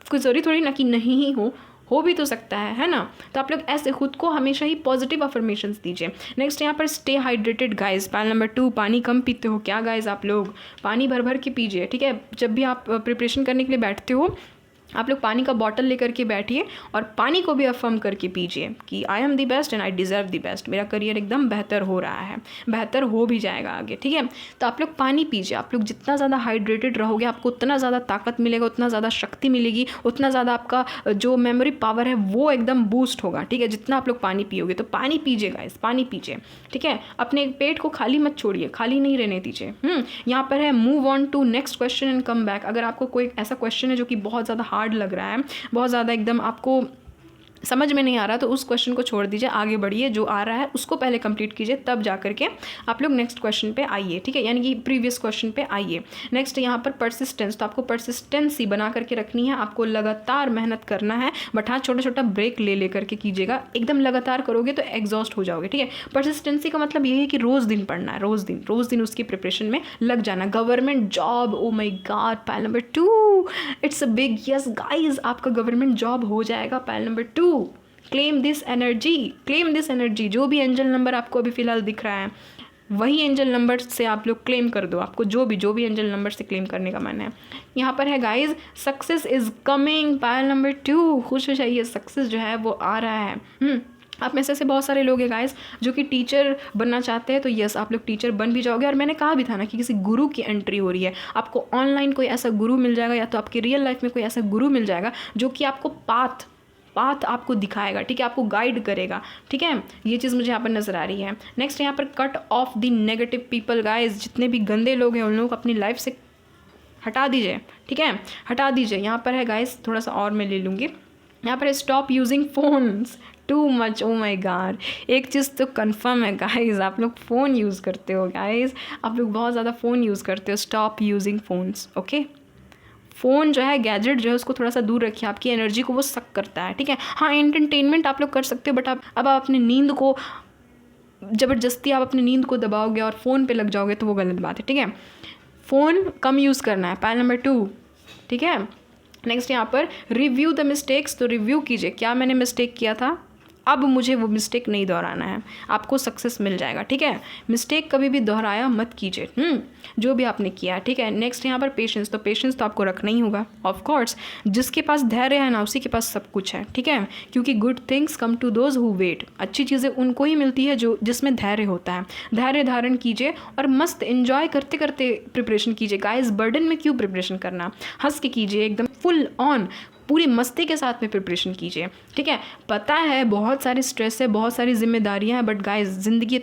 कोई ज़रूरी थोड़ी ना कि नहीं ही हो भी तो सकता है ना। तो आप लोग ऐसे खुद को हमेशा ही पॉजिटिव अफर्मेशंस दीजिए। नेक्स्ट यहाँ पर stay hydrated guys. Pile number 2, पानी कम पीते हो क्या गाइस? आप लोग पानी भर भर के पीजिए, ठीक है। जब भी आप प्रिपरेशन करने के लिए बैठते हो, आप लोग पानी का बॉटल लेकर के बैठिए और पानी को भी अफर्म करके पीजिए कि I am the best and I deserve the best. मेरा करियर एकदम बेहतर हो रहा है, बेहतर हो भी जाएगा आगे, ठीक है। तो आप लोग पानी पीजिए। आप लोग जितना ज़्यादा हाइड्रेटेड रहोगे, आपको उतना ज़्यादा ताकत मिलेगा, उतना ज़्यादा शक्ति मिलेगी, उतना ज़्यादा आपका जो मेमोरी पावर है वो एकदम बूस्ट होगा, ठीक है, जितना आप लोग पानी पियोगे। तो पानी पीजिए गाइस, पानी पीजिए, ठीक है। अपने पेट को खाली मत छोड़िए, खाली नहीं रहने दीजिए। यहाँ पर है move on to next question and come back. अगर आपको कोई ऐसा क्वेश्चन है जो कि बहुत ज़्यादा हार्ड लग रहा है, बहुत ज़्यादा एकदम आपको समझ में नहीं आ रहा, तो उस क्वेश्चन को छोड़ दीजिए, आगे बढ़िए। जो आ रहा है उसको पहले कंप्लीट कीजिए, तब जा करके आप लोग नेक्स्ट क्वेश्चन पे आइए, ठीक है, यानी कि प्रीवियस क्वेश्चन पे आइए। नेक्स्ट यहाँ पर परसिस्टेंस। तो आपको परसिस्टेंसी बना करके रखनी है, आपको लगातार मेहनत करना है, बट हाँ छोटा छोटा ब्रेक ले करके कीजिएगा। एकदम लगातार करोगे तो एग्जॉस्ट हो जाओगे, ठीक है। परसिस्टेंसी का मतलब यही है कि रोज़ दिन पढ़ना है, रोज़ दिन उसकी प्रिपरेशन में लग जाना। Government job, oh my God, pile number 2, it's a big yes guys, आपका गवर्नमेंट जॉब हो जाएगा। Pile number 2, claim this energy. जो भी एंजल नंबर आपको अभी फिलहाल दिख रहा है, वही एंजल नंबर से आप लोग क्लेम कर दो। आपको जो भी एंजल नंबर से क्लेम करने का मन है। यहाँ पर है guys, success is coming. Payal number 2, खुश हो जाइए, सक्सेस जो है वो आ रहा है। आप में से बहुत सारे लोग हैं गाइस जो कि टीचर बनना चाहते हैं, तो यस आप लोग टीचर बन भी जाओगे। और मैंने कहा भी था ना कि किसी गुरु की एंट्री हो रही है, आपको ऑनलाइन कोई ऐसा गुरु मिल जाएगा, या तो आपकी रियल लाइफ में कोई ऐसा गुरु मिल जाएगा जो कि आपको पाथ आपको दिखाएगा, ठीक है, आपको गाइड करेगा, ठीक है। ये चीज़ मुझे यहाँ पर नज़र आ रही है। नेक्स्ट यहाँ पर cut off the negative people guys. जितने भी गंदे लोग हैं उन लोगों को अपनी लाइफ से हटा दीजिए, ठीक है, हटा दीजिए। यहाँ पर है गाइज, थोड़ा सा और मैं ले लूँगी। यहाँ पर stop using phones too much. Oh my god, एक चीज़ तो कंफर्म है गाइज, आप लोग फ़ोन यूज़ करते हो गाइज, आप लोग बहुत ज़्यादा फ़ोन यूज़ करते हो। Stop using phones, okay. Phone जो है, गैजेट जो है, उसको थोड़ा सा दूर रखिए, आपकी एनर्जी को वो सक करता है, ठीक है। हाँ एंटरटेनमेंट आप लोग कर सकते हो, बट अब आप अपनी नींद को ज़बरदस्ती आप अपनी नींद को दबाओगे और फ़ोन पे लग जाओगे तो वो गलत बात है, ठीक है। फ़ोन कम यूज़ करना है। पाइल नंबर 2, ठीक है। नेक्स्ट यहाँ पर रिव्यू द मिस्टेक्स। तो रिव्यू कीजिए, क्या मैंने मिस्टेक किया था, अब मुझे वो मिस्टेक नहीं दोहराना है, आपको सक्सेस मिल जाएगा, ठीक है। मिस्टेक कभी भी दोहराया मत कीजिए, जो भी आपने किया, ठीक है। नेक्स्ट यहाँ पर पेशेंस, तो पेशेंस तो आपको रखना ही होगा ऑफ कोर्स। जिसके पास धैर्य है ना उसी के पास सब कुछ है, ठीक है, क्योंकि good things come to those who wait, अच्छी चीज़ें उनको ही मिलती है जो जिसमें धैर्य होता है। धैर्य धारण कीजिए और मस्त एंजॉय करते करते प्रिपरेशन कीजिए गाइस। बर्डन में क्यों प्रिपरेशन करना, हंस के कीजिए, एकदम फुल ऑन पूरी मस्ती के साथ में प्रिपरेशन कीजिए, ठीक है। पता है बहुत सारी स्ट्रेस है, बहुत सारी जिम्मेदारियां हैं, बट गाइस ज़िंदगी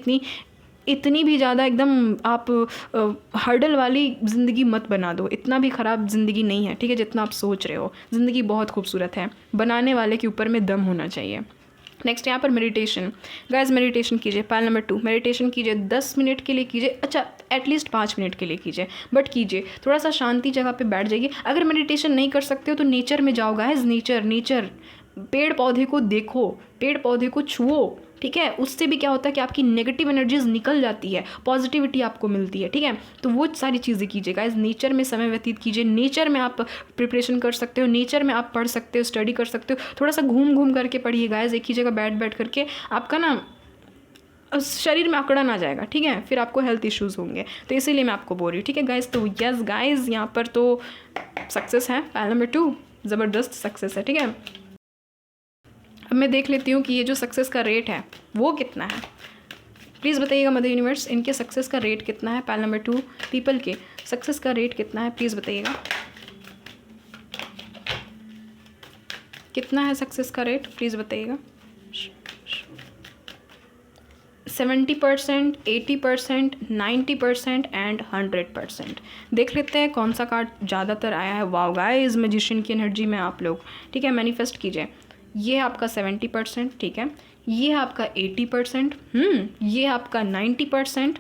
इतनी भी ज़्यादा एकदम आप हर्डल वाली ज़िंदगी मत बना दो। इतना भी ख़राब ज़िंदगी नहीं है, ठीक है, जितना आप सोच रहे हो। ज़िंदगी बहुत खूबसूरत है, बनाने वाले के ऊपर में दम होना चाहिए। नेक्स्ट यहाँ पर मेडिटेशन, गाइस मेडिटेशन कीजिए। पॉइंट नंबर 2, मेडिटेशन कीजिए। 10 मिनट के लिए कीजिए, अच्छा एटलीस्ट 5 मिनट के लिए कीजिए, बट कीजिए। थोड़ा सा शांति जगह पे बैठ जाइए। अगर मेडिटेशन नहीं कर सकते हो तो नेचर में जाओ गाइस, नेचर, पेड़ पौधे को देखो, पेड़ पौधे को छुओ, ठीक है। उससे भी क्या होता है कि आपकी नेगेटिव एनर्जीज निकल जाती है, पॉजिटिविटी आपको मिलती है, ठीक है। तो वो सारी चीज़ें कीजिए गाइस, नेचर में समय व्यतीत कीजिए। नेचर में आप प्रिपरेशन कर सकते हो, नेचर में आप पढ़ सकते हो, स्टडी कर सकते हो। थोड़ा सा घूम करके पढ़िए गाइस, एक ही जगह बैठ करके आपका ना शरीर में अकड़न आ जाएगा, ठीक है, फिर आपको हेल्थ इश्यूज़ होंगे। तो इसीलिए मैं आपको बोल रही हूँ, ठीक है गाइस। तो यस गाइस, यहाँ पर तो सक्सेस है। पॉइंट नंबर 2 ज़बरदस्त सक्सेस है, ठीक है। अब मैं देख लेती हूँ कि ये जो सक्सेस का रेट है वो कितना है। प्लीज़ बताइएगा मदर यूनिवर्स, इनके सक्सेस का रेट कितना है। पॉइंट नंबर 2 पीपल के सक्सेस का रेट कितना है, प्लीज़ बताइएगा कितना है सक्सेस का रेट, प्लीज़ बताइएगा। 70%, 80%, 90% एंड 100%। देख लेते हैं कौन सा कार्ड ज़्यादातर आया है। वाओ गाइस, मैजिशियन की एनर्जी में आप लोग, ठीक है, मैनिफेस्ट कीजिए। ये है आपका 70%, ठीक है, ये है आपका 80%, ये है आपका 90%,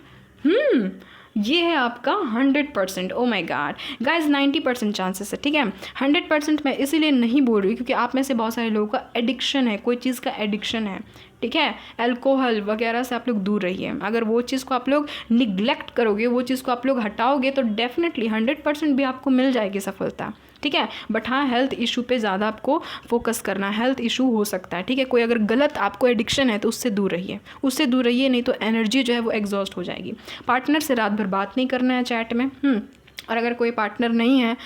ये है आपका 100%। ओ माय गॉड गाइस, 90% चांसेस है, ठीक है। 100% मैं इसीलिए नहीं बोल रही क्योंकि आप में से बहुत सारे लोगों का एडिक्शन है, कोई चीज़ का एडिक्शन है, ठीक है। अल्कोहल वगैरह से आप लोग दूर रहिए। अगर वो चीज़ को आप लोग निग्लेक्ट करोगे, वो चीज़ को आप लोग हटाओगे तो डेफिनेटली 100% भी आपको मिल जाएगी सफलता, ठीक है। बट हाँ, हेल्थ इशू पे ज़्यादा आपको फोकस करना है, हेल्थ इशू हो सकता है, ठीक है। कोई अगर गलत आपको एडिक्शन है तो उससे दूर रहिए, नहीं तो एनर्जी जो है वो एग्जॉस्ट हो जाएगी। पार्टनर से रात भर बात नहीं करना है चैट में, और अगर कोई पार्टनर नहीं है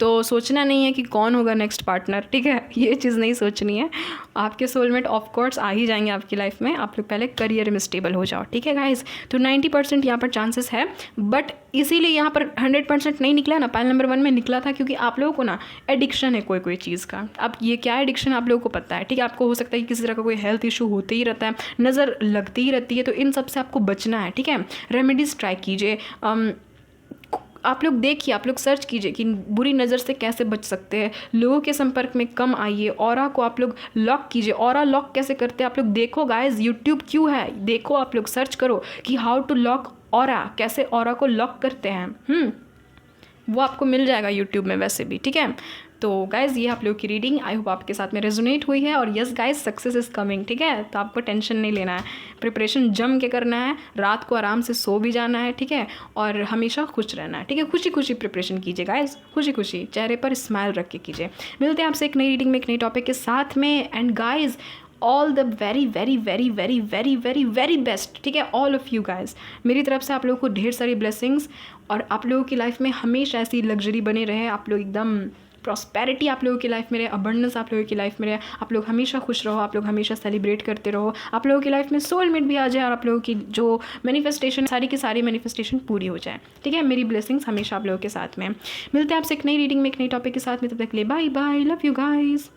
तो सोचना नहीं है कि कौन होगा नेक्स्ट पार्टनर, ठीक है, ये चीज़ नहीं सोचनी है। आपके सोलमेट ऑफ कोर्स आ ही जाएंगे आपकी लाइफ में, आप लोग पहले करियर में स्टेबल हो जाओ, ठीक है गाइस। तो 90% यहाँ पर चांसेस है, बट इसीलिए यहाँ पर 100% नहीं निकला ना, पॉइंट नंबर 1 में निकला था क्योंकि आप लोगों को ना एडिक्शन है कोई चीज़ का। अब ये क्या एडिक्शन आप लोगों को पता है, ठीक है। आपको हो सकता है कि किसी तरह का कोई हेल्थ इशू होते ही रहता है, नज़र लगती ही रहती है, तो इन सब से आपको बचना है, ठीक है। रेमेडीज़ ट्राई कीजिए, आप लोग देखिए, आप लोग सर्च कीजिए कि बुरी नज़र से कैसे बच सकते हैं, लोगों के संपर्क में कम आइए, ऑरा को आप लोग लॉक कीजिए। ऑरा लॉक कैसे करते हैं आप लोग देखो गाइस, यूट्यूब क्यों है, देखो आप लोग सर्च करो कि हाउ टू लॉक ऑरा, कैसे ऑरा को लॉक करते हैं, वो आपको मिल जाएगा यूट्यूब में वैसे भी, ठीक है। तो गाइज़ ये आप लोगों की रीडिंग आई होप आपके साथ में रेजोनेट हुई है। और yes guys, success is coming, ठीक है। तो आपको टेंशन नहीं लेना है, प्रिपरेशन जम के करना है, रात को आराम से सो भी जाना है, ठीक है, और हमेशा खुश रहना है, ठीक है। खुशी खुशी प्रिपरेशन कीजिए गाइज़, खुशी खुशी चेहरे पर स्माइल रख के कीजिए। मिलते हैं आपसे एक नई रीडिंग में एक नई टॉपिक के साथ में। And guys all the very very very very very very very best, ठीक है, ऑल ऑफ़ यू गाइज़। मेरी तरफ से आप लोगों को ढेर सारी ब्लेसिंग्स, और आप लोगों की लाइफ में हमेशा ऐसी लग्जरी बने रहे, आप लोग एकदम प्रॉस्पेरिटी आप लोगों की लाइफ में रहे, अबंडेंस आप लोगों की लाइफ में रहे, आप लोग हमेशा खुश रहो, आप लोग हमेशा सेलिब्रेट करते रहो, आप लोगों की लाइफ में सोलमेट भी आ जाए, और आप लोगों की जो मैनिफेस्टेशन सारी की सारी मैनिफेस्टेशन पूरी हो जाए, ठीक है। मेरी ब्लेसिंग्स हमेशा आप लोगों के साथ में। मिलते हैं आपसे एक नई रीडिंग में एक नई टॉपिक के साथ में, तब तक के लिए bye bye, love you guys.